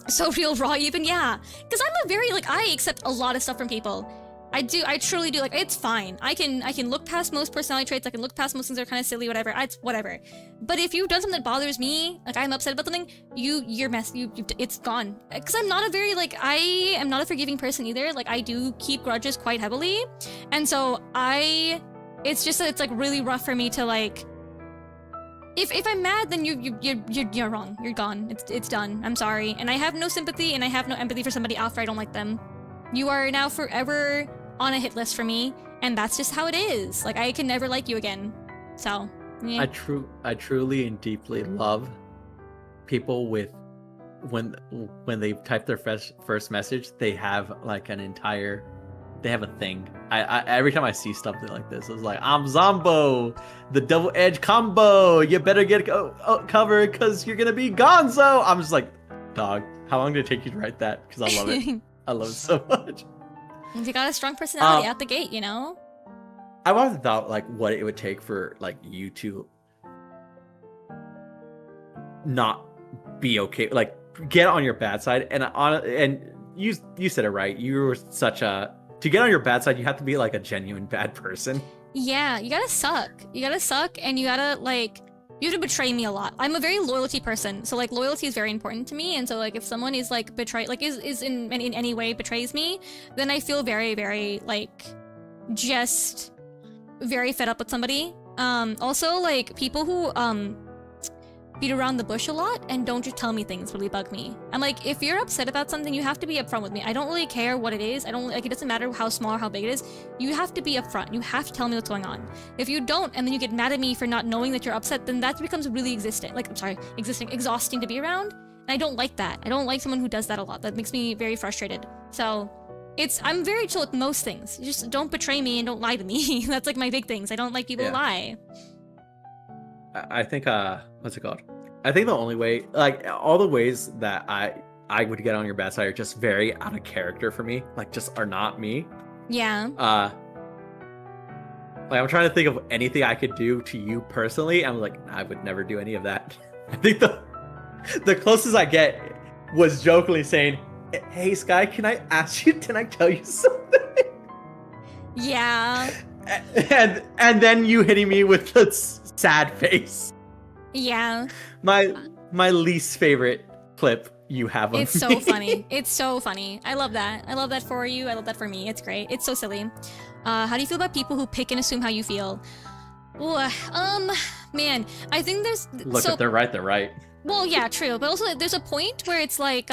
Speaker 1: So real raw even, yeah. Because I'm a very, like, I accept a lot of stuff from people. I truly do. Like, it's fine. I can look past most personality traits. I can look past most things that are kind of silly, whatever. It's whatever. But if you've done something that bothers me, like I'm upset about something, it's gone. Because I'm not a very, like, I am not a forgiving person either. Like, I do keep grudges quite heavily. And so it's just that it's, like, really rough for me to, like, If I'm mad, then you're wrong. You're gone. It's done. I'm sorry. And I have no sympathy and I have no empathy for somebody after I don't like them. You are now forever on a hit list for me, and that's just how it is. Like, I can never like you again. So, yeah.
Speaker 2: I truly and deeply love people with when they type their first message, they have like they have a thing. I every time I see something like this, it's like, I'm Zombo, the double edge combo. You better get covered because you're gonna be gonzo. I'm just like, dog, how long did it take you to write that? Because I love it. I love it so much.
Speaker 1: You got a strong personality out the gate, you know?
Speaker 2: I've often thought like what it would take for like you to not be okay, like get on your bad side, and you said it right. You were such a to get on your bad side, you have to be like a genuine bad person.
Speaker 1: Yeah, you gotta suck. You gotta suck, and you gotta like you have to betray me a lot. I'm a very loyalty person, so like loyalty is very important to me. And so like if someone is like is in any way betrays me, then I feel very, very like just very fed up with somebody. Also like people who beat around the bush a lot and don't just tell me things really bug me. I'm like, if you're upset about something, you have to be upfront with me. I don't really care what it is. I don't like, it doesn't matter how small or how big it is. You have to be upfront. You have to tell me what's going on. If you don't, and then you get mad at me for not knowing that you're upset, then that becomes really exhausting to be around. And I don't like that. I don't like someone who does that a lot. That makes me very frustrated. So I'm very chill with most things. Just don't betray me and don't lie to me. That's like my big things. I don't like people who lie.
Speaker 2: I think what's it called? I think the only way, like all the ways that I would get on your bad side are just very out of character for me, like just are not me.
Speaker 1: Yeah.
Speaker 2: Like I'm trying to think of anything I could do to you personally. I'm like, I would never do any of that. I think the closest I get was jokingly saying, "Hey Sky, can I tell you something?"
Speaker 1: Yeah.
Speaker 2: And then you hitting me with the sad face.
Speaker 1: Yeah.
Speaker 2: My least favorite clip you have of
Speaker 1: It's
Speaker 2: me.
Speaker 1: so funny. It's so funny. I love that. I love that for you. I love that for me. It's great. It's so silly. How do you feel about people who pick and assume how you feel? Ooh, man, I think there's
Speaker 2: Look, if they're right, they're right.
Speaker 1: Well, yeah, true. But also there's a point where it's like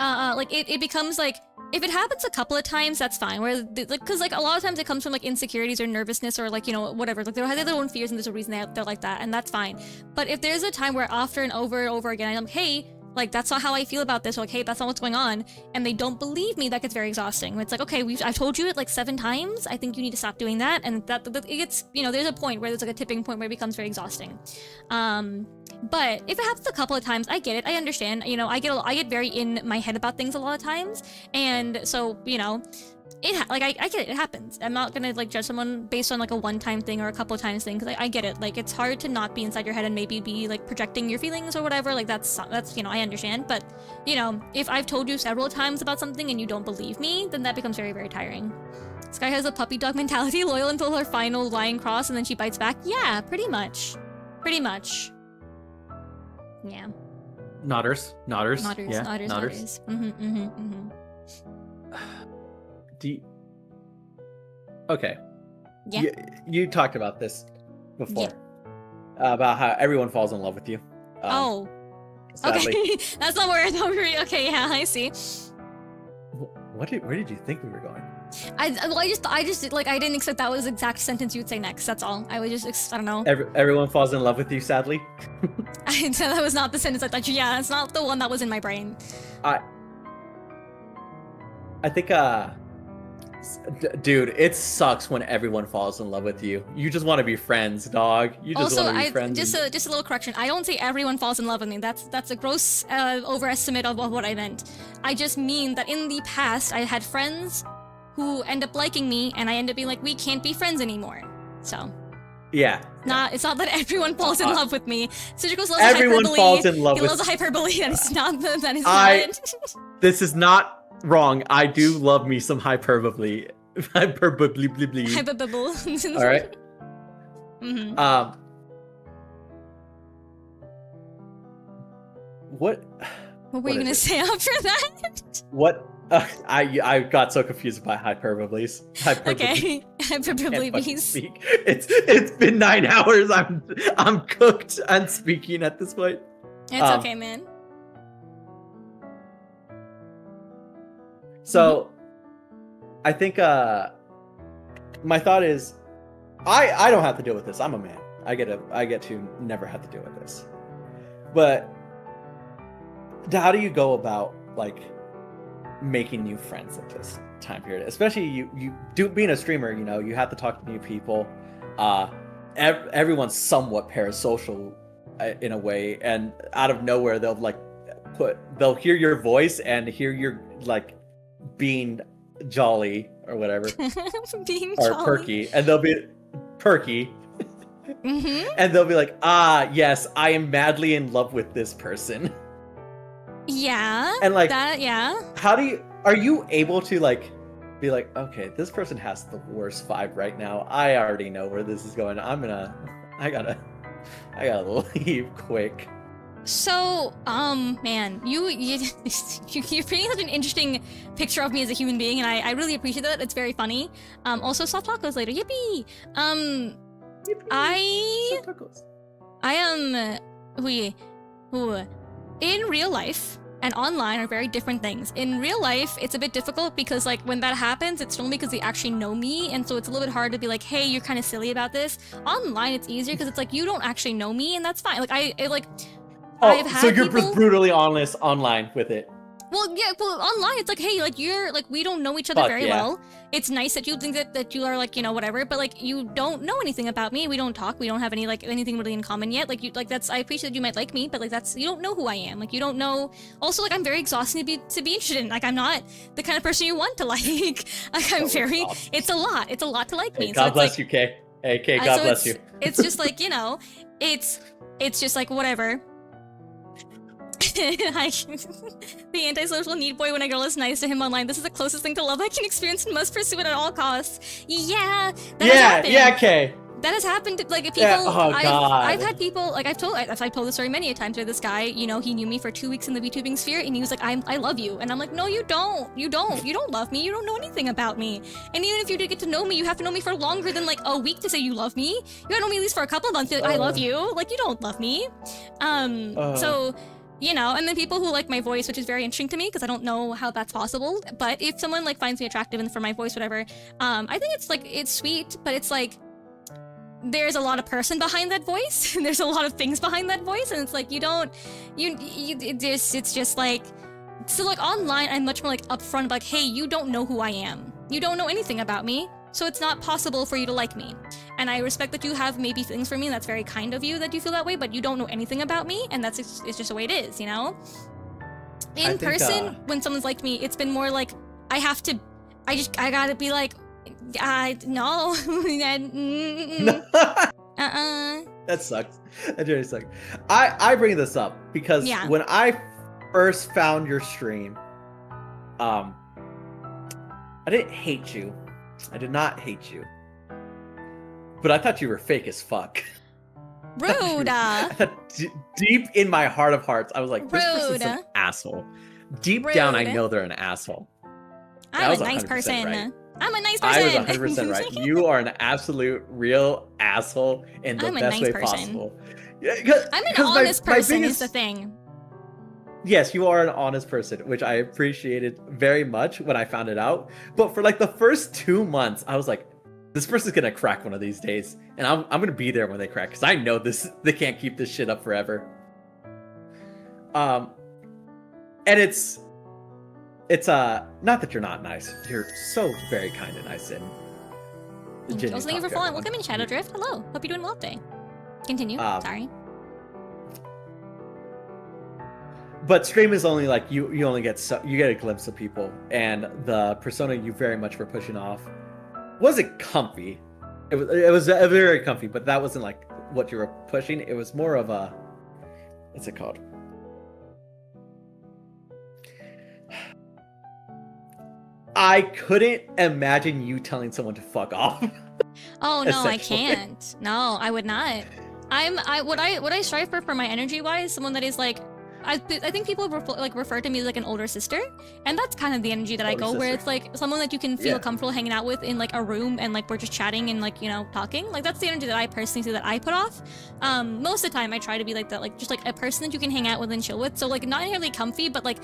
Speaker 1: it becomes like, if it happens a couple of times, that's fine. Where, like, because like a lot of times it comes from like insecurities or nervousness or like, you know, whatever. Like they have their own fears and there's a reason they're like that, and that's fine. But if there's a time where after and over again, I'm like, hey, like that's not how I feel about this, or like, hey, that's not what's going on, and they don't believe me, that gets very exhausting. It's like, okay, I've told you it like 7 times. I think you need to stop doing that, and that it gets, you know, there's a point where there's like a tipping point where it becomes very exhausting. But if it happens a couple of times, I get it. I understand. You know, I get very in my head about things a lot of times, and so, you know, I get it. It happens. I'm not gonna like judge someone based on like a one-time thing or a couple times thing, because I get it. Like, it's hard to not be inside your head and maybe be like projecting your feelings or whatever. Like, that's you know, I understand. But you know, if I've told you several times about something and you don't believe me, then that becomes very, very tiring. Sky has a puppy dog mentality, loyal until her final line cross, and then she bites back. Yeah, pretty much. Pretty much. Yeah.
Speaker 2: Nodders.
Speaker 1: Nodders.
Speaker 2: Yeah,
Speaker 1: Nodders.
Speaker 2: Okay.
Speaker 1: Yeah.
Speaker 2: You talked about this before. About how everyone falls in love with you. Sadly.
Speaker 1: Okay. That's not where I thought we were. Okay, yeah, I see.
Speaker 2: Where did you think we were going?
Speaker 1: I just like, I didn't expect that was the exact sentence you would say next. That's all. I was just, I don't know.
Speaker 2: Everyone falls in love with you, sadly.
Speaker 1: That was not the sentence I thought you. Yeah, it's not the one that was in my brain.
Speaker 2: I think dude, it sucks when everyone falls in love with you. You just want to be friends, dog. You just want to be friends.
Speaker 1: Just a little correction. I don't say everyone falls in love with me. That's a gross overestimate of what I meant. I just mean that in the past, I had friends who end up liking me, and I end up being like, we can't be friends anymore. So.
Speaker 2: Yeah.
Speaker 1: It's not that everyone falls in love with me. Citricos loves
Speaker 2: everyone
Speaker 1: hyperbole.
Speaker 2: Falls in love
Speaker 1: he
Speaker 2: with
Speaker 1: loves hyperbole. That is not it.
Speaker 2: This is not wrong. I do love me some hyperbole. Hyperbole.
Speaker 1: All
Speaker 2: right. What
Speaker 1: were you gonna say after that?
Speaker 2: What? I got so confused by hyperboles.
Speaker 1: Okay, hyperboles.
Speaker 2: It's been 9 hours. I'm cooked and speaking at this point.
Speaker 1: It's okay, man.
Speaker 2: So, I think my thought is, I don't have to deal with this. I'm a man. I get to never have to deal with this. But how do you go about like making new friends at this time period? Especially you being a streamer, you know, you have to talk to new people. Everyone's somewhat parasocial in a way, and out of nowhere they'll hear your voice and hear your like being jolly or whatever. Or perky, and they'll be perky. And they'll be like, yes, I am madly in love with this person.
Speaker 1: Yeah.
Speaker 2: And like
Speaker 1: that, yeah.
Speaker 2: Are you able to like be like, okay, this person has the worst vibe right now. I already know where this is going. I gotta leave quick.
Speaker 1: So, man, you're painting such an interesting picture of me as a human being, and I really appreciate that. It's very funny. Also, soft tacos later. Yippee! I am who in real life and online are very different things. In real life, it's a bit difficult because like when that happens, it's normally because they actually know me, and so it's a little bit hard to be like, hey, you're kind of silly about this. Online, it's easier because it's like you don't actually know me, and that's fine. Like I've had
Speaker 2: so you're
Speaker 1: people...
Speaker 2: brutally honest online with it.
Speaker 1: Well, yeah, well, online, it's like, hey, like, you're, like, we don't know each other very well. It's nice that you think that you are, like, you know, whatever, but, like, you don't know anything about me. We don't talk. We don't have any, like, anything really in common yet. Like, that's, I appreciate that you might like me, but, like, you don't know who I am. Like, you don't know. Also, like, I'm very exhausting to be interested in. Like, I'm not the kind of person you want to like. Like, I'm very, it's a lot. It's a lot to like me.
Speaker 2: Hey, God bless you, Kay. Hey, Kay, God bless you.
Speaker 1: It's just, like, you know, it's just, like, whatever. The antisocial neat boy when a girl is nice to him online. This is the closest thing to love I can experience and must pursue it at all costs. Yeah, that has happened.
Speaker 2: Yeah, Kay.
Speaker 1: That has happened. Like, if people, I've had people, like, I've told the story many a times where this guy, you know, he knew me for 2 weeks in the VTubing sphere, and he was like, I love you. And I'm like, no, you don't love me. You don't know anything about me. And even if you did get to know me, you have to know me for longer than, like, a week to say you love me. You have to know me at least for a couple of months to, like, I love you. Like, you don't love me. So... You know, and then people who like my voice, which is very interesting to me because I don't know how that's possible. But if someone like finds me attractive and for my voice, whatever, I think it's like, it's sweet, but it's like, there's a lot of person behind that voice. And there's a lot of things behind that voice. And it's like, it's just like, so like online, I'm much more like upfront, like, hey, you don't know who I am. You don't know anything about me. So it's not possible for you to like me. And I respect that you have maybe things for me, and that's very kind of you that you feel that way, but you don't know anything about me, and it's just the way it is, you know? In person, when someone's liked me, it's been more like, I have to I gotta be like, no.
Speaker 2: That sucks. That really sucks. I bring this up because when I first found your stream, I didn't hate you. I did not hate you. But I thought you were fake as fuck.
Speaker 1: Rude.
Speaker 2: Deep in my heart of hearts, I was like, this person's an asshole. Deep down, I know they're an asshole.
Speaker 1: I'm a nice person.
Speaker 2: Right.
Speaker 1: I'm a nice person.
Speaker 2: I was 100% right. You are an absolute real asshole in the best way possible. Yeah,
Speaker 1: I'm an honest person is the thing.
Speaker 2: Yes, you are an honest person, which I appreciated very much when I found it out. But for like the first 2 months, I was like, this person's gonna crack one of these days, and I'm gonna be there when they crack, because I know they can't keep this shit up forever. And it's not that you're not nice. You're so very kind and nice, and
Speaker 1: thank you for following. Welcome in Shadow Drift. Hello, hope you're doing well today. Continue. Sorry.
Speaker 2: But stream is only like you only get you get a glimpse of people, and the persona you very much were pushing off wasn't comfy. It was very comfy, but that wasn't like what you were pushing. It was more of a, what's it called? I couldn't imagine you telling someone to fuck off.
Speaker 1: Oh no, I can't. No, I would not. What I strive for my energy wise, someone that is like, I think people refer to me as like an older sister, and that's kind of the energy that I go, where it's like someone that you can feel comfortable hanging out with in like a room, and like we're just chatting and like, you know, talking. Like that's the energy that I personally see that I put off. Most of the time I try to be like that, like just like a person that you can hang out with and chill with. So like not nearly comfy, but like,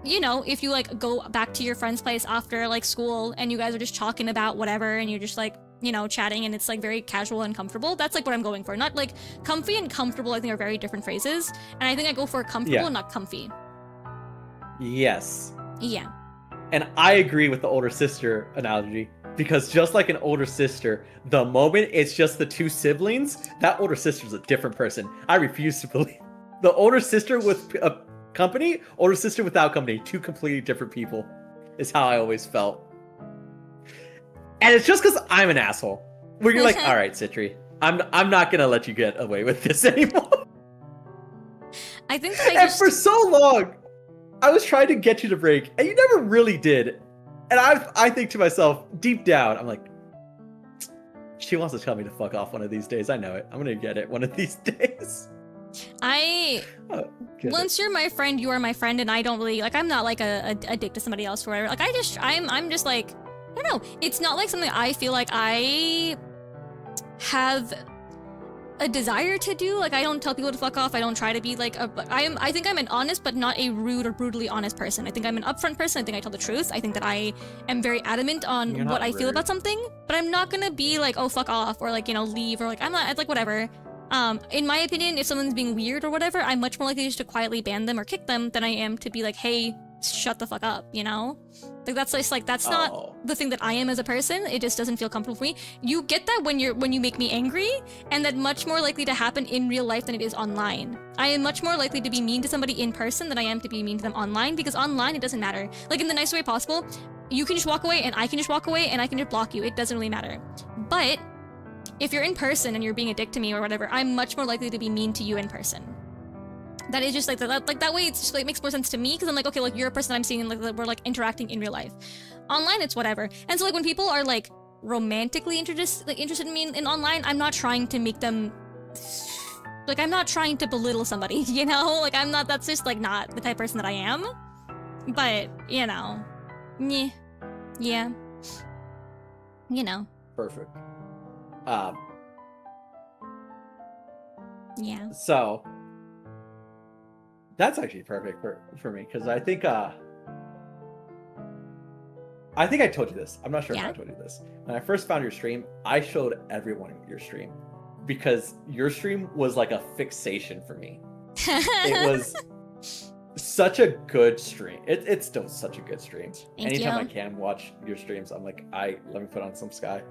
Speaker 1: you know, if you like go back to your friend's place after like school and you guys are just talking about whatever and you're just like, you know, chatting and it's like very casual and comfortable, that's like what I'm going for. Not like comfy and comfortable, I think are very different phrases. And I think I go for comfortable and not comfy.
Speaker 2: Yes.
Speaker 1: Yeah.
Speaker 2: And I agree with the older sister analogy, because just like an older sister, the moment it's just the two siblings, that older sister's a different person. I refuse to believe. The older sister with a company, older sister without company, two completely different people, is how I always felt. And it's just because I'm an asshole. Where you're like, all right, Citri, I'm not gonna let you get away with this anymore.
Speaker 1: I think that
Speaker 2: for so long, I was trying to get you to break, and you never really did. And I think to myself, deep down, I'm like, she wants to tell me to fuck off one of these days. I know it. I'm gonna get it one of these days.
Speaker 1: Once you're my friend, you are my friend, and I don't really like. I'm not like a dick to somebody else or whatever. Like I'm just like, I don't know. It's not like something I feel like I have a desire to do. Like I don't tell people to fuck off. I don't try to be like I think I'm an honest but not a rude or brutally honest person. I think I'm an upfront person. I think I tell the truth. I think that I am very adamant on what I feel about something, but I'm not gonna be like, oh fuck off, or like, you know, leave, or like I'm not, it's like whatever. In my opinion, if someone's being weird or whatever, I'm much more likely just to quietly ban them or kick them than I am to be like, hey, shut the fuck up, you know? Like that's just like, that's not the thing that I am as a person. It just doesn't feel comfortable for me. You get that when you make me angry, and that's much more likely to happen in real life than it is online. I am much more likely to be mean to somebody in person than I am to be mean to them online, because online it doesn't matter. Like in the nicest way possible, you can just walk away and I can just walk away and I can just block you. It doesn't really matter. But if you're in person and you're being a dick to me or whatever, I'm much more likely to be mean to you in person. That is just like that way. It's just like makes more sense to me, because I'm like, okay, like you're a person that I'm seeing, and like we're like interacting in real life. Online, it's whatever. And so like when people are like romantically interested in me in online, I'm not trying to make them like, I'm not trying to belittle somebody, you know? Like I'm not. That's just like not the type of person that I am. But you know, yeah, you know.
Speaker 2: Perfect.
Speaker 1: Yeah.
Speaker 2: So that's actually perfect for me, because I think I told you this. I'm not sure if I told you this. When I first found your stream, I showed everyone your stream, because your stream was like a fixation for me. It was such a good stream. It's still such a good stream. Anytime I can watch your streams, I'm like, let me put on some Sky.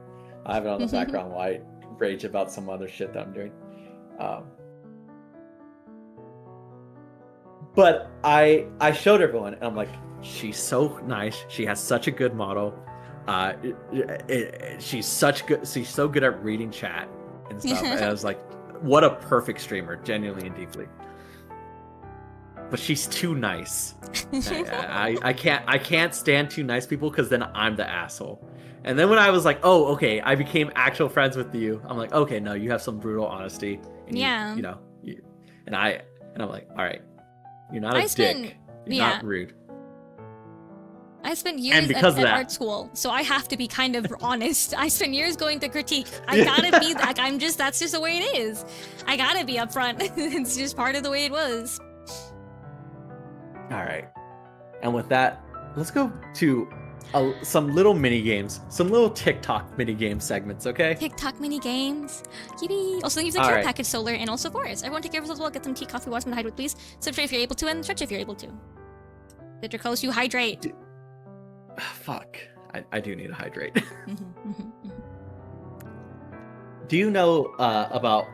Speaker 2: I have it on the background while I rage about some other shit that I'm doing. But I showed everyone, and I'm like, she's so nice. She has such a good model. She's so good at reading chat and stuff. And I was like, what a perfect streamer, genuinely and deeply. But she's too nice. I can't stand too nice people because then I'm the asshole. And then when I was like, oh, okay, I became actual friends with you. I'm like, okay, no, you have some brutal honesty. And
Speaker 1: yeah.
Speaker 2: And I'm like, all right, you're not a dick. You're not rude.
Speaker 1: I spent years at art school, so I have to be kind of honest. I spent years going to critique. I gotta be like, that's just the way it is. I gotta be upfront. It's just part of the way it was.
Speaker 2: All right. And with that, let's go to some little mini games, some little TikTok mini game segments, okay?
Speaker 1: TikTok mini games. Yippee. Also, use the care package solar and also forest. Everyone take care of yourselves well. Get some tea, coffee, water, and hydrate, please. Subscribe if you're able to, and stretch if you're able to. Citricos, you hydrate.
Speaker 2: Fuck. I do need to hydrate. Do you know about,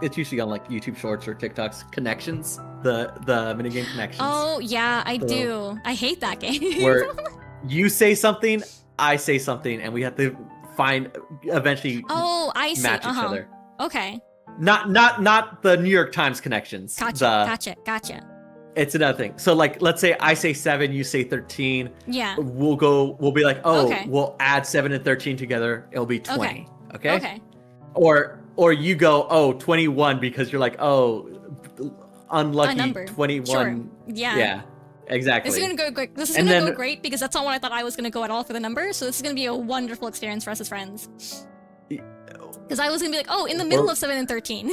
Speaker 2: it's usually on like YouTube Shorts or TikToks, Connections? The minigame Connections.
Speaker 1: Oh, yeah, I do. I hate that game.
Speaker 2: Where you say something, I say something, and we have to eventually match each other.
Speaker 1: Okay.
Speaker 2: Not the New York Times Connections.
Speaker 1: Gotcha.
Speaker 2: It's another thing. So like, let's say I say 7, you say 13.
Speaker 1: Yeah.
Speaker 2: We'll be like, we'll add 7 and 13 together. It'll be 20. Okay. Or you go, 21 because you're like, unlucky
Speaker 1: number.
Speaker 2: 21.
Speaker 1: Sure. Yeah.
Speaker 2: Exactly.
Speaker 1: This is gonna go great. This is gonna go great because that's not what I thought I was gonna go at all for the number. So this is gonna be a wonderful experience for us as friends. Because I was gonna be like, in the middle of 7 and 13.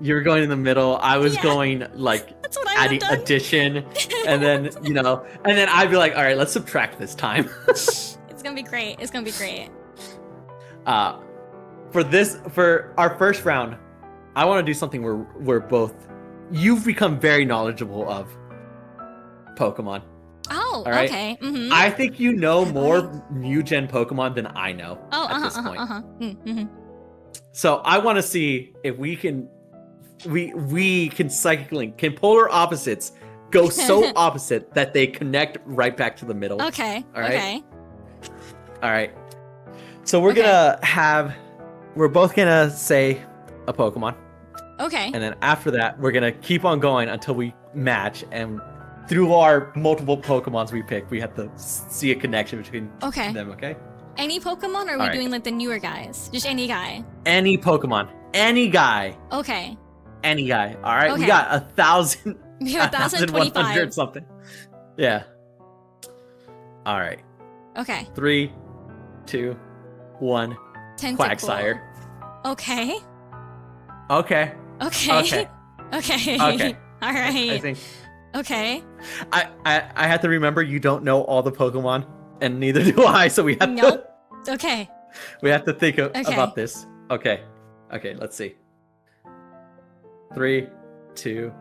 Speaker 2: You were going in the middle. I was going like adding addition, and then and then I'd be like, all right, let's subtract this time.
Speaker 1: It's gonna be great. It's gonna be great.
Speaker 2: For our first round, I want to do something where we're both. You've become very knowledgeable of Pokemon.
Speaker 1: Oh,
Speaker 2: all right?
Speaker 1: Okay. Mm-hmm.
Speaker 2: I think you know more new gen Pokemon than I know at this point. So I want to see if we can. We can psychic link. Can polar opposites go so opposite that they connect right back to the middle?
Speaker 1: Okay.
Speaker 2: All right.
Speaker 1: Okay.
Speaker 2: All right. So we're both gonna say a Pokemon.
Speaker 1: Okay.
Speaker 2: And then after that, we're gonna keep on going until we match. And through our multiple Pokemons we pick, we have to see a connection between them. Okay.
Speaker 1: Any Pokemon, or are we doing like the newer guys? Just any guy.
Speaker 2: Any Pokemon. Any guy.
Speaker 1: Okay.
Speaker 2: Any guy. All right. Okay. We got 1,000.
Speaker 1: We have 1,025
Speaker 2: something. Yeah. All right.
Speaker 1: Okay.
Speaker 2: 3, 2, 1. Quagsire.
Speaker 1: Okay.
Speaker 2: Okay.
Speaker 1: All right.
Speaker 2: I think.
Speaker 1: Okay.
Speaker 2: I have to remember you don't know all the Pokemon, and neither do I. So we have to.
Speaker 1: Okay.
Speaker 2: We have to think about this. Okay. Let's see. 3, 2,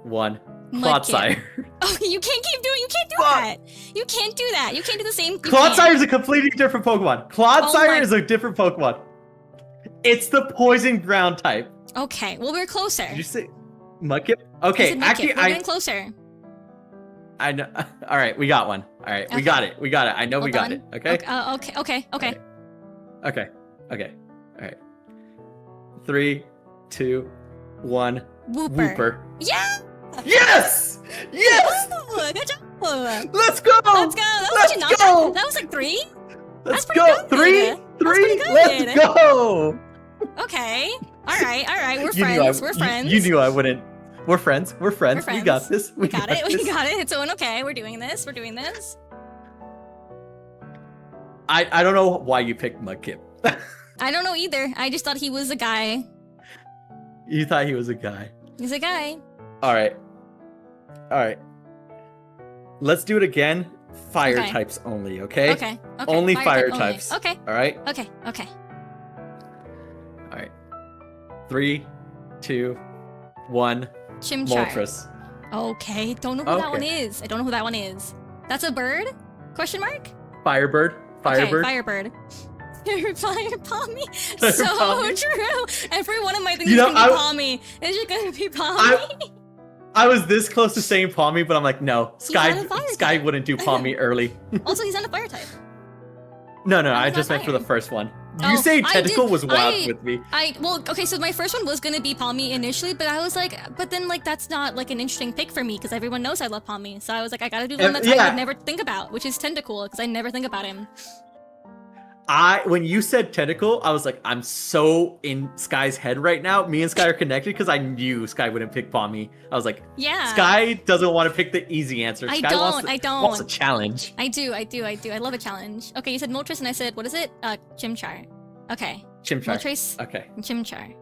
Speaker 2: 1. Clodsire.
Speaker 1: Oh, you can't do that. You can't do that. You can't do the same.
Speaker 2: Clodsire is a completely different Pokemon. Clodsire is a different Pokemon. It's the poison ground type.
Speaker 1: Okay, well, we're closer.
Speaker 2: Did you say Mudkip? Okay, actually,
Speaker 1: we're getting closer.
Speaker 2: I know. All right, we got one. All right, we got it. I know we got it. Okay.
Speaker 1: Okay.
Speaker 2: All right. 3, 2, 1. Wooper.
Speaker 1: Yeah.
Speaker 2: Yes.
Speaker 1: Oh, good job.
Speaker 2: Let's go.
Speaker 1: That was like 3.
Speaker 2: Let's go. 3. Let's go.
Speaker 1: Okay. All right. We're friends.
Speaker 2: You knew I wouldn't. We're friends. We got this.
Speaker 1: We got it. It's going okay. We're doing this.
Speaker 2: I don't know why you picked Mudkip.
Speaker 1: I don't know either. I just thought he was a guy.
Speaker 2: You thought he was a guy.
Speaker 1: He's a guy.
Speaker 2: All right. Let's do it again. Fire types only, okay?
Speaker 1: Okay.
Speaker 2: Only fire types.
Speaker 1: Okay.
Speaker 2: All right?
Speaker 1: Okay.
Speaker 2: All right. 3, 2, 1.
Speaker 1: Chimchar.
Speaker 2: Moltres.
Speaker 1: Okay. Don't know who that one is. I don't know who that one is. That's a bird? Question mark?
Speaker 2: Firebird.
Speaker 1: Okay, Firebird. Fire Palmy. So true. Every one of my things is gonna be Palmy. Is it gonna be Palmy?
Speaker 2: I was this close to saying Palmy, but I'm like, no. Sky wouldn't do Palmy early.
Speaker 1: Also, he's not a fire type.
Speaker 2: No, I just meant for the first one. You say tentacle was wild with me.
Speaker 1: Okay, so my first one was gonna be Palmy initially, but I was like, but then like that's not like an interesting pick for me because everyone knows I love Palmy. So I was like, I gotta do the one that I would never think about, which is Tentacool, because I never think about him.
Speaker 2: When you said tentacle, I was like, I'm so in Sky's head right now. Me and Sky are connected because I knew Sky wouldn't pick Palmy. I was like,
Speaker 1: yeah.
Speaker 2: Sky doesn't want to pick the easy answer.
Speaker 1: I
Speaker 2: Sky wants a challenge.
Speaker 1: I do. I love a challenge. Okay, you said Moltres and I said, what is it? Chimchar. Okay.
Speaker 2: Chimchar.
Speaker 1: Moltres.
Speaker 2: Okay.
Speaker 1: Chimchar.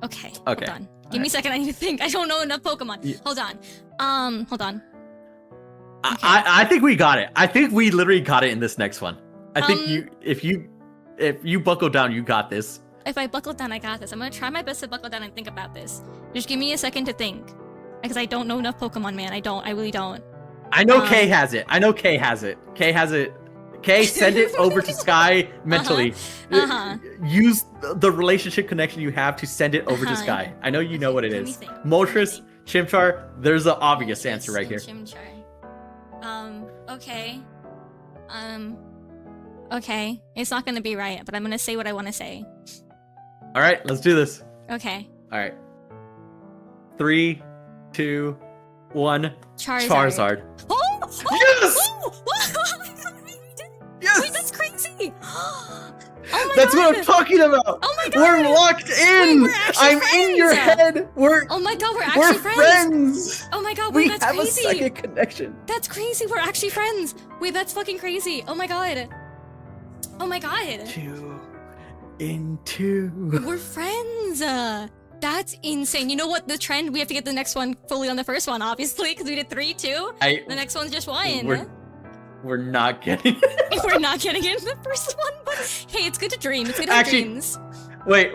Speaker 1: Okay. Hold on. Give me a second. I need to think. I don't know enough Pokemon. Yeah. Hold on. Hold on. Okay.
Speaker 2: I think we got it. I think we literally got it in this next one. I think if you buckle down, you got this.
Speaker 1: If I buckle down, I got this. I'm gonna try my best to buckle down and think about this. Just give me a second to think, because I don't know enough Pokemon, man. I really don't.
Speaker 2: I know Kay has it. Kay has it. Kay, send it over to Sky mentally. Use the relationship connection you have to send it over to Sky. I know you know what it is. Moltres, Chimchar. There's an obvious answer right here.
Speaker 1: Chimchar. Okay. Okay, it's not gonna be right, but I'm gonna say what I want to say.
Speaker 2: All right, let's do this.
Speaker 1: Okay.
Speaker 2: All right. 3, 2, 1.
Speaker 1: Charizard. Oh!
Speaker 2: Yes! Yes!
Speaker 1: Wait, that's crazy! Oh my
Speaker 2: That's
Speaker 1: God.
Speaker 2: what I'm talking about!
Speaker 1: Oh my God!
Speaker 2: We're locked in!
Speaker 1: Wait,
Speaker 2: I'm
Speaker 1: friends.
Speaker 2: in your head!
Speaker 1: Oh my God, we're actually
Speaker 2: friends!
Speaker 1: Oh my God, wait, that's crazy!
Speaker 2: We have a second connection.
Speaker 1: That's crazy, we're actually friends! Wait, that's fucking crazy! Oh my God! Oh my God!
Speaker 2: 2 in 2.
Speaker 1: We're friends! That's insane. You know what? The trend, we have to get the next one fully on the first one, obviously, because we did 3, 2. The next one's just 1.
Speaker 2: We're not getting it.
Speaker 1: We're not getting it in the first one, but hey, it's good to dream. It's good to have dreams.
Speaker 2: Wait.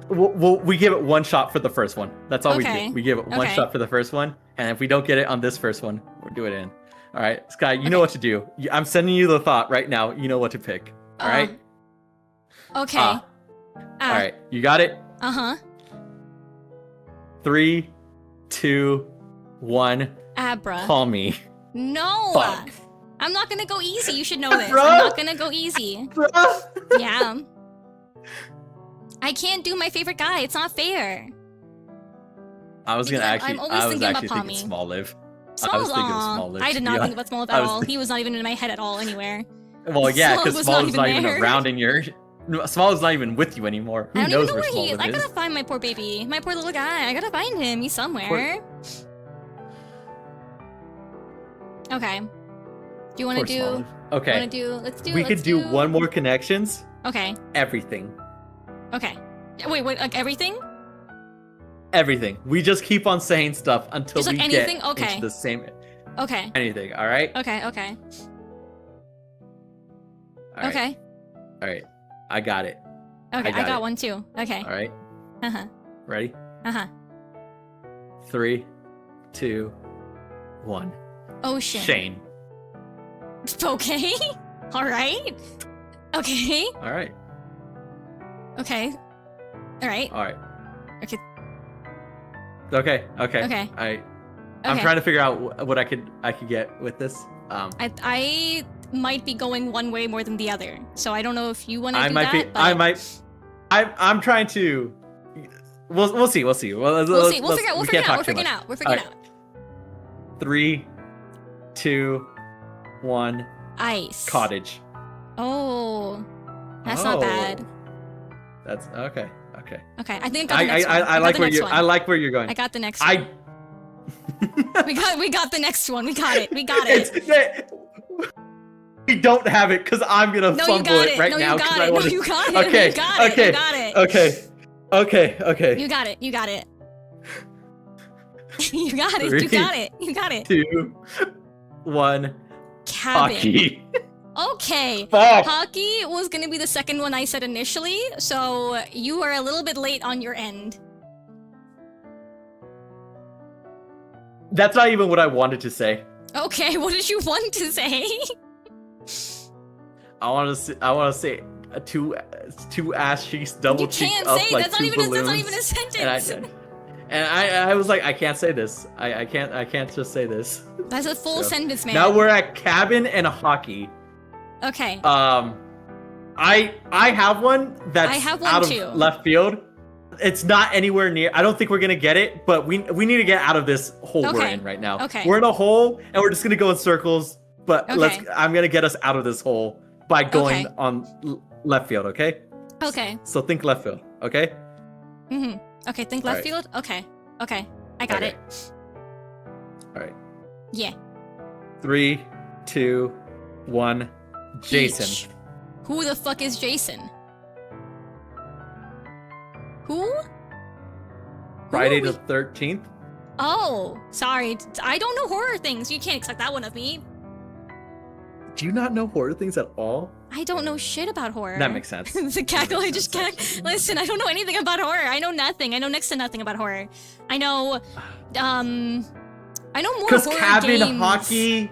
Speaker 2: We give it one shot for the first one. That's all we do. We give it one shot for the first one, and if we don't get it on this first one, we'll do it in. All right, Sky, you know what to do. I'm sending you the thought right now. You know what to pick. All right?
Speaker 1: Okay.
Speaker 2: All right, you got it? 3, 2, 1.
Speaker 1: Abra.
Speaker 2: Call me.
Speaker 1: No.
Speaker 2: Fuck.
Speaker 1: I'm not gonna go easy. You should know this. I'm not gonna go easy. Yeah. I can't do my favorite guy. It's not fair.
Speaker 2: I was actually thinking Small Live.
Speaker 1: I was thinking of Small Live. I did not think about Small Live at all. He was not even in my head at all anywhere.
Speaker 2: Well, yeah, because Small is not even around in your... Small is not even with you anymore. Who knows where Small is?
Speaker 1: I gotta find my poor baby. My poor little guy. I gotta find him. He's somewhere. Okay. Do you want to do...
Speaker 2: Okay. We could do one more connections.
Speaker 1: Okay.
Speaker 2: Everything.
Speaker 1: Okay. Wait, like everything?
Speaker 2: Everything. We just keep on saying stuff until we get
Speaker 1: into
Speaker 2: the same...
Speaker 1: Okay.
Speaker 2: Anything, alright?
Speaker 1: Okay.
Speaker 2: Alright.
Speaker 1: Okay.
Speaker 2: Alright. I got it.
Speaker 1: Okay, I got one too. Okay.
Speaker 2: Alright. Ready? 3, 2, 1.
Speaker 1: Ocean.
Speaker 2: Shane.
Speaker 1: Okay. Alright. Okay.
Speaker 2: Alright.
Speaker 1: Okay. Alright.
Speaker 2: Alright.
Speaker 1: Okay.
Speaker 2: Okay. I'm trying to figure out what I could get with this.
Speaker 1: I might be going one way more than the other, so I don't know if you want to do that.
Speaker 2: I'm trying to. We'll see. We'll see. We'll figure it out. 3, 2, 1.
Speaker 1: Ice.
Speaker 2: Cottage.
Speaker 1: Oh, that's not bad.
Speaker 2: That's okay.
Speaker 1: Okay, I think I
Speaker 2: like where you're going.
Speaker 1: I got the next one. we got the next one. We got it.
Speaker 2: We don't have it because I'm gonna fumble it right now.
Speaker 1: You got it. You got it.
Speaker 2: Okay.
Speaker 1: You got it.
Speaker 2: Okay.
Speaker 1: You got it. You got it.
Speaker 2: 2, 1.
Speaker 1: Cabin.
Speaker 2: Hockey.
Speaker 1: Okay.
Speaker 2: Fuck.
Speaker 1: Hockey was gonna be the second one I said initially, so you are a little bit late on your end.
Speaker 2: That's not even what I wanted to say.
Speaker 1: Okay, what did you want to say?
Speaker 2: I want to say two ass cheeks double cheeked up like two balloons.
Speaker 1: That's not even a sentence.
Speaker 2: And I was like, I can't say this. I can't just say this.
Speaker 1: That's a full sentence, man.
Speaker 2: Now we're at cabin and hockey.
Speaker 1: Okay.
Speaker 2: I have one that's out of
Speaker 1: too.
Speaker 2: left field. It's not anywhere near. I don't think we're gonna get it, but we need to get out of this hole we're in right now.
Speaker 1: Okay.
Speaker 2: We're in a hole and we're just gonna go in circles. But I'm gonna get us out of this hole by going on left field. Okay.
Speaker 1: Okay.
Speaker 2: So think left field. Okay.
Speaker 1: Okay. Think left field. Okay. Okay. I got it.
Speaker 2: All right.
Speaker 1: Yeah.
Speaker 2: 3, 2, 1. Jason.
Speaker 1: Peach. Who the fuck is Jason? Who?
Speaker 2: Friday the 13th?
Speaker 1: Oh, sorry. I don't know horror things. You can't expect that one of me.
Speaker 2: Do you not know horror things at all?
Speaker 1: I don't know shit about horror.
Speaker 2: That makes sense.
Speaker 1: The cackle, I just can't. Listen, I don't know anything about horror. I know nothing. I know next to nothing about horror. I know more horror
Speaker 2: Because cabin
Speaker 1: games.
Speaker 2: hockey.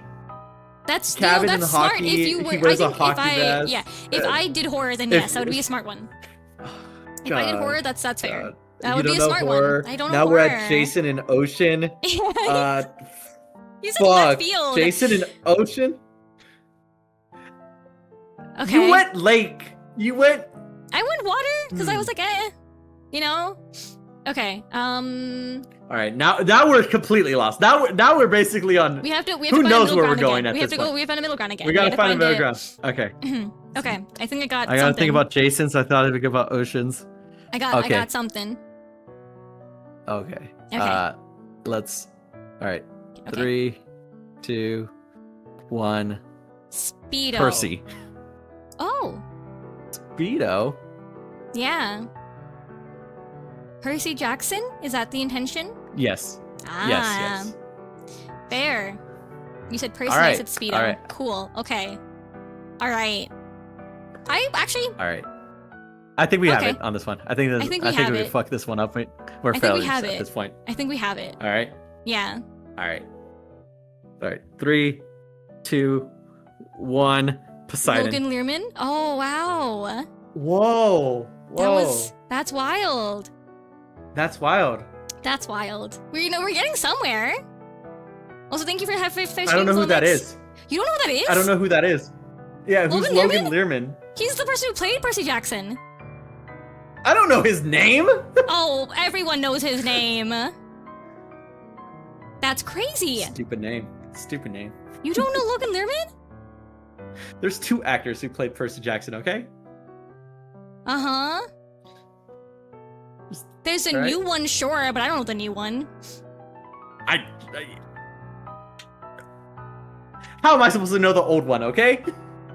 Speaker 1: That's
Speaker 2: cabin
Speaker 1: that's
Speaker 2: and
Speaker 1: smart.
Speaker 2: hockey.
Speaker 1: If you were,
Speaker 2: He wears
Speaker 1: I
Speaker 2: a
Speaker 1: think
Speaker 2: hockey vest.
Speaker 1: if I did horror, then yes, that would be a smart one. If I did horror, that's fair. That would be a smart one. I don't know
Speaker 2: now
Speaker 1: horror.
Speaker 2: We're at Jason and Ocean.
Speaker 1: He's in
Speaker 2: fuck.
Speaker 1: left field.
Speaker 2: Jason and Ocean.
Speaker 1: Okay.
Speaker 2: You went lake. You went.
Speaker 1: I went water because I was like, you know. Okay.
Speaker 2: All right. Now we're completely lost. Now we're basically on.
Speaker 1: We have to.
Speaker 2: Who knows where we're going at
Speaker 1: this point. We have to go. We have to find a middle ground again.
Speaker 2: We gotta find a middle ground. Okay.
Speaker 1: Okay. I think I got.
Speaker 2: I gotta think about Jason's. I thought I'd think about Oceans.
Speaker 1: I got something.
Speaker 2: Okay.
Speaker 1: Okay.
Speaker 2: Let's. All right. 3, 2, 1.
Speaker 1: Speedo.
Speaker 2: Percy.
Speaker 1: Oh.
Speaker 2: Speedo.
Speaker 1: Yeah. Percy Jackson? Is that the intention?
Speaker 2: Yes. Yes.
Speaker 1: Fair. You said Percy,
Speaker 2: right.
Speaker 1: I said Speedo.
Speaker 2: All right.
Speaker 1: Cool. Okay. All right. I actually.
Speaker 2: All right. I think we have it on this one. I think we fucked this one up. We're failures at this point.
Speaker 1: I think we have it.
Speaker 2: All right.
Speaker 1: Yeah.
Speaker 2: All right. 3, 2, 1. Poseidon.
Speaker 1: Logan Learman. Oh wow.
Speaker 2: Whoa.
Speaker 1: That's wild.
Speaker 2: That's wild.
Speaker 1: That's wild. We're getting somewhere. Also, thank you for having.
Speaker 2: I don't know who that is.
Speaker 1: You don't know who that is?
Speaker 2: I don't know who that is. Yeah, who's Logan Learman?
Speaker 1: He's the person who played Percy Jackson.
Speaker 2: I don't know his name.
Speaker 1: Oh, everyone knows his name. That's crazy.
Speaker 2: Stupid name.
Speaker 1: You don't know Logan Learman?
Speaker 2: There's 2 actors who played Percy Jackson, okay?
Speaker 1: Uh-huh. There's a new one, sure, but I don't know the new one.
Speaker 2: How am I supposed to know the old one, okay?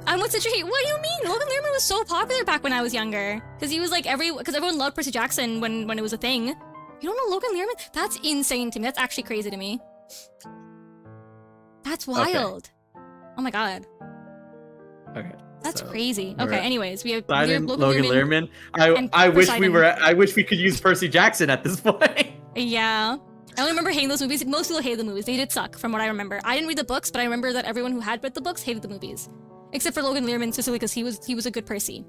Speaker 1: I'm with Citricos. What do you mean? Logan Learman was so popular back when I was younger. Because he was like because everyone loved Percy Jackson when it was a thing. You don't know Logan Learman? That's insane to me. That's actually crazy to me. That's wild. Okay. Oh my god.
Speaker 2: Okay.
Speaker 1: That's crazy. Okay, anyways, we have
Speaker 2: Logan Learman. I wish we could use Percy Jackson at this point.
Speaker 1: Yeah. I only remember hating those movies. Most people hate the movies. They did suck, from what I remember. I didn't read the books, but I remember that everyone who had read the books hated the movies. Except for Logan Learman, specifically because he was a good Percy.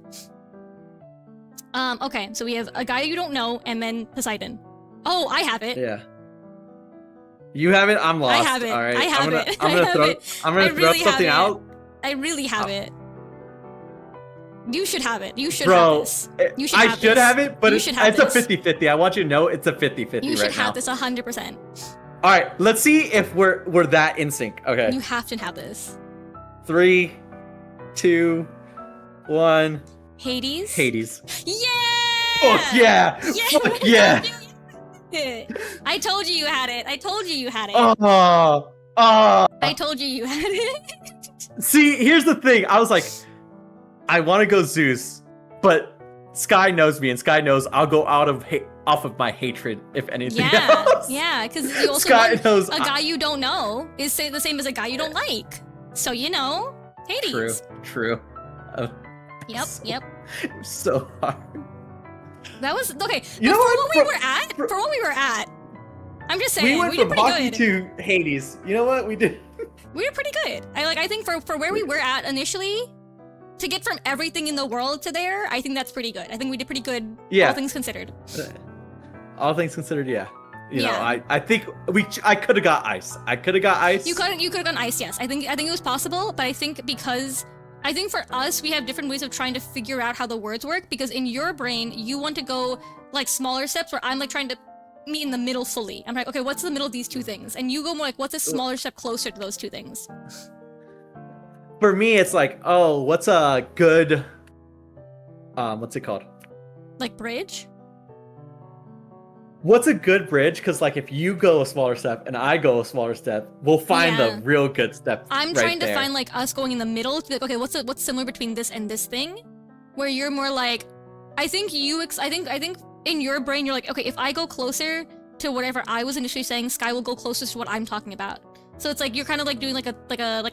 Speaker 1: Okay, so we have a guy you don't know, and then Poseidon. Oh, I have it.
Speaker 2: Yeah. You have it? I'm lost.
Speaker 1: I have it.
Speaker 2: All right.
Speaker 1: I have it.
Speaker 2: I'm gonna throw something out.
Speaker 1: I really have it. You should have it. You should have this. You should have this.
Speaker 2: Have it, but it's a 50-50. I want you to know it's a 50-50 right now.
Speaker 1: You should have this 100%.
Speaker 2: All right, let's see if we're that in sync. Okay.
Speaker 1: You have to have this.
Speaker 2: 3, 2, 1.
Speaker 1: Hades. Yeah!
Speaker 2: Oh yeah! Fuck yeah!
Speaker 1: I told you had it. I told you had it. I told you had it.
Speaker 2: See, here's the thing. I was like, I want to go Zeus, but Sky knows me, and Sky knows I'll go off of my hatred, if anything else.
Speaker 1: Yeah, because you also
Speaker 2: Sky knows
Speaker 1: a guy you don't know is the same as a guy you don't like. So you know, Hades.
Speaker 2: True.
Speaker 1: Yep.
Speaker 2: So hard.
Speaker 1: That was okay.
Speaker 2: You know
Speaker 1: for what we were at, I'm just saying
Speaker 2: we
Speaker 1: did
Speaker 2: from
Speaker 1: pretty
Speaker 2: hockey
Speaker 1: good.
Speaker 2: to Hades. You know what we did?
Speaker 1: We were pretty good. I think for where we were at initially, to get from everything in the world to there, I think that's pretty good. I think we did pretty good.
Speaker 2: Yeah.
Speaker 1: All things considered.
Speaker 2: All things considered, yeah. You know, I think I could have got ice. You could have
Speaker 1: gotten ice. Yes, I think it was possible, but I think because I think for us, we have different ways of trying to figure out how the words work, because in your brain, you want to go like smaller steps where I'm like trying to meet in the middle fully. I'm like, okay, what's the middle of these two things? And you go more like, what's a smaller step closer to those two things?
Speaker 2: For me, it's like, oh, what's a good, what's it called?
Speaker 1: Like bridge?
Speaker 2: What's a good bridge? Because like if you go a smaller step and I go a smaller step, we'll find the real good step.
Speaker 1: I'm trying to find like us going in the middle to be like, okay, what's similar between this and this thing? Where you're more like, I think in your brain you're like, okay, if I go closer to whatever I was initially saying, Sky will go closest to what I'm talking about. So it's like you're kind of like doing like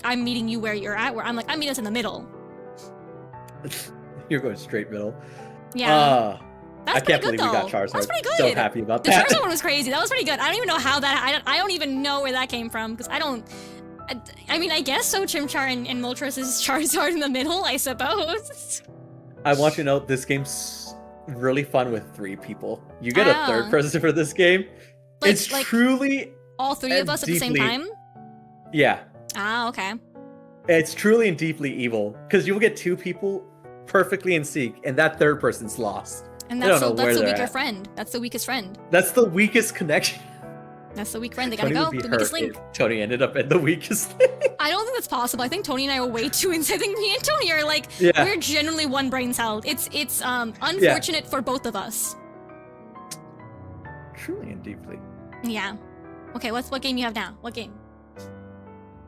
Speaker 1: I'm meeting you where you're at, where I'm like, I'm meeting us in the middle.
Speaker 2: You're going straight middle.
Speaker 1: Yeah.
Speaker 2: I can't believe we got Charizard.
Speaker 1: That's pretty good.
Speaker 2: So happy about
Speaker 1: that.
Speaker 2: The
Speaker 1: Charizard one was crazy. That was pretty good. I don't even know how that. I don't even know where that came from, because I mean, I guess so. Chimchar and Moltres is Charizard in the middle, I suppose.
Speaker 2: I want you to know this game's really fun with 3 people. You get a third person for this game. It's truly
Speaker 1: all 3 of us at the same time.
Speaker 2: Yeah.
Speaker 1: Ah, okay.
Speaker 2: It's truly and deeply evil, because you'll get 2 people perfectly in sync, and that third person's lost.
Speaker 1: And that's the weaker friend. That's the weakest friend.
Speaker 2: That's the weakest connection.
Speaker 1: That's the weak friend. They gotta go. The weakest link.
Speaker 2: Tony ended up in the weakest link.
Speaker 1: I don't think that's possible. I think Tony and I are way too insane. I think me and Tony are like, we're genuinely one brain cell. It's unfortunate for both of us.
Speaker 2: Truly and deeply.
Speaker 1: Yeah. Okay, what game you have now? What game?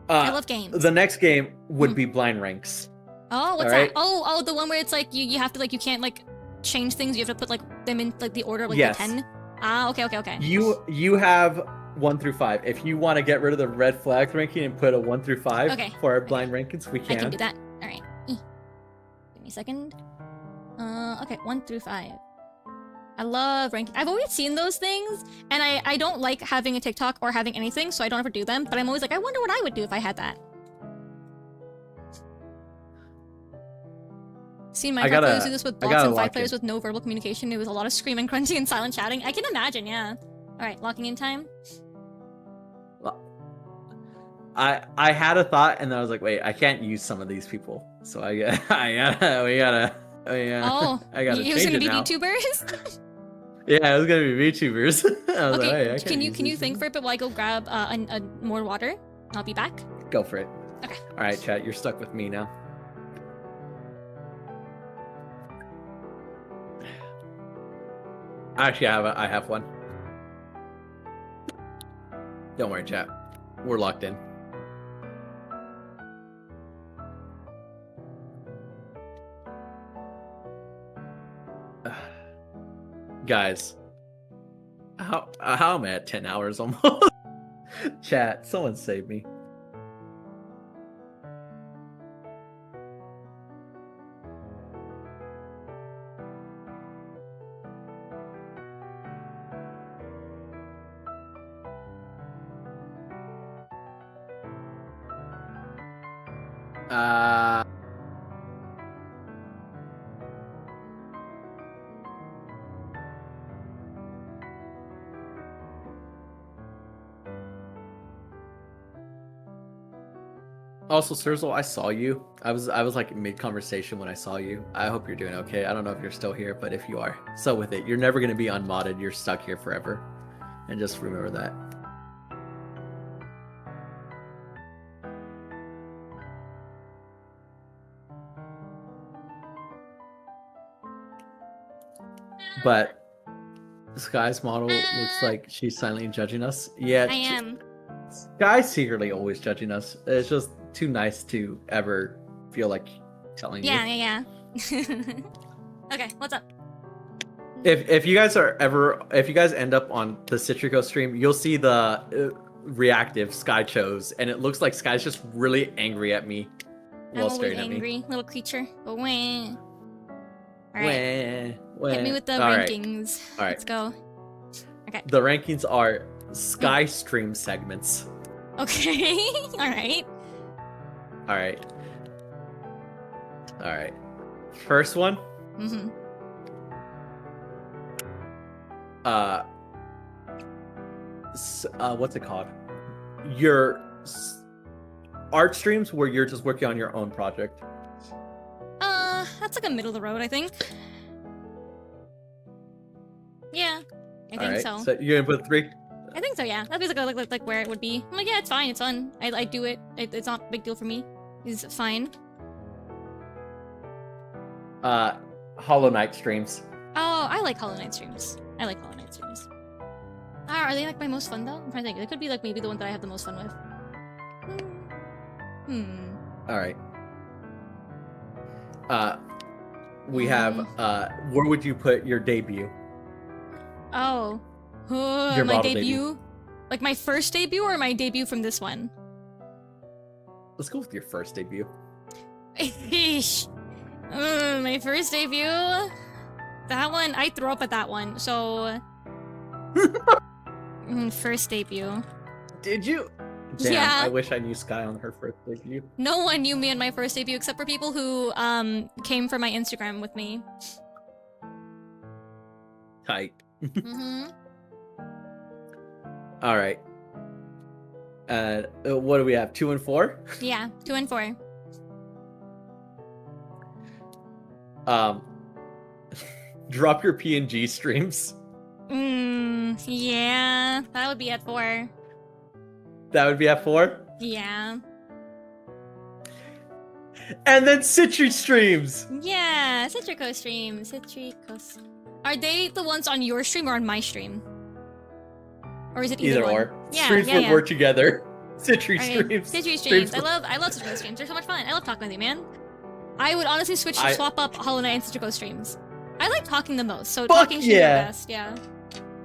Speaker 1: I love games.
Speaker 2: The next game would be Blind Ranks.
Speaker 1: Oh, what's that? Oh, the one where it's like you have to like, you can't like change things. You have to put like them in like the order of like the 10. Ah, okay.
Speaker 2: You have 1 through 5. If you want to get rid of the red flag ranking and put a 1 through 5 for our blind rankings, we can.
Speaker 1: I can do that. All right. Give me a second. Okay, 1 through 5. I love ranking. I've always seen those things, and I don't like having a TikTok or having anything, so I don't ever do them. But I'm always like, I wonder what I would do if I had that. Seen Minecraft players do this with bots and 5 players with no verbal communication. It was a lot of screaming, grunting, and silent chatting. I can imagine, yeah. All right, locking in time.
Speaker 2: Well, I had a thought, and then I was like, wait, I can't use some of these people, so I gotta.
Speaker 1: Oh, he was gonna be VTubers.
Speaker 2: Yeah, it was gonna be VTubers. I was
Speaker 1: okay,
Speaker 2: like, hey,
Speaker 1: can you think for it, but while I go grab more water? I'll be back.
Speaker 2: Go for it.
Speaker 1: Okay.
Speaker 2: All right, chat. You're stuck with me now. Actually, I have one. Don't worry, chat. We're locked in. Guys, how am I at 10 hours almost? Chat, someone save me. Also, Surzel, I saw you. I was like mid-conversation when I saw you. I hope you're doing okay. I don't know if you're still here, but if you are, so with it. You're never going to be unmodded. You're stuck here forever. And just remember that. But Sky's model looks like she's silently judging us. Yeah,
Speaker 1: I am.
Speaker 2: Sky's secretly always judging us. It's just too nice to ever feel like telling you.
Speaker 1: Yeah. Okay, what's up?
Speaker 2: If you guys end up on the Citricos stream, you'll see the reactive Sky chose, and it looks like Sky's just really angry at me while staring at me.
Speaker 1: Angry little creature. But when. All
Speaker 2: right.
Speaker 1: Hit me with the rankings.
Speaker 2: All right.
Speaker 1: Let's go. Okay.
Speaker 2: The rankings are Sky stream segments.
Speaker 1: Okay. All
Speaker 2: right. First one.
Speaker 1: Mm-hmm.
Speaker 2: What's it called? Your art streams where you're just working on your own project.
Speaker 1: That's like a middle of the road, I think. Yeah, I think so.
Speaker 2: So you're gonna put 3?
Speaker 1: I think so, yeah. That'd be like where it would be. I'm like, yeah, it's fine, it's fun. I do it. It's not a big deal for me. It's fine.
Speaker 2: Hollow Knight streams.
Speaker 1: Oh, I like Hollow Knight streams. I like Hollow Knight streams. Are they like my most fun though? I'm trying to think. They could be like maybe the one that I have the most fun with.
Speaker 2: Alright. We have, where would you put your debut?
Speaker 1: Oh.
Speaker 2: Your
Speaker 1: my
Speaker 2: model
Speaker 1: debut? Like my first debut or my debut from this one?
Speaker 2: Let's go with your first debut.
Speaker 1: Eesh. My first debut? That one, I throw up at that one, so... first debut.
Speaker 2: Did you? Damn,
Speaker 1: yeah.
Speaker 2: I wish I knew Sky on her first debut.
Speaker 1: No one knew me on my first debut except for people who came for my Instagram with me.
Speaker 2: Tight. All right. What do we have? 2 and 4?
Speaker 1: Yeah, 2 and 4.
Speaker 2: Drop your PNG streams.
Speaker 1: Yeah, that would be at 4.
Speaker 2: That would be at 4?
Speaker 1: Yeah.
Speaker 2: And then Citri streams!
Speaker 1: Yeah, Citricos streams. Citricos. Are they the ones on your stream or on my stream? Or is it either one?
Speaker 2: or.
Speaker 1: Yeah,
Speaker 2: Streams
Speaker 1: yeah,
Speaker 2: would work together. Citri streams.
Speaker 1: Citri streams. I love Citricos streams. They're so much fun. I love talking with you, man. I would honestly swap up Hollow Knight and Citricos streams. I like talking the most, so talking streams are best, yeah.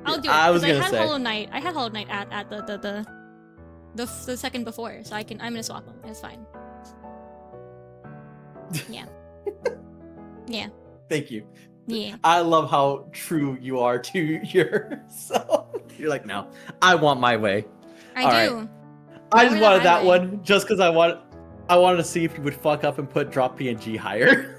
Speaker 1: I'll do it.
Speaker 2: I was gonna
Speaker 1: had
Speaker 2: say.
Speaker 1: Hollow Knight. I had Hollow Knight at the second before, so I'm gonna swap them. It's fine. Yeah. Yeah.
Speaker 2: Thank you.
Speaker 1: Yeah.
Speaker 2: I love how true you are to yourself. You're like, no, I want my way.
Speaker 1: I do.
Speaker 2: Right. I just wanted that one just because I wanted to see if you would fuck up and put drop PNG higher.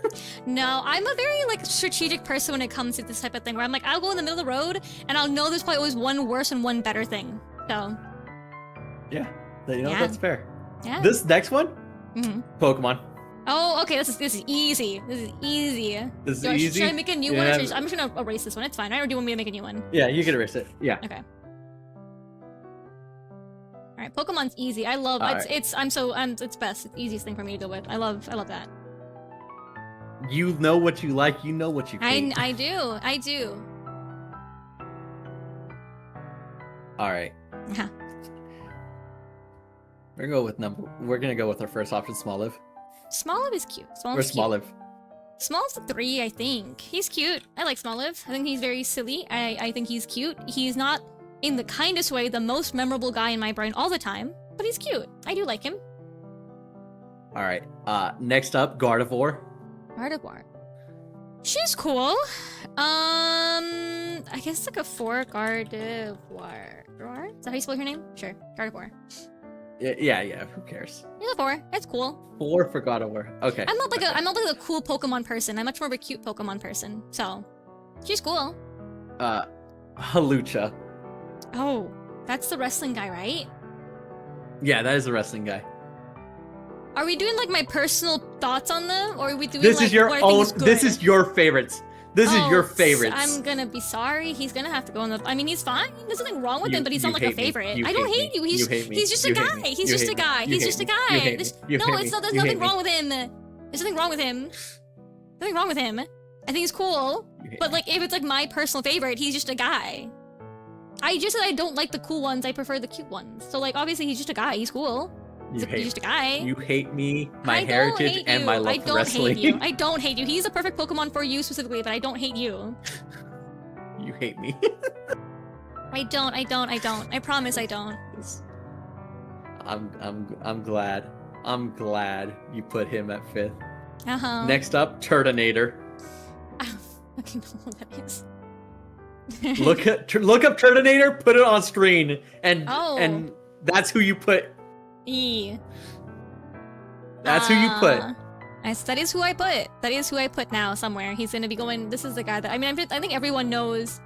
Speaker 1: No, I'm a very like strategic person when it comes to this type of thing where I'm like, I'll go in the middle of the road and I'll know there's probably always one worse and one better thing. So
Speaker 2: yeah, that's fair.
Speaker 1: Yeah.
Speaker 2: This next one, Pokemon.
Speaker 1: Oh, okay. This is easy. This is easy.
Speaker 2: This is easy.
Speaker 1: Should I make a new one? Or I'm just gonna erase this one. It's fine. Or do you want me to make a new one?
Speaker 2: Yeah, you can erase it. Yeah.
Speaker 1: Okay. All right. Pokemon's easy. I love it's best. It's the easiest thing for me to go with. I love that.
Speaker 2: You know what you like. You know what you hate.
Speaker 1: I do.
Speaker 2: All right.
Speaker 1: Yeah.
Speaker 2: We're gonna go with our first option, Smoliv.
Speaker 1: Smoliv is cute.
Speaker 2: Where's Smoliv?
Speaker 1: Smoliv's a 3, I think. He's cute. I like Smoliv. I think he's very silly. I think he's cute. He's not, in the kindest way, the most memorable guy in my brain all the time, but he's cute. I do like him.
Speaker 2: All right. Next up, Gardevoir.
Speaker 1: Gardevoir. She's cool. I guess like a 4 Gardevoir. Is that how you spell her name? Sure. Gardevoir.
Speaker 2: Yeah. Who cares?
Speaker 1: He's a 4. That's cool.
Speaker 2: 4 for Gardevoir. Okay.
Speaker 1: I'm not like a cool Pokemon person. I'm much more of a cute Pokemon person. So, she's cool.
Speaker 2: Halucha.
Speaker 1: Oh, that's the wrestling guy, right?
Speaker 2: Yeah, that is the wrestling guy.
Speaker 1: Are we doing like my personal thoughts on them, or are we doing
Speaker 2: this
Speaker 1: like
Speaker 2: is your
Speaker 1: what I
Speaker 2: own?
Speaker 1: think is good?
Speaker 2: This is your favorites. This is your favorites.
Speaker 1: I'm gonna be sorry. He's gonna have to go in the. I mean, he's fine. There's nothing wrong with him, but he's not like a favorite. I don't hate you. He's just a guy. He's just a guy. He's just a guy. No, it's not. There's nothing wrong with him. There's nothing wrong with him. Nothing wrong with him. I think he's cool. But like, if it's like my personal favorite, he's just a guy. I just said I don't like the cool ones. I prefer the cute ones. So like, obviously, he's just a guy. He's cool. He's just a guy.
Speaker 2: You hate me, my heritage, and my love for wrestling.
Speaker 1: I don't hate you. He's a perfect Pokemon for you specifically, but I don't hate you.
Speaker 2: You hate me.
Speaker 1: I don't. I promise I don't.
Speaker 2: I'm glad. I'm glad you put him at 5th.
Speaker 1: Uh-huh.
Speaker 2: Next up, Turtonator.
Speaker 1: I don't fucking know what that is.
Speaker 2: look up Turtonator, put it on screen, and that's who you put. That's who you put.
Speaker 1: That is who I put. That is who I put now somewhere. He's gonna be going. This is the guy that I think everyone knows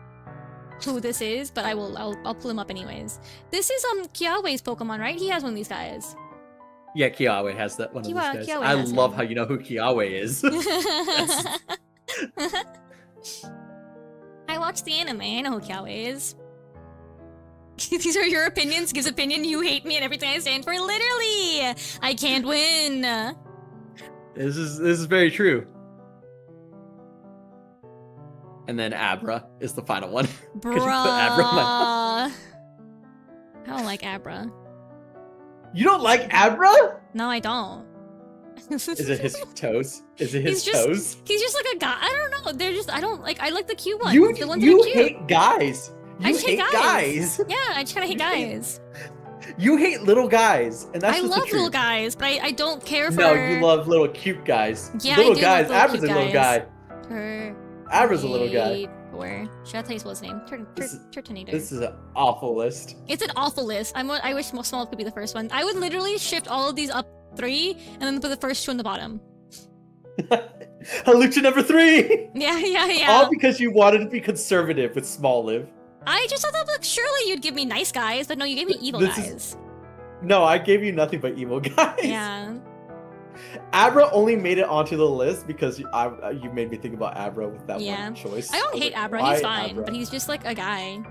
Speaker 1: who this is, but I'll pull him up anyways. This is Kiawe's Pokemon, right? He has one of these guys.
Speaker 2: Yeah, Kiawe has that one of those guys.
Speaker 1: Kiawe
Speaker 2: I
Speaker 1: has
Speaker 2: love
Speaker 1: him.
Speaker 2: how you know who Kiawe is.
Speaker 1: I watched the anime. I know who Kiawe is. These are your opinions. Gives opinion. You hate me and everything I stand for. Literally, I can't win.
Speaker 2: This is very true. And then Abra is the final one.
Speaker 1: Bruh. I don't like Abra.
Speaker 2: You don't like Abra?
Speaker 1: No, I don't.
Speaker 2: Is it his toes? Is it his toes?
Speaker 1: He's just like a guy. I don't know. They're just. I don't like. I like the cute ones.
Speaker 2: You
Speaker 1: the ones that are cute.
Speaker 2: hate guys.
Speaker 1: I
Speaker 2: You
Speaker 1: just
Speaker 2: hate guys.
Speaker 1: Yeah, I just kind of hate guys.
Speaker 2: You hate little guys, and that's
Speaker 1: I
Speaker 2: just
Speaker 1: love
Speaker 2: the truth.
Speaker 1: little guys, but I don't care for.
Speaker 2: No, you love little cute guys.
Speaker 1: Yeah,
Speaker 2: little
Speaker 1: I do
Speaker 2: guys.
Speaker 1: love
Speaker 2: Abra's a
Speaker 1: little
Speaker 2: little guy.
Speaker 1: cute guys.
Speaker 2: Abra's a little guy.
Speaker 1: Where should I tell you what's his name? Turtonator.
Speaker 2: This is an awful list.
Speaker 1: It's an awful list. I wish Small could be the first one. I would literally shift all of these up 3 and then put the first 2 on the bottom.
Speaker 2: Halucha number 3.
Speaker 1: Yeah.
Speaker 2: All because you wanted to be conservative with Small Live.
Speaker 1: I just thought that like surely you'd give me nice guys, but no, you gave me evil guys.
Speaker 2: No, I gave you nothing but evil guys.
Speaker 1: Yeah.
Speaker 2: Abra only made it onto the list because you made me think about Abra with that one choice.
Speaker 1: I don't hate Abra. He's fine, but he's just like a guy.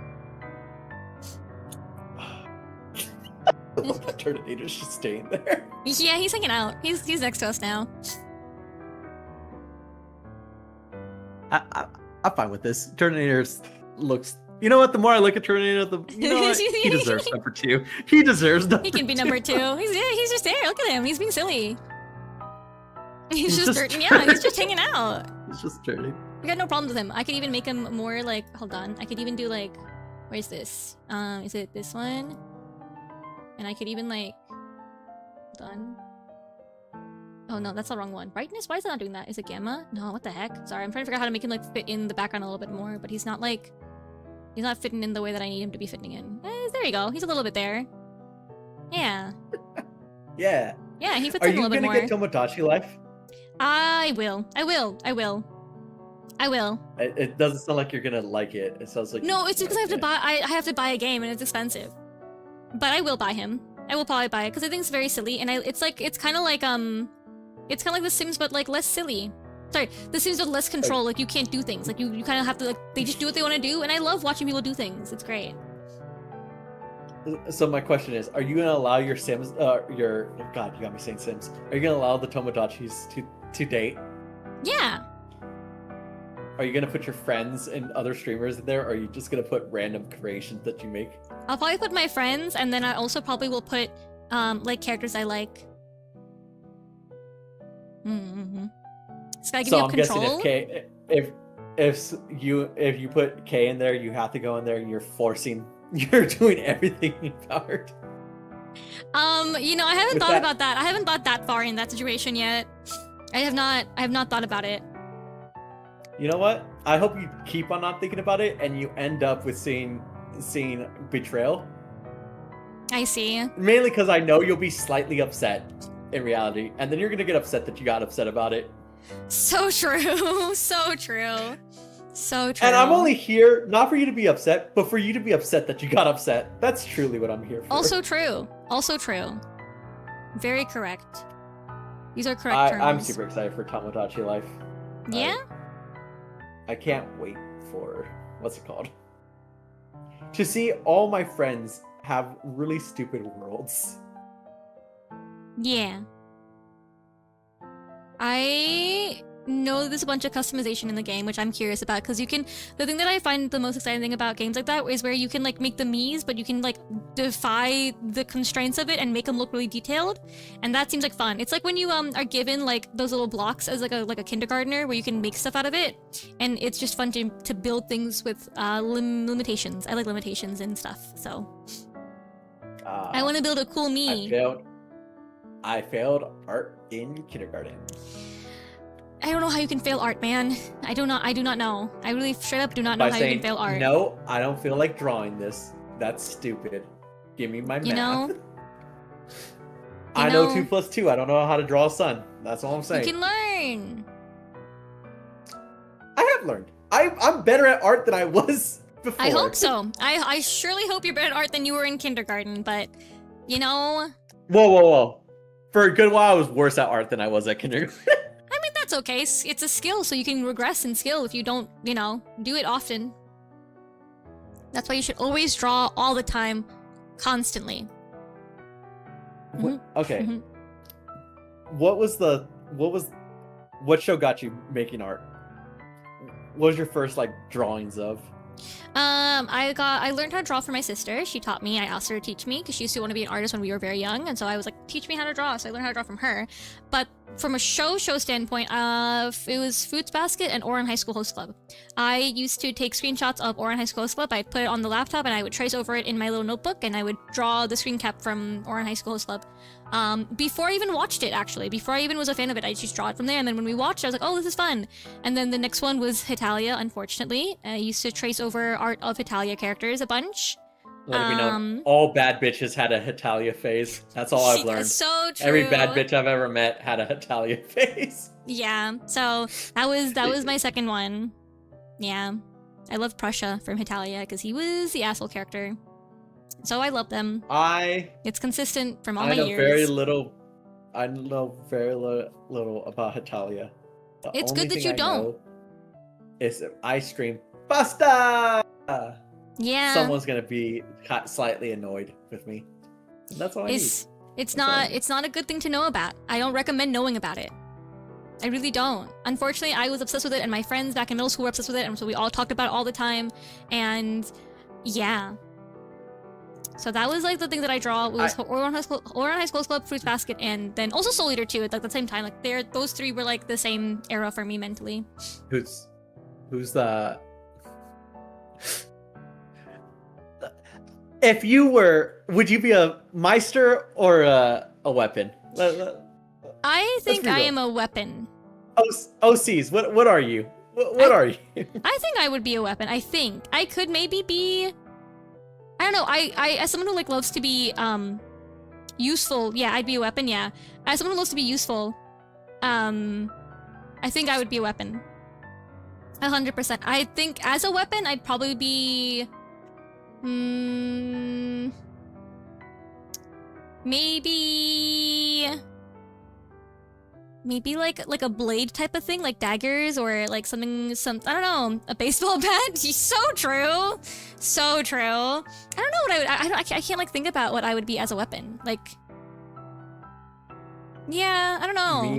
Speaker 2: I love that Turtonator's just staying there.
Speaker 1: Yeah, he's hanging out. He's next to us now.
Speaker 2: I'm fine with this. Turtonator looks. You know what? The more I look at Turtonator, you know what? He deserves number 2. He deserves number 2.
Speaker 1: He can be number 2. He's just there. Look at him. He's being silly. He's just he's just hanging out.
Speaker 2: He's just dirty.
Speaker 1: I got no problems with him. I could even make him more like. Hold on. I could even do like. Where's this? Is it this one? And I could even like. Hold on. Oh no, that's the wrong one. Brightness? Why is it not doing that? Is it gamma? No, what the heck? Sorry, I'm trying to figure out how to make him like fit in the background a little bit more, but he's not like. He's not fitting in the way that I need him to be fitting in. There you go. He's a little bit there. Yeah.
Speaker 2: Yeah.
Speaker 1: Yeah, he fits in a little bit more.
Speaker 2: Are you gonna get Tomodachi Life?
Speaker 1: I will.
Speaker 2: It doesn't sound like you're gonna like it. It sounds like
Speaker 1: no. It's because I have to buy. I have to buy a game and it's expensive. But I will buy him. I will probably buy it because I think it's very silly and it's kind of like The Sims but like less silly. Sorry, The Sims with less control. Like you can't do things. Like you kind of have to like they just do what they want to do. And I love watching people do things. It's great.
Speaker 2: So my question is, are you gonna allow your Sims? God, you got me saying Sims. Are you gonna allow the Tomodachis to date?
Speaker 1: Yeah.
Speaker 2: Are you gonna put your friends and other streamers in there, or are you just gonna put random creations that you make?
Speaker 1: I'll probably put my friends, and then I also probably will put like characters I like. Mm-hmm. So I'm
Speaker 2: guessing if you put K in there, you have to go in there, and you're doing everything empowered.
Speaker 1: You know, I haven't thought about that. I haven't thought that far in that situation yet. I have not thought about it.
Speaker 2: You know what? I hope you keep on not thinking about it, and you end up with seeing betrayal.
Speaker 1: I see.
Speaker 2: Mainly because I know you'll be slightly upset in reality, and then you're gonna get upset that you got upset about it.
Speaker 1: So true. So true. So true.
Speaker 2: And I'm only here not for you to be upset, but for you to be upset that you got upset. That's truly what I'm here for.
Speaker 1: Also true. Also true. Very correct. These are correct terms.
Speaker 2: I'm super excited for Tomodachi Life.
Speaker 1: Yeah?
Speaker 2: I can't wait for what's it called? To see all my friends have really stupid worlds.
Speaker 1: Yeah. I know there's a bunch of customization in the game, which I'm curious about, because you can... The thing that I find the most exciting thing about games like that is where you can, like, make the Miis, but you can, like, defy the constraints of it and make them look really detailed, and that seems like fun. It's like when you, are given, like, those little blocks as, like a kindergartner, where you can make stuff out of it, and it's just fun to build things with, limitations. I like limitations and stuff, so... I want to build a cool Mii.
Speaker 2: I failed art in kindergarten.
Speaker 1: I don't know how you can fail art, man. I do not know. I really straight up do not know how you can fail art.
Speaker 2: No, I don't feel like drawing this. That's stupid. Give me my math. I know 2 + 2. I don't know how to draw a sun. That's all I'm saying.
Speaker 1: You can learn.
Speaker 2: I have learned. I'm better at art than I was before.
Speaker 1: I hope so. I surely hope you're better at art than you were in kindergarten, but, you know...
Speaker 2: Whoa. for a good while, I was worse at art than I was at kindergarten.
Speaker 1: I mean, that's okay. It's a skill, so you can regress in skill if you don't, do it often. That's why you should always draw all the time, constantly.
Speaker 2: Okay.
Speaker 1: Mhm.
Speaker 2: What show got you making art? What was your first like drawings of?
Speaker 1: I learned how to draw from my sister. She taught me. I asked her to teach me because she used to want to be an artist when we were very young, and so I was like, teach me how to draw. So I learned how to draw from her. But from a show standpoint, it was Fruits Basket and Oran High School Host Club. I used to take screenshots of Oran High School Host Club. I'd put it on the laptop and I would trace over it in my little notebook, and I would draw the screen cap from Oran High School Host Club. Before I even watched it, actually. Before I even was a fan of it, I just draw it from there, and then when we watched it, I was like, oh, this is fun. And then the next one was Hitalia, unfortunately. I used to trace over art of Hitalia characters a bunch.
Speaker 2: Let me know. All bad bitches had a Hitalia phase. That's all I've learned.
Speaker 1: So true.
Speaker 2: Every bad bitch I've ever met had a Hitalia phase.
Speaker 1: Yeah, so that was my second one. Yeah. I love Prussia from Hitalia because he was the asshole character. So I love them. It's consistent from all my years.
Speaker 2: I know very little about Hitalia.
Speaker 1: It's good that you don't.
Speaker 2: Is ice cream pasta.
Speaker 1: Yeah.
Speaker 2: Someone's gonna be slightly annoyed with me. And that's all I need.
Speaker 1: It's not a good thing to know about. I don't recommend knowing about it. I really don't. Unfortunately, I was obsessed with it, and my friends back in middle school were obsessed with it, and so we all talked about it all the time. And yeah. So that was like the thing that I draw was Oran High School Club, Fruits Basket, and then also Soul Eater too. At like the same time, like those three were like the same era for me mentally.
Speaker 2: Who's the? If you were, would you be a Meister or a weapon?
Speaker 1: I think I am a weapon.
Speaker 2: OCs, what are you? What are you?
Speaker 1: I think I would be a weapon. I think I could maybe be. I don't know. I as someone who like loves to be useful, yeah, I'd be a weapon. Yeah, as someone who loves to be useful, I think I would be a weapon. 100%. I think as a weapon, I'd probably be. Maybe like a blade type of thing, like daggers or like some I don't know, a baseball bat. So true, so true. I don't know what I can't like think about what I would be as a weapon. Like, yeah, I don't know.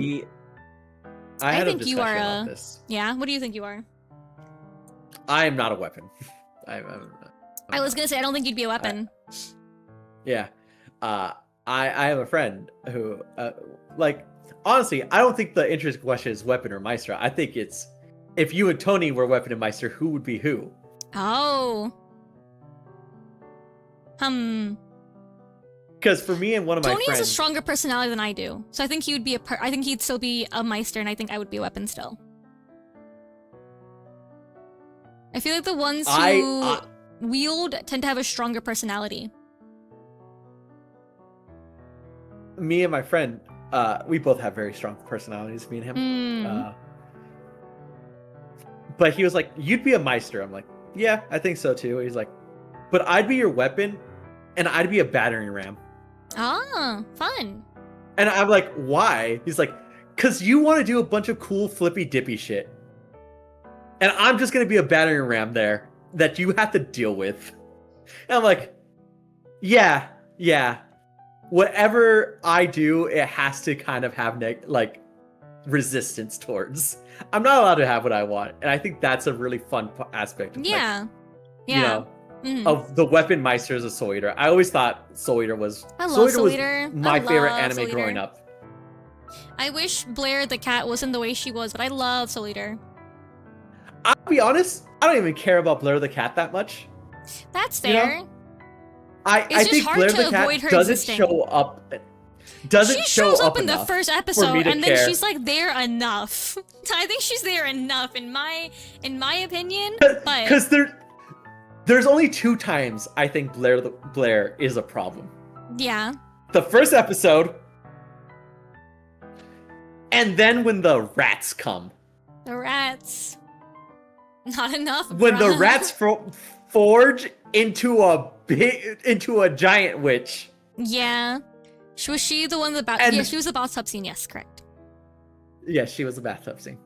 Speaker 1: I think you are a. Yeah, what do you think you are?
Speaker 2: I am not a weapon.
Speaker 1: I was gonna say I don't think you'd be a weapon.
Speaker 2: Yeah, I have a friend who like. Honestly, I don't think the interesting question is weapon or Meister. I think it's if you and Tony were weapon and Meister, who would be who?
Speaker 1: Oh.
Speaker 2: Because for me and one of my
Speaker 1: Tony
Speaker 2: friends,
Speaker 1: has a stronger personality than I do, so I think he would be I think he'd still be a Meister, and I think I would be a weapon still. I feel like the ones who wield tend to have a stronger personality.
Speaker 2: Me and my friend. We both have very strong personalities, me and him. But he was like, you'd be a Meister. I'm like, yeah, I think so too. He's like, but I'd be your weapon and I'd be a battering ram.
Speaker 1: Ah, fun.
Speaker 2: And I'm like, why? He's like, because you want to do a bunch of cool flippy dippy shit. And I'm just going to be a battering ram there that you have to deal with. And I'm like, yeah. Whatever I do, it has to kind of have resistance towards. I'm not allowed to have what I want, and I think that's a really fun aspect. Of, of the weapon Meisters of Soul Eater. I always thought Soul Eater was Soul Eater was my favorite anime growing up.
Speaker 1: I wish Blair the cat wasn't the way she was, but I love Soul Eater.
Speaker 2: I'll be honest, I don't even care about Blair the cat that much.
Speaker 1: That's fair.
Speaker 2: You know? I think Blair the cat doesn't show up. She shows up in the first episode, and then she's like there enough. I think she's there enough in my opinion. Because there's only 2 times I think Blair is a problem.
Speaker 1: Yeah.
Speaker 2: The first episode, and then when the rats come.
Speaker 1: The rats. Not enough.
Speaker 2: When the rats forge into a giant witch.
Speaker 1: Yeah. Was she the one in the bath? Yeah, she was the bathtub scene. Yes, correct.
Speaker 2: Yeah, she was the bathtub scene.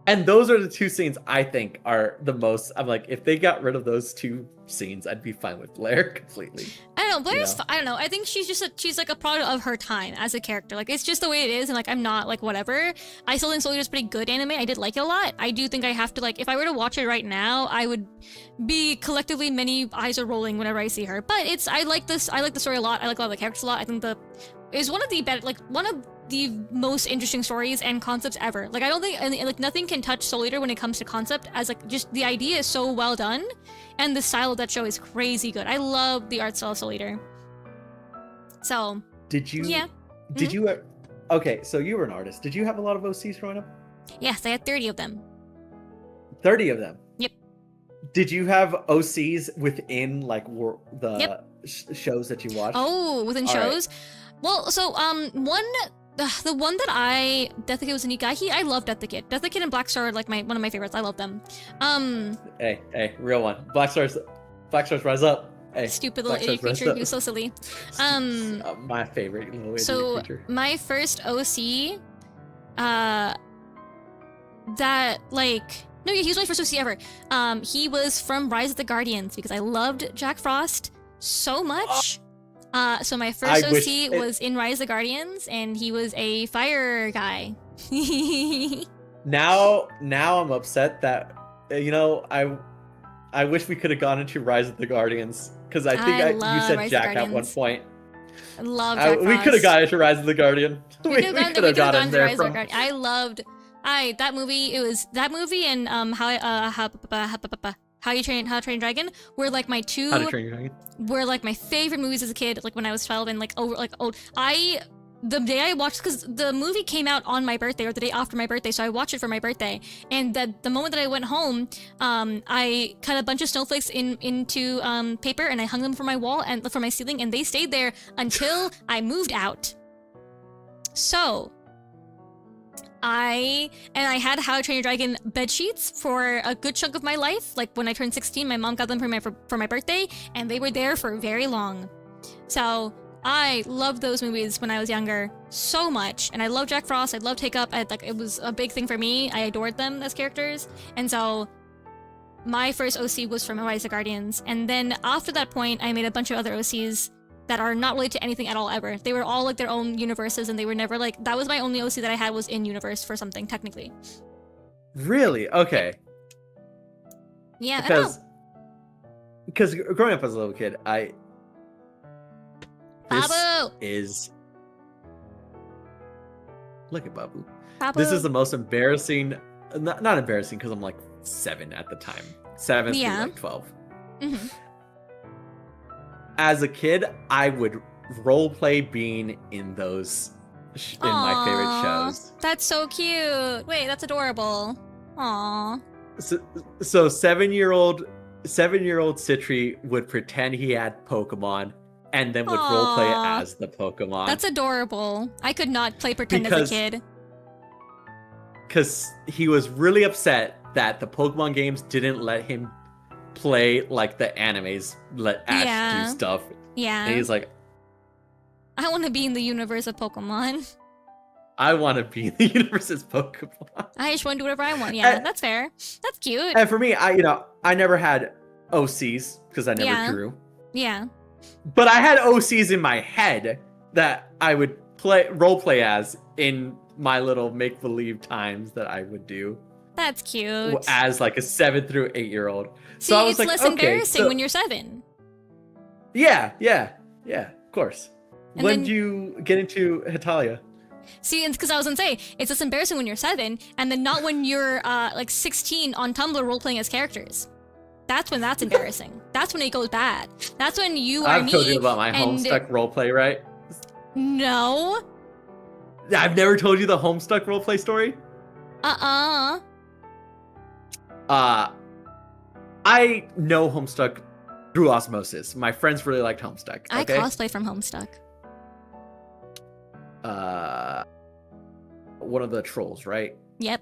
Speaker 2: And those are the two scenes I think are the most. I'm like, if they got rid of those two scenes, I'd be fine with Blair completely.
Speaker 1: I don't know. Blair's. I don't know. I think she's just she's like a product of her time as a character. Like it's just the way it is, and like I'm not like whatever. I still think Soul Eater's pretty good anime. I did like it a lot. I do think I have to like if I were to watch it right now, I would be collectively many eyes are rolling whenever I see her. But it's I like this. I like the story a lot. I like a lot of the characters a lot. I think is one of the better one of the most interesting stories and concepts ever. Like I don't think like nothing can touch Soul Eater when it comes to concept, as like just the idea is so well done and the style of that show is crazy good. I love the art style of Soul Eater. So
Speaker 2: did you okay, so you were an artist. Did you have a lot of OCs growing up?
Speaker 1: Yes, I had 30 of them.
Speaker 2: 30 of them?
Speaker 1: Yep.
Speaker 2: Did you have OCs within like the shows that you watched?
Speaker 1: Oh, within shows? Right. Well, so the one that Death the Kid was a neat guy. I love Death the Kid. Death the Kid and Black Star are like one of my favorites. I love them.
Speaker 2: Hey, real one. Black Stars rise up. Hey,
Speaker 1: stupid little idiot creature who's so silly.
Speaker 2: My favorite little
Speaker 1: idiot
Speaker 2: creature.
Speaker 1: My first OC, that like no, he was my first OC ever. He was from Rise of the Guardians because I loved Jack Frost so much. So my first OC was in Rise of the Guardians, and he was a fire guy.
Speaker 2: Now I'm upset that I wish we could have gone into Rise of the Guardians because I think you said Jack at one point.
Speaker 1: I love Jack Frost.
Speaker 2: We could have gone into Rise of the Guardian.
Speaker 1: We could have gone into Rise of the Guardian. I loved that movie. It was that movie and How to Train Your Dragon were like my two.
Speaker 2: How to Train Your Dragon
Speaker 1: were like my favorite movies as a kid. Like when I was 12 and like old. The day I watched, because the movie came out on my birthday or the day after my birthday, so I watched it for my birthday. And the moment that I went home, I cut a bunch of snowflakes into paper and I hung them from my wall and from my ceiling, and they stayed there until I moved out. So I had How to Train Your Dragon bed sheets for a good chunk of my life. Like when I turned 16, my mom got them for my birthday, and they were there for very long. So I loved those movies when I was younger so much, and I love Jack Frost. I love Take Up. It was a big thing for me. I adored them as characters, and so my first OC was from Rise of the Guardians. And then after that point, I made a bunch of other OCs that are not related to anything at all ever. They were all like their own universes, and they were never like that was my only OC that I had was in universe for something technically.
Speaker 2: Really? Okay.
Speaker 1: Yeah,
Speaker 2: because growing up as a little kid,
Speaker 1: Babu
Speaker 2: look at Babu.
Speaker 1: Babu.
Speaker 2: This is the most embarrassing. Not embarrassing because I'm like 7 at the time. 7 through like 12.
Speaker 1: Mm-hmm.
Speaker 2: As a kid, I would role play being in those in my favorite shows.
Speaker 1: That's so cute. Wait, that's adorable. Aww.
Speaker 2: So 7-year-old Citri would pretend he had Pokemon and then would role play as the Pokemon.
Speaker 1: That's adorable. I could not play pretend as a kid.
Speaker 2: Because he was really upset that the Pokemon games didn't let him play like the animes let Ash do stuff.
Speaker 1: Yeah.
Speaker 2: And he's like,
Speaker 1: I want to be in the universe of Pokemon.
Speaker 2: I want to be in the universe of Pokemon.
Speaker 1: I just want to do whatever I want. Yeah, that's fair. That's cute.
Speaker 2: And for me, I never had OCs because I never drew.
Speaker 1: Yeah.
Speaker 2: But I had OCs in my head that I would role play as in my little make-believe times that I would do.
Speaker 1: That's cute.
Speaker 2: As like a 7 through 8-year-old.
Speaker 1: See,
Speaker 2: so I was
Speaker 1: it's
Speaker 2: like,
Speaker 1: less embarrassing when you're 7.
Speaker 2: Yeah, of course. When did you get into Hetalia?
Speaker 1: See, it's because I was gonna say, it's less embarrassing when you're 7, and then not when you're like 16 on Tumblr role-playing as characters. That's when that's embarrassing. That's when it goes bad. That's when you are me.
Speaker 2: I've told you about my Homestuck roleplay, right?
Speaker 1: No.
Speaker 2: I've never told you the Homestuck roleplay story?
Speaker 1: I
Speaker 2: know Homestuck through osmosis. My friends really liked Homestuck. Okay?
Speaker 1: I cosplay from Homestuck.
Speaker 2: One of the trolls, right?
Speaker 1: Yep.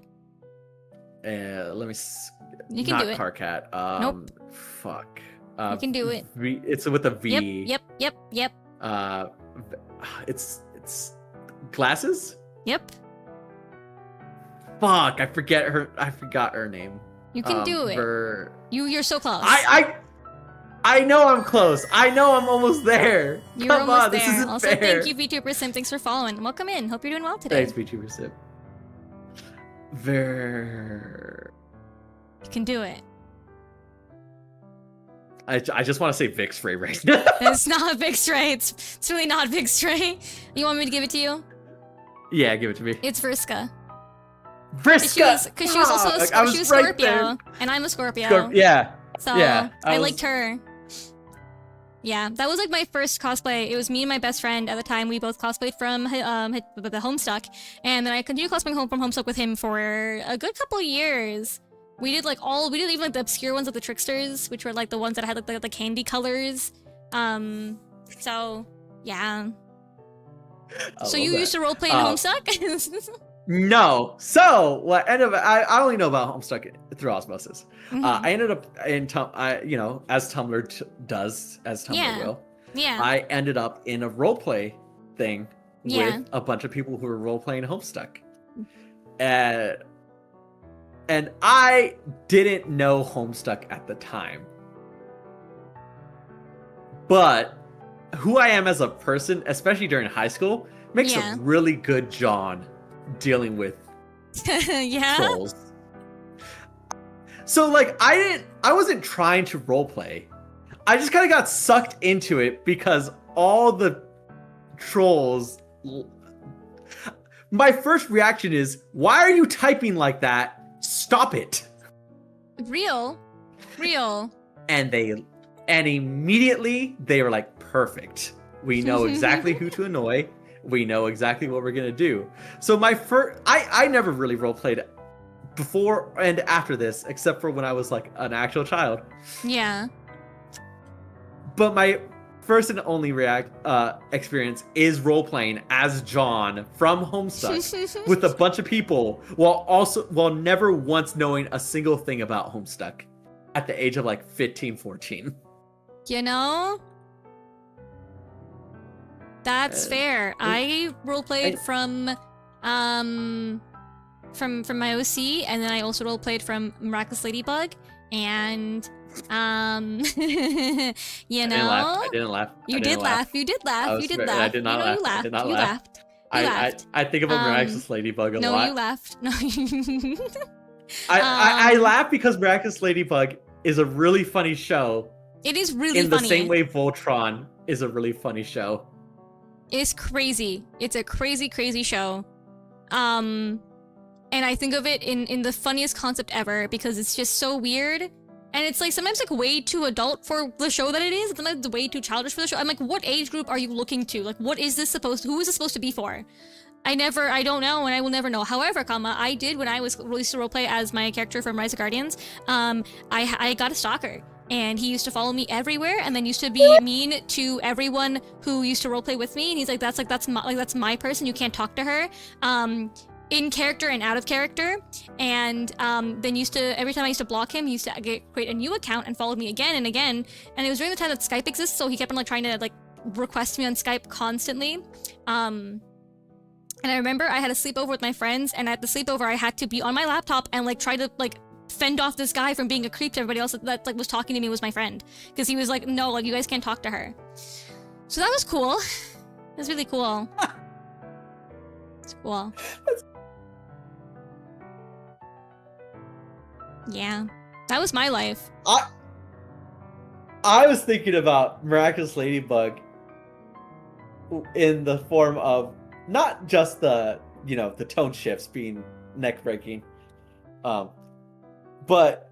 Speaker 2: Let me.
Speaker 1: You can do it.
Speaker 2: Carcat.
Speaker 1: Nope.
Speaker 2: Fuck.
Speaker 1: You can do it.
Speaker 2: It's with a V.
Speaker 1: Yep.
Speaker 2: It's glasses.
Speaker 1: Yep.
Speaker 2: Fuck, I forgot her name.
Speaker 1: You can do it. You're so close.
Speaker 2: I know I'm close. I know I'm almost there.
Speaker 1: You're almost there. This isn't also, fair. Thank you, VTuber Sim. Thanks for following. Welcome in. Hope you're doing well today.
Speaker 2: Thanks, VTuber Sim.
Speaker 1: You can do it.
Speaker 2: I just want to say Vix Ray right now.
Speaker 1: It's not Vix Ray. It's really not Vix Ray. You want me to give it to you?
Speaker 2: Yeah, give it to me.
Speaker 1: It's Vriska.
Speaker 2: Vriska!
Speaker 1: Because she was also she was Scorpio, and I'm a Scorpio.
Speaker 2: Yeah.
Speaker 1: So
Speaker 2: yeah,
Speaker 1: I liked her. Yeah, that was like my first cosplay. It was me and my best friend at the time. We both cosplayed from the Homestuck, and then I continued cosplaying from Homestuck with him for a good couple of years. We did even like the obscure ones of the Tricksters, which were like the ones that had like the candy colors. So yeah. So you used to roleplay in Homestuck?
Speaker 2: No. So what ended up, I only know about Homestuck through osmosis.
Speaker 1: Mm-hmm.
Speaker 2: I ended up in as Tumblr does, as Tumblr will.
Speaker 1: Yeah.
Speaker 2: I ended up in a roleplay thing with a bunch of people who were roleplaying Homestuck. And I didn't know Homestuck at the time. But who I am as a person, especially during high school, makes a really good John dealing with trolls. So like I wasn't trying to roleplay. I just kind of got sucked into it because all the trolls. My first reaction is, why are you typing like that? Stop it.
Speaker 1: Real.
Speaker 2: And immediately they were like, perfect. We know exactly who to annoy. We know exactly what we're gonna do. So I never really roleplayed before and after this, except for when I was like an actual child.
Speaker 1: Yeah.
Speaker 2: But my first and only experience is role-playing as John from Homestuck with a bunch of people while never once knowing a single thing about Homestuck at the age of like 15, 14.
Speaker 1: You know? That's fair. I roleplayed from my OC, and then I also roleplayed from Miraculous Ladybug, and you know,
Speaker 2: I didn't laugh.
Speaker 1: You did laugh. You did laugh.
Speaker 2: I did not laugh.
Speaker 1: You laughed.
Speaker 2: I did not
Speaker 1: you
Speaker 2: laugh.
Speaker 1: laughed. You laughed.
Speaker 2: I think about Miraculous Ladybug a lot.
Speaker 1: No, you laughed. No.
Speaker 2: I laugh because Miraculous Ladybug is a really funny show.
Speaker 1: It is really
Speaker 2: in
Speaker 1: funny.
Speaker 2: The same way Voltron is a really funny show.
Speaker 1: It's crazy. It's a crazy show. And I think of it in the funniest concept ever because it's just so weird. And it's like sometimes like way too adult for the show that it is. Sometimes it's way too childish for the show. I'm like, what age group are you looking to? Like, who is this supposed to be for? I don't know, and I will never know. However, I did when I was released to roleplay as my character from Rise of Guardians. I got a stalker. And he used to follow me everywhere, and then used to be mean to everyone who used to roleplay with me. And he's like, that's my person. You can't talk to her, in character and out of character. And then every time I used to block him, he used to create a new account and followed me again and again. And it was during the time that Skype exists, so he kept on like trying to like request me on Skype constantly. And I remember I had a sleepover with my friends, and at the sleepover I had to be on my laptop and like try to like fend off this guy from being a creep to everybody else that like was talking to me was my friend, because he was like, no, like you guys can't talk to her. So that was cool. It was really cool. It's cool. Yeah, that was my life.
Speaker 2: I was thinking about Miraculous Ladybug in the form of not just the tone shifts being neck breaking, but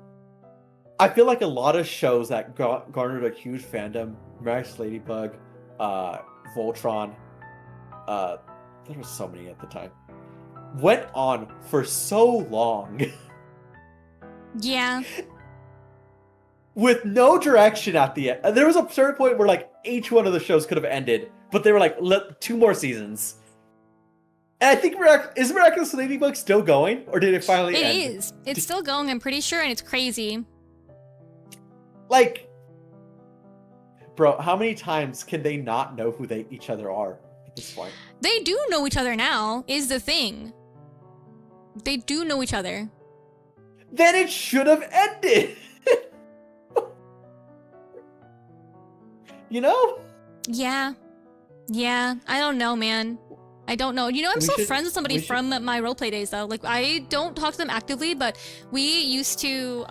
Speaker 2: I feel like a lot of shows that garnered a huge fandom, Miraculous Ladybug, Voltron, there were so many at the time, went on for so long.
Speaker 1: Yeah.
Speaker 2: With no direction at the end. There was a certain point where like each one of the shows could have ended, but they were like, 2 more seasons. And I think is Miraculous Ladybug still going, or did it finally end?
Speaker 1: It is. It's still going, I'm pretty sure, and it's crazy.
Speaker 2: Like, Bro, how many times can they not know who each other are at this point?
Speaker 1: They do know each other now, is the thing. They do know each other.
Speaker 2: Then it should have ended. You know?
Speaker 1: Yeah. Yeah. I don't know, man. I don't know. You know, I'm still friends with somebody from my roleplay days, though. Like, I don't talk to them actively, but we used to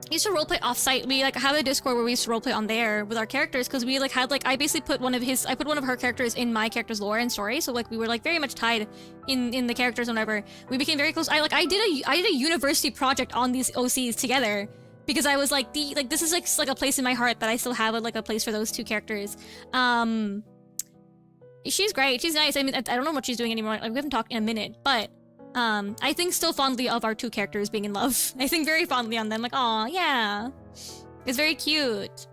Speaker 1: roleplay offsite. We like have a Discord where we used to roleplay on there with our characters because we like had like I basically put one of her characters in my character's lore and story. So like we were like very much tied in the characters. Whenever we became very close, I did a university project on these OCs together. Because I was like this is like a place in my heart that I still have like a place for those two characters. She's great. She's nice. I mean, I don't know what she's doing anymore. Like, we haven't talked in a minute, but I think still fondly of our two characters being in love. I think very fondly on them. Like, oh yeah, it's very cute.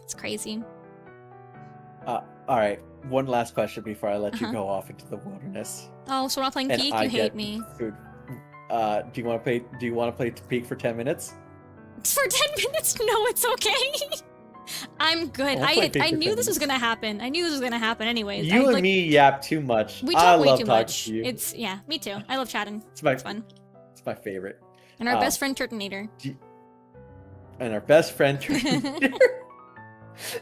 Speaker 1: It's crazy.
Speaker 2: All right. One last question before I let you go off into the wilderness.
Speaker 1: Oh, so we're not playing Peak? You hate me.
Speaker 2: Food. Do you want to play Peak for 10 minutes?
Speaker 1: For 10 minutes? No, it's okay. I'm good. I knew this was gonna happen. I knew this was gonna happen anyways.
Speaker 2: You and me yap too much.
Speaker 1: We talk way too
Speaker 2: much.
Speaker 1: To you. It's me too. I love chatting. It's fun.
Speaker 2: It's my favorite.
Speaker 1: And our best friend Turtonator.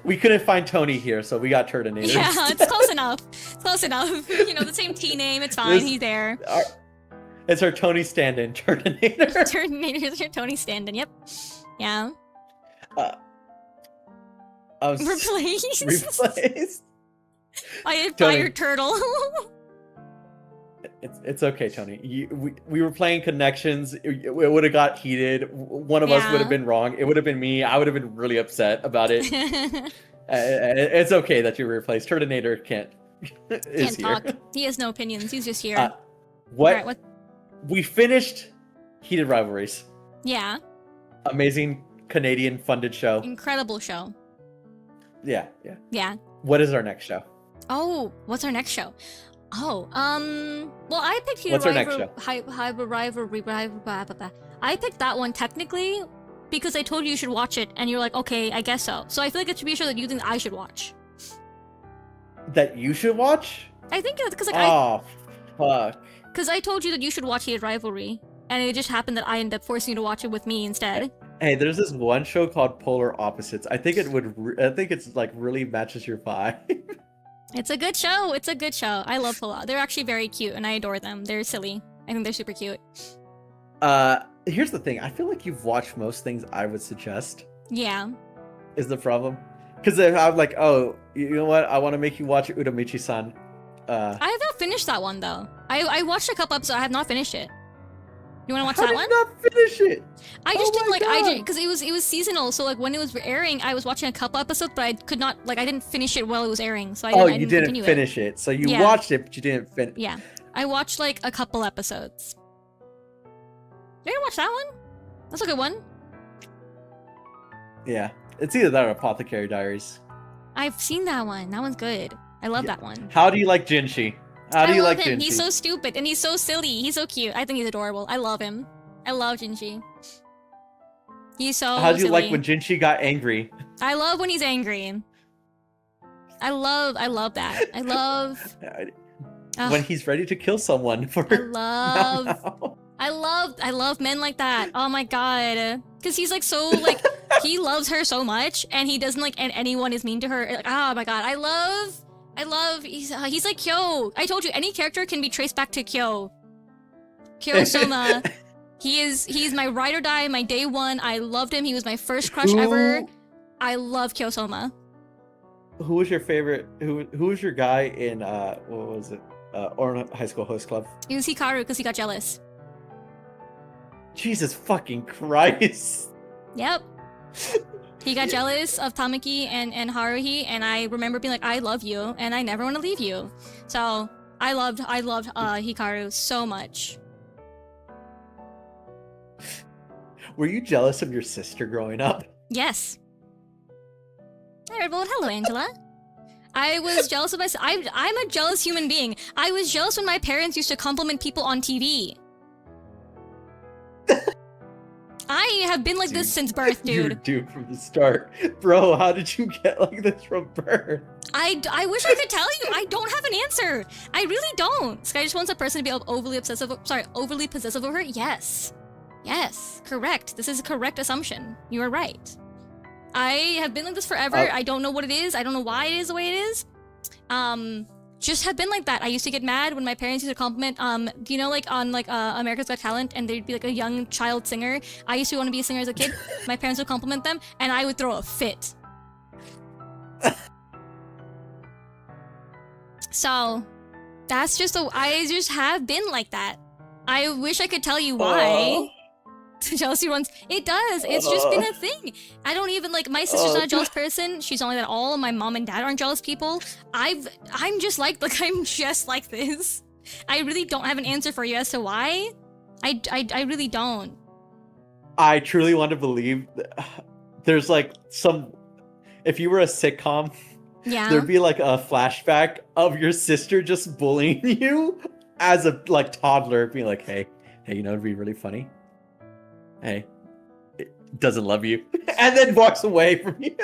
Speaker 2: We couldn't find Tony here, so we got Turtonator.
Speaker 1: Yeah, it's close enough. It's close enough. You know, the same T name. It's fine. He's there.
Speaker 2: It's our Tony stand-in, Turtonator.
Speaker 1: Turtonator's your Tony stand-in. Yep. Yeah. Replaced. I had fire turtle.
Speaker 2: It's okay, Tony. We were playing Connections. It would have got heated. One of us would have been wrong. It would have been me. I would have been really upset about it. It's okay that you were replaced. Turtonator can't
Speaker 1: talk. He has no opinions. He's just here.
Speaker 2: What? We finished Heated Rivalries.
Speaker 1: Yeah.
Speaker 2: Amazing Canadian funded show.
Speaker 1: Incredible show.
Speaker 2: Yeah. What is our next show?
Speaker 1: Oh, what's our next show? Oh, well, I picked
Speaker 2: What's our next show?
Speaker 1: I picked that one technically because I told you should watch it, and you're like, okay, I guess so. So I feel like it should be a show that you think I should watch.
Speaker 2: That you should watch?
Speaker 1: I think it's because like
Speaker 2: fuck.
Speaker 1: Because I told you that you should watch Heated Rivalry, and it just happened that I ended up forcing you to watch it with me instead.
Speaker 2: Hey, there's this one show called Polar Opposites. I think it's like really matches your vibe.
Speaker 1: It's a good show. It's a good show. I love Polar. They're actually very cute, and I adore them. They're silly. I think they're super cute.
Speaker 2: Here's the thing. I feel like you've watched most things I would suggest.
Speaker 1: Yeah.
Speaker 2: Is the problem? Because I'm like, oh, you know what? I want to make you watch Uramichi-san.
Speaker 1: I have not finished that one though. I watched a couple episodes. I have not finished it. You want to watch that one?
Speaker 2: How did you not finish it?
Speaker 1: I just didn't like. I didn't because it was seasonal. So like when it was airing, I was watching a couple episodes, but I could not like. I didn't finish it while it was airing. So I didn't
Speaker 2: finish it. So you watched it, but you didn't finish.
Speaker 1: Yeah, I watched like a couple episodes. You didn't watch that one? That's a good one.
Speaker 2: Yeah, it's either that or Apothecary Diaries.
Speaker 1: I've seen that one. That one's good. I love that one.
Speaker 2: How do you like Jinshi? How do you like Jinshi?
Speaker 1: He's so stupid and he's so silly. He's so cute. I think he's adorable. I love him. I love Jinshi. He's so
Speaker 2: How do you
Speaker 1: silly.
Speaker 2: like when Jinshi got angry?
Speaker 1: I love when he's angry. I love that. I love
Speaker 2: when he's ready to kill someone for
Speaker 1: I love men like that. Oh my god. Cause he's like so like he loves her so much and he doesn't like and anyone is mean to her. Like, oh my god. I love he's like Kyo. I told you any character can be traced back to Kyo. Kyo Soma. He's my ride or die, my day one. I loved him. He was my first crush ever. I love Kyo Soma.
Speaker 2: Who was your favorite? Who was your guy in what was it? Or High School Host Club?
Speaker 1: It was Hikaru because he got jealous.
Speaker 2: Jesus fucking Christ.
Speaker 1: Yep. He got jealous of Tamaki and Haruhi, and I remember being like, I love you, and I never want to leave you. So I loved Hikaru so much.
Speaker 2: Were you jealous of your sister growing up?
Speaker 1: Yes. Hi, Red Bull. Hello, Angela. I was jealous of myself. I'm a jealous human being. I was jealous when my parents used to compliment people on TV. I have been like this since birth, dude.
Speaker 2: You're doomed from the start. Bro, how did you get like this from birth?
Speaker 1: I wish I could tell you. I don't have an answer. I really don't. Sky just wants a person to be overly possessive of her? Yes. Yes, correct. This is a correct assumption. You are right. I have been like this forever. I don't know what it is. I don't know why it is the way it is. Just have been like that. I used to get mad when my parents used to compliment, do you know, like on like America's Got Talent, and there'd be like a young child singer. I used to want to be a singer as a kid. My parents would compliment them, and I would throw a fit. So, that's just I just have been like that. I wish I could tell you why. Jealousy runs. It does. It's just been a thing. I don't even like. My sister's not a jealous person. She's not like that at all. My mom and dad aren't jealous people. I'm just like I'm just like this. I really don't have an answer for you as to why. I really don't.
Speaker 2: I truly want to believe there's like some. If you were a sitcom, there'd be like a flashback of your sister just bullying you as a like toddler, being like, hey, you know, it'd be really funny. Hey, it doesn't love you, and then walks away from you.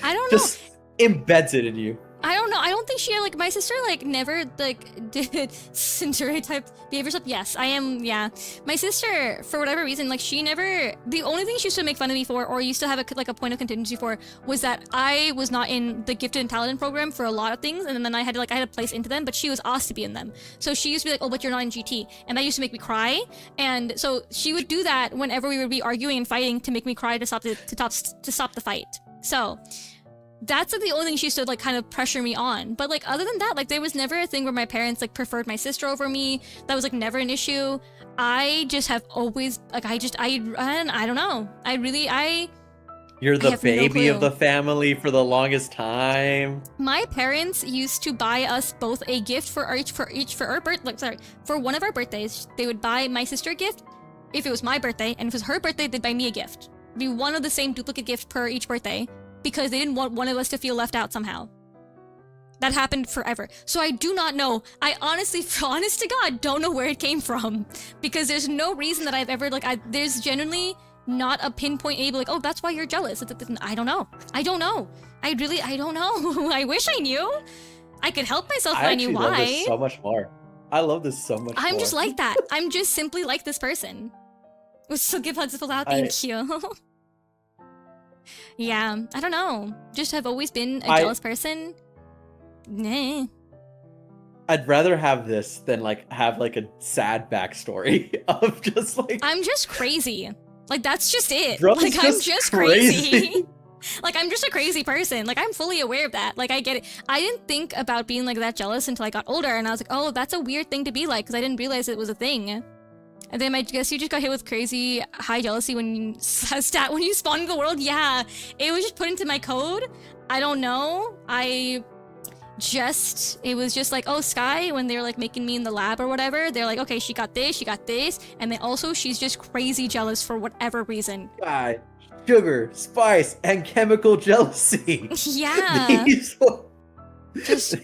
Speaker 1: I don't know.
Speaker 2: Just embeds it in you.
Speaker 1: I don't know. I don't think she like my sister like never like did Cinderella type behavior stuff. Yes, I am. Yeah, my sister for whatever reason like she never. The only thing she used to make fun of me for, or used to have a point of contingency for, was that I was not in the gifted and talented program for a lot of things, and then I had to place into them, but she was asked to be in them. So she used to be like, oh, but you're not in GT, and that used to make me cry. And so she would do that whenever we would be arguing and fighting to make me cry to stop the fight. So. That's like the only thing she used to like kind of pressure me on. But like other than that, like there was never a thing where my parents like preferred my sister over me. That was like never an issue. I just have always like I don't know.
Speaker 2: You're the baby of the family for the longest time.
Speaker 1: My parents used to buy us both a gift for one of our birthdays. They would buy my sister a gift if it was my birthday, and if it was her birthday, they'd buy me a gift. It'd be one of the same duplicate gift per each birthday. Because they didn't want one of us to feel left out somehow. That happened forever. So I do not know. I honestly, honest to God, don't know where it came from. Because there's no reason that I've ever, there's genuinely not a pinpoint able, like, oh, that's why you're jealous. I don't know. I don't know. I don't know. I wish I knew. I could help myself if I knew why.
Speaker 2: I love this so much more. I love this so much more.
Speaker 1: I'm just like that. I'm just simply like this person. So give hugs full out. Thank you. Yeah, I don't know. Just have always been a jealous person. Nah.
Speaker 2: I'd rather have this than have a sad backstory of just
Speaker 1: I'm just crazy. Like that's just it.
Speaker 2: Bro's
Speaker 1: I'm just crazy. I'm just a crazy person. I'm fully aware of that. I get it. I didn't think about being that jealous until I got older, and I was like, oh, that's a weird thing to be like, because I didn't realize it was a thing. And then I guess you just got hit with crazy high jealousy when you spawned in the world. Yeah, it was just put into my code. I don't know. It was just like, oh, Sky, when they were making me in the lab or whatever, they're like, okay, she got this. And then also she's just crazy jealous for whatever reason.
Speaker 2: Sky, sugar, spice, and chemical jealousy.
Speaker 1: Yeah. Just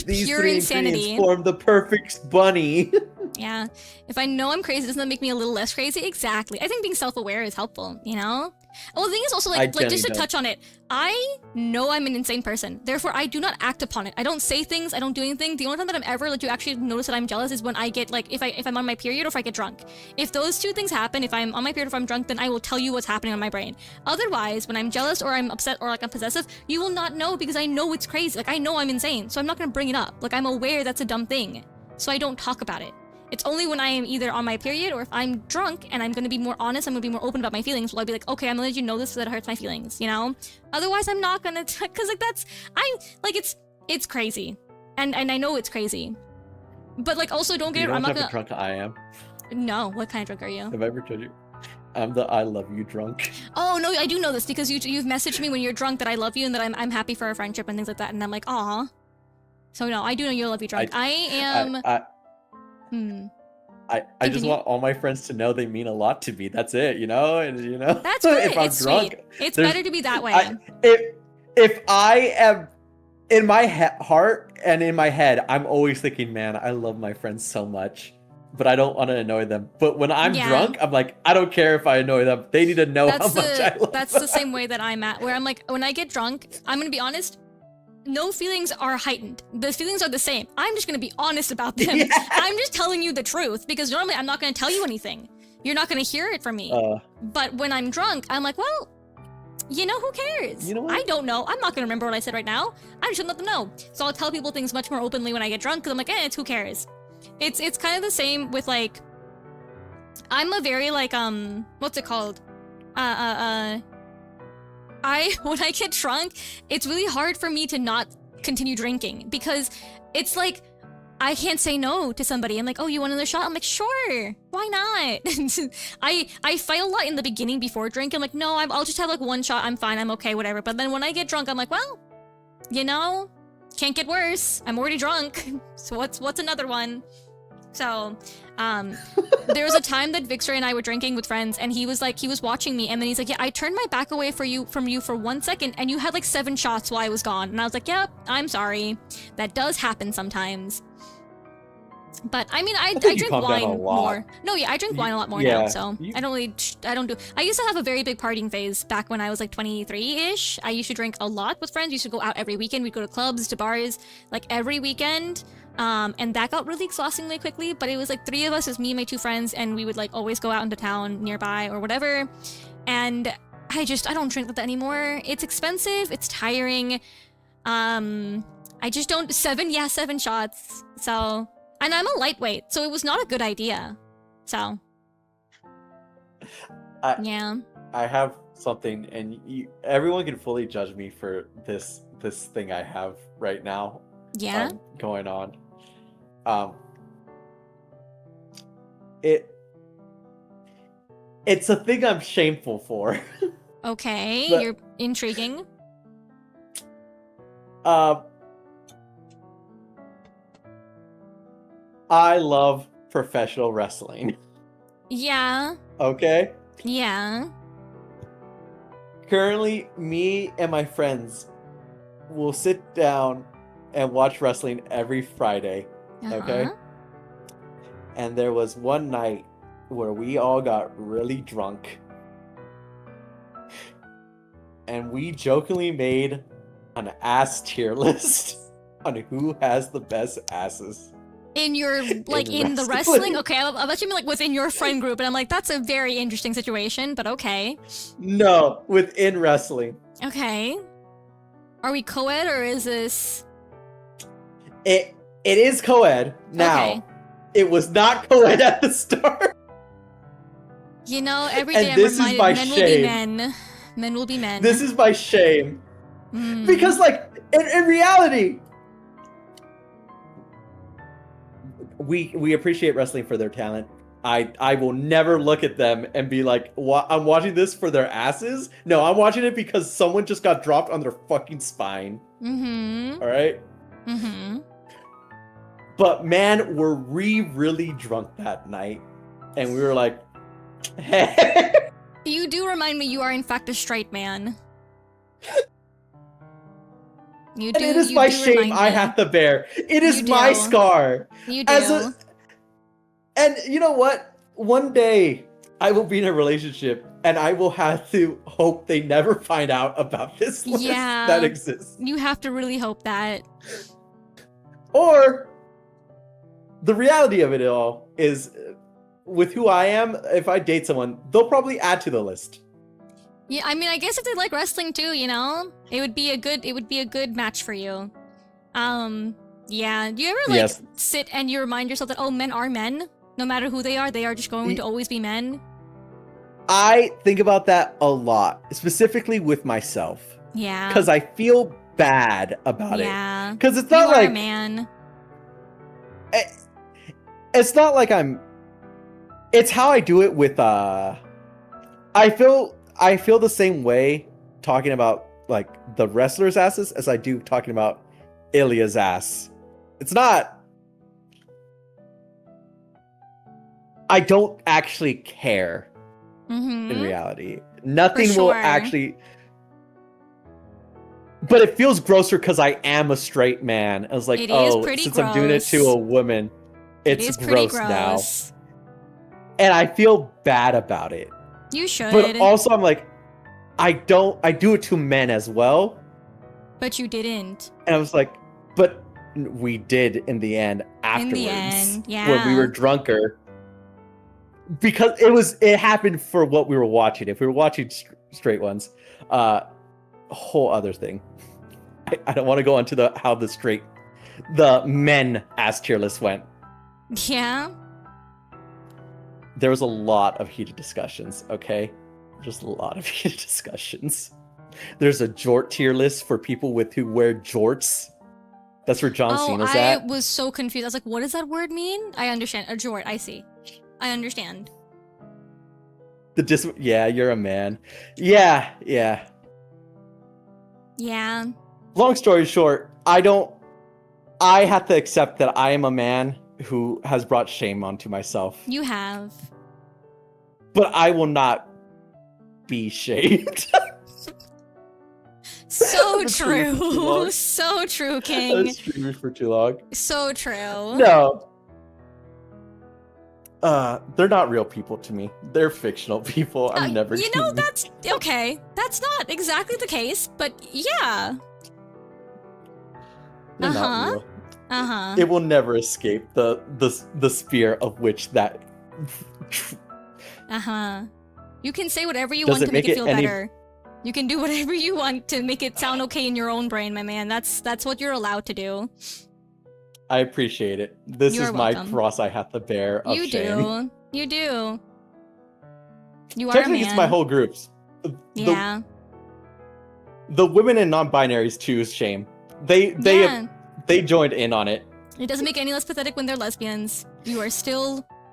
Speaker 2: these
Speaker 1: pure
Speaker 2: three
Speaker 1: insanity.
Speaker 2: Form the perfect bunny.
Speaker 1: Yeah. If I know I'm crazy, doesn't that make me a little less crazy? Exactly. I think being self-aware is helpful, you know? Well, the thing is also, just to touch on it, I know I'm an insane person. Therefore, I do not act upon it. I don't say things. I don't do anything. The only time that I'm ever, you actually notice that I'm jealous is when I get, if I'm on my period or if I get drunk. If those two things happen, if I'm on my period or if I'm drunk, then I will tell you what's happening on my brain. Otherwise, when I'm jealous or I'm upset or, I'm possessive, you will not know because I know it's crazy. I know I'm insane, so I'm not gonna bring it up. I'm aware that's a dumb thing, so I don't talk about it. It's only when I am either on my period or if I'm drunk and I'm going to be more honest, I'm going to be more open about my feelings. Well, I'll be like, okay, I'm going to let you know this so that it hurts my feelings, you know? Otherwise, I'm not going to, because it's crazy. And I know it's crazy. But also don't get it, I'm not going to.
Speaker 2: Drunk I am.
Speaker 1: No, what kind of drunk are you?
Speaker 2: Have I ever told you? I'm the I love you drunk.
Speaker 1: Oh, no, I do know this because you've messaged me when you're drunk that I love you and that I'm happy for our friendship and things like that. And I'm like, aw. So no, I do know you love you drunk.
Speaker 2: I just want all my friends to know they mean a lot to me. That's it, you know? And
Speaker 1: that's good.
Speaker 2: If I'm
Speaker 1: it's
Speaker 2: drunk,
Speaker 1: sweet. It's better to be that way.
Speaker 2: If I am in my heart and in my head, I'm always thinking, man, I love my friends so much. but I don't want to annoy them. But when I'm drunk, I'm like, I don't care if I annoy them. They need to know how much I love
Speaker 1: That's
Speaker 2: them.
Speaker 1: the same way that I'm at, where I'm like, when I get drunk, I'm going to be honest, no feelings are heightened. The feelings are the same. I'm just going to be honest about them. Yeah. I'm just telling you the truth, because normally I'm not going to tell you anything. You're not going to hear it from me. But when I'm drunk, I'm like, well, you know, who cares?
Speaker 2: You know what?
Speaker 1: I don't know. I'm not going to remember what I said right now. I'm just going to let them know. So I'll tell people things much more openly when I get drunk, because I'm like, it's who cares? It's kind of the same with, like, I'm a very, like, what's it called? When I get drunk, it's really hard for me to not continue drinking, because it's like, I can't say no to somebody. I'm like, oh, you want another shot? I'm like, sure, why not? I fight a lot in the beginning before drinking. I'm like, no, I'll just have like one shot. I'm fine. I'm okay, whatever. But then when I get drunk, I'm like, well, you know, can't get worse. I'm already drunk. So what's another one? So, there was a time that Victor and I were drinking with friends, and he was watching me, and then he's like, yeah, I turned my back away from you for 1 second, and you had like 7 shots while I was gone. And I was like, yep, I'm sorry. That does happen sometimes. But I mean, I drink wine more. No, yeah, I drink wine a lot more now, so I used to have a very big partying phase back when I was like 23-ish. I used to drink a lot with friends. We used to go out every weekend. We'd go to clubs, to bars, like every weekend. And that got really exhausting really quickly, but it was like 3 of us, it was me and my 2 friends, and we would like always go out into town nearby or whatever. And I don't drink that anymore. It's expensive, it's tiring. I just don't, 7 shots. So, and I'm a lightweight, so it was not a good idea. So, yeah.
Speaker 2: I have something, and everyone can fully judge me for this thing I have right now.
Speaker 1: Yeah.
Speaker 2: Going on. It's a thing I'm shameful for.
Speaker 1: Okay,
Speaker 2: but,
Speaker 1: you're intriguing.
Speaker 2: I love professional wrestling.
Speaker 1: Yeah.
Speaker 2: Okay?
Speaker 1: Yeah.
Speaker 2: Currently, me and my friends will sit down and watch wrestling every Friday. Okay? And there was one night where we all got really drunk. And we jokingly made an ass tier list on who has the best asses.
Speaker 1: In your, like, in the wrestling? Okay, I thought you mean, like, within your friend group, and I'm like, that's a very interesting situation, but okay.
Speaker 2: No, within wrestling.
Speaker 1: Okay. Are we co-ed, or is this...
Speaker 2: It is co-ed. Now, it was not co-ed at the start.
Speaker 1: You know, every day I'm reminded men will be men. Men will be men.
Speaker 2: This is my shame. Because, like, in reality... We appreciate wrestling for their talent. I will never look at them and be like, I'm watching this for their asses. No, I'm watching it because someone just got dropped on their fucking spine. All right? But man, were we really drunk that night. And we were like, hey.
Speaker 1: You do remind me you are in fact a straight man. You do,
Speaker 2: and it is my shame I have to bear. It is my scar.
Speaker 1: You do.
Speaker 2: And you know what? One day I will be in a relationship and I will have to hope they never find out about this list that exists.
Speaker 1: You have to really hope that.
Speaker 2: Or the reality of it all is with who I am, if I date someone, they'll probably add to the list.
Speaker 1: Yeah, I mean, I guess if they like wrestling too, you know, it would be a good match for you. Yeah. Do you ever like sit and you remind yourself that, oh, men are men? No matter who they are just going to always be men?
Speaker 2: I think about that a lot, specifically with myself.
Speaker 1: Yeah.
Speaker 2: Because I feel bad about
Speaker 1: it.
Speaker 2: Because it's not like
Speaker 1: a man.
Speaker 2: It's not like I'm. It's how I do it with I feel the same way talking about like the wrestler's asses as I do talking about Ilya's ass. It's not. I don't actually care in reality. Nothing will actually. But it feels grosser because I am a straight man. I was like, since I'm doing it to a woman. It's gross now. And I feel bad about it.
Speaker 1: You should.
Speaker 2: But also I'm like, I do it to men as well.
Speaker 1: But you didn't.
Speaker 2: And I was like, but we did in the end afterwards.
Speaker 1: In the end, yeah.
Speaker 2: When we were drunker. Because it happened for what we were watching. If we were watching straight ones, a whole other thing. I don't want to go into how the men ass tier list went.
Speaker 1: Yeah.
Speaker 2: There was a lot of heated discussions, okay? Just a lot of heated discussions. There's a jort tier list for people who wear jorts. That's where John Cena's at.
Speaker 1: I was so confused. I was like, what does that word mean? I understand. A jort, I see. I understand.
Speaker 2: Yeah, you're a man. Yeah.
Speaker 1: Yeah.
Speaker 2: Long story short, I have to accept that I am a man who has brought shame onto myself.
Speaker 1: You have.
Speaker 2: But I will not be shamed.
Speaker 1: So true. So true, King.
Speaker 2: I was streaming for too long.
Speaker 1: So true.
Speaker 2: No. They're not real people to me. They're fictional people. I'm never
Speaker 1: You know, that's okay. That's not exactly the case, but yeah.
Speaker 2: They're not real. It will never escape the sphere of which that.
Speaker 1: You can say whatever you want to make it feel better. You can do whatever you want to make it sound okay in your own brain, my man. That's what you're allowed to do.
Speaker 2: I appreciate it. This is my cross I have to bear of shame.
Speaker 1: You do. You are
Speaker 2: Technically,
Speaker 1: a man.
Speaker 2: it's my whole groups.
Speaker 1: Yeah.
Speaker 2: The women and non-binaries too is shame. They joined in on it.
Speaker 1: It doesn't make it any less pathetic when they're lesbians. It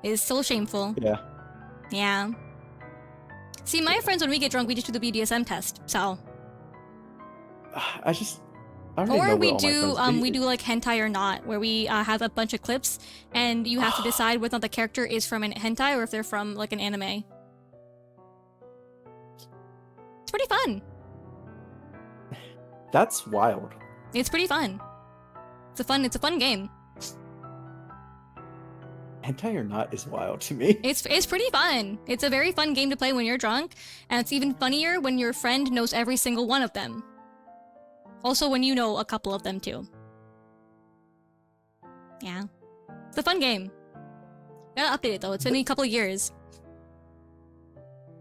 Speaker 1: is still shameful.
Speaker 2: Yeah.
Speaker 1: Yeah. See, my friends, when we get drunk, we just do the BDSM test. So.
Speaker 2: Or
Speaker 1: we do like hentai or not, where we have a bunch of clips, and you have to decide whether or not the character is from an hentai or if they're from like an anime. It's pretty fun.
Speaker 2: That's wild.
Speaker 1: It's pretty fun. It's a fun game.
Speaker 2: Hentai or not is wild to me.
Speaker 1: It's pretty fun. It's a very fun game to play when you're drunk, and it's even funnier when your friend knows every single one of them. Also, when you know a couple of them, too. Yeah. It's a fun game. Gotta update it, though. It's been a couple of years.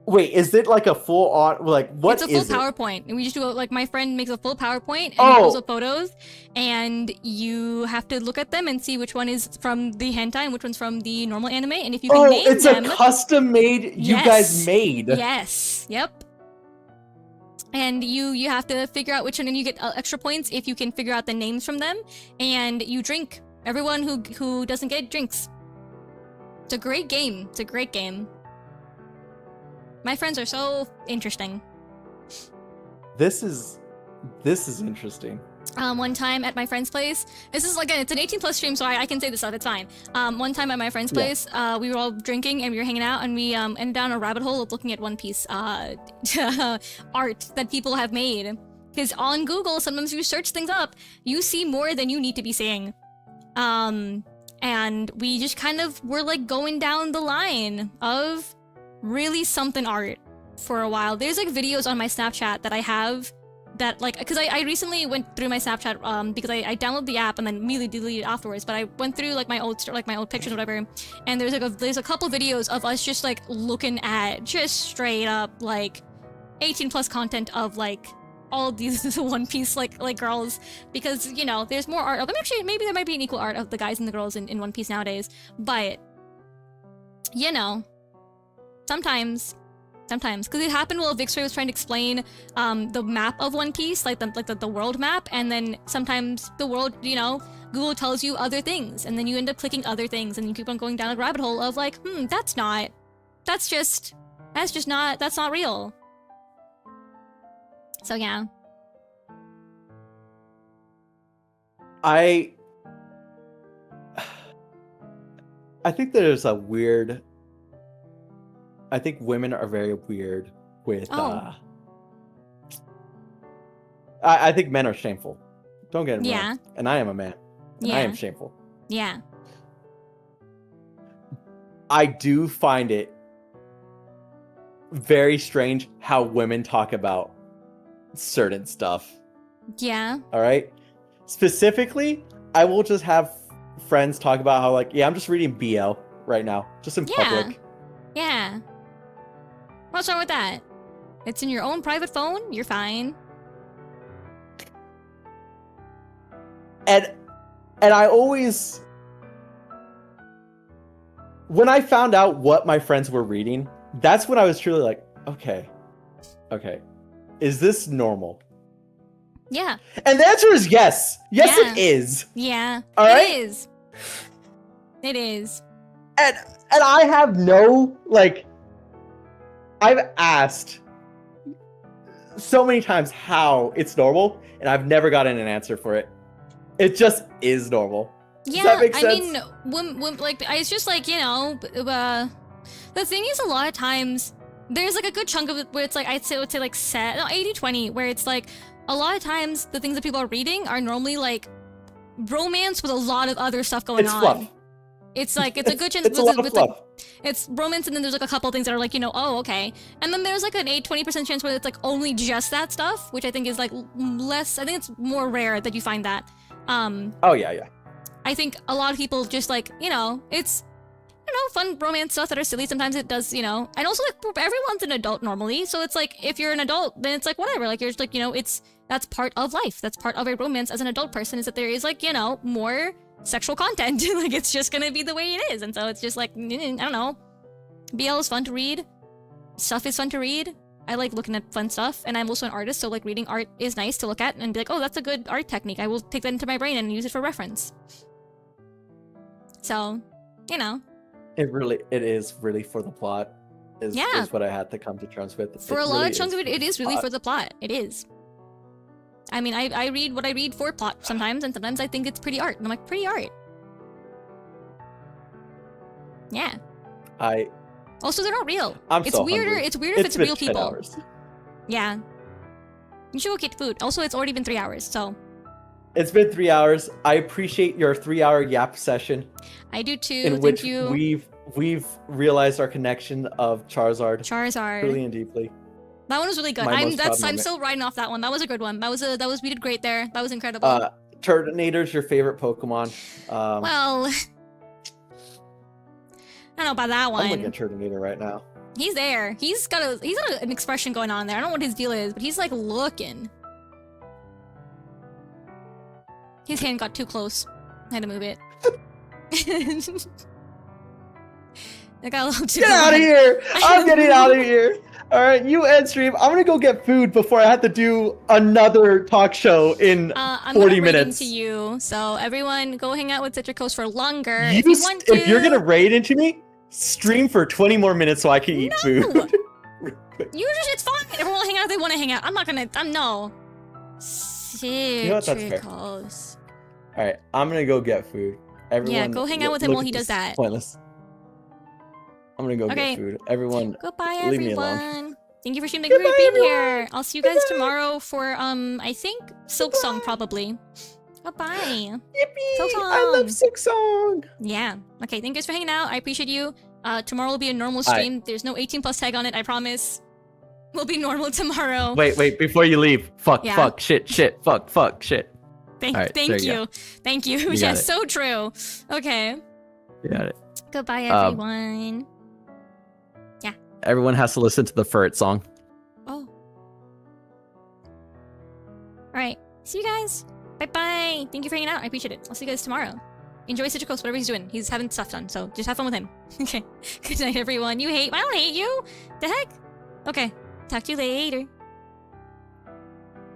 Speaker 2: Wait, is it like a full-on... Like, what is it?
Speaker 1: It's a full PowerPoint. And we just do, like, my friend makes a full PowerPoint, and he pulls up photos, and you have to look at them and see which one is from the hentai and which one's from the normal anime, and if you can name
Speaker 2: it's
Speaker 1: them...
Speaker 2: a custom-made you guys made.
Speaker 1: Yes. Yep. And you have to figure out which one, and you get extra points if you can figure out the names from them, and you drink. Everyone who doesn't get drinks. It's a great game. It's a great game. My friends are so interesting.
Speaker 2: This is interesting.
Speaker 1: One time at my friend's place, this is again, it's an 18+ stream, so I can say this stuff, it's fine. One time at my friend's place, we were all drinking and we were hanging out, and we ended down a rabbit hole of looking at One Piece art that people have made. Because on Google, sometimes you search things up, you see more than you need to be seeing. And we just kind of were like going down the line of really something art for a while. There's like videos on my Snapchat that I have that like, because I recently went through my Snapchat because I downloaded the app and then immediately deleted it afterwards, but I went through like my old pictures or whatever, and there's a couple videos of us just like looking at just straight up like 18+ content of like all of these One Piece like girls, because you know there's more art of them. Actually, maybe there might be an equal art of the guys and the girls in One Piece nowadays, but you know, sometimes because it happened while Vixray was trying to explain the map of One Piece, like the world map, and then sometimes the world, you know, Google tells you other things, and then you end up clicking other things, and you keep on going down a rabbit hole of like, that's not real. So yeah.
Speaker 2: I think there's a weird... I think women are very weird with... I think men are shameful. Don't get me wrong. And I am a man. And I am shameful.
Speaker 1: Yeah.
Speaker 2: I do find it very strange how women talk about certain stuff.
Speaker 1: Yeah.
Speaker 2: All right. Specifically, I will just have friends talk about how, like, yeah, I'm just reading BL right now, just in public.
Speaker 1: Yeah. What's wrong with that? It's in your own private phone. You're fine.
Speaker 2: And I always, when I found out what my friends were reading, that's when I was truly like, okay, is this normal?
Speaker 1: Yeah.
Speaker 2: And the answer is yes. Yes, it is.
Speaker 1: Yeah.
Speaker 2: All right?
Speaker 1: It is. It is.
Speaker 2: And I have no, like, I've asked so many times how it's normal, and I've never gotten an answer for it. It just is normal.
Speaker 1: Yeah,
Speaker 2: Does that make sense?
Speaker 1: I mean, like, it's just like, you know, the thing is, a lot of times, there's like a good chunk of it where it's like, I would say like 80-20, where it's like, a lot of times, the things that people are reading are normally like romance with a lot of other stuff going on.
Speaker 2: Fluff.
Speaker 1: It's like, it's a good chance.
Speaker 2: It's a lot of fluff.
Speaker 1: Like, it's romance, and then there's like a couple things that are like, you know, oh, okay. And then there's like an 20% chance where it's like only just that stuff, which I think is like less, I think it's more rare that you find that.
Speaker 2: Oh, yeah.
Speaker 1: I think a lot of people just like, you know, it's, you know, fun romance stuff that are silly. Sometimes it does, you know, and also like everyone's an adult normally. So it's like, if you're an adult, then it's like, whatever. Like, you're just like, you know, that's part of life. That's part of a romance as an adult person, is that there is like, you know, more sexual content. Like, it's just gonna be the way it is. And so it's just like, I don't know. BL is fun to read. Stuff is fun to read. I like looking at fun stuff, and I'm also an artist, so like reading art is nice to look at and be like, oh, that's a good art technique. I will take that into my brain and use it for reference. So, you know.
Speaker 2: It is really for the plot. Is what I had to come to terms with.
Speaker 1: For a lot of chunks of it, it is really for the plot. It is. I mean, I read what I read for plot sometimes, and sometimes I think it's pretty art. And I'm like, pretty art. Yeah. Also, they're not real. It's weirder.
Speaker 2: Hungry.
Speaker 1: It's weirder if it's real people.
Speaker 2: Hours.
Speaker 1: Yeah. You should go get food. Also, it's already been 3 hours, so.
Speaker 2: It's been 3 hours. I appreciate your 3-hour yap session.
Speaker 1: I do too.
Speaker 2: In which we've realized our connection of Charizard. Truly and deeply.
Speaker 1: That one was really good. I'm still riding off that one. That was a good one. We did great there. That was incredible.
Speaker 2: Turtonator's your favorite Pokemon.
Speaker 1: Well, I don't know about that one.
Speaker 2: I'm looking at Turtonator right now.
Speaker 1: He's there. He's got an expression going on there. I don't know what his deal is, but he's like looking. His hand got too close. I had to move it. I got a little too.
Speaker 2: Get out of here! I'm getting out of here. All right, you end stream. I'm gonna go get food before I have to do another talk show in 40 minutes.
Speaker 1: I'm gonna raid into you, so everyone go hang out with Citricos for longer. If you want to.
Speaker 2: If you're gonna raid into me, stream for 20 more minutes so I can eat food.
Speaker 1: It's fine. Everyone will hang out if they want to hang out. I'm not gonna. No. Citricos.
Speaker 2: You know what, that's fair. All right, I'm gonna go get food. Everyone,
Speaker 1: go hang out with him while he does that.
Speaker 2: Pointless. I'm gonna go get food. Everyone,
Speaker 1: goodbye,
Speaker 2: leave me
Speaker 1: everyone.
Speaker 2: alone.
Speaker 1: Thank you for streaming. Thank you for being here. I'll see you guys tomorrow for I think Silk Song probably. Goodbye.
Speaker 2: Yippee!
Speaker 1: Silk Song.
Speaker 2: I love Silk Song.
Speaker 1: Yeah. Okay. Thank you guys for hanging out. I appreciate you. Tomorrow will be a normal stream. There's no 18+ tag on it. I promise. We'll be normal tomorrow.
Speaker 2: Wait. Before you leave, fuck, shit, fuck, shit.
Speaker 1: Thank you. Thank you. Yes, so true. Okay.
Speaker 2: You got it.
Speaker 1: Goodbye, everyone. Yeah.
Speaker 2: Everyone has to listen to the Furret song.
Speaker 1: Oh. Alright. See you guys. Bye-bye. Thank you for hanging out. I appreciate it. I'll see you guys tomorrow. Enjoy Citricos, whatever he's doing. He's having stuff done, so just have fun with him. Okay. Good night, everyone. I don't hate you. The heck? Okay. Talk to you later.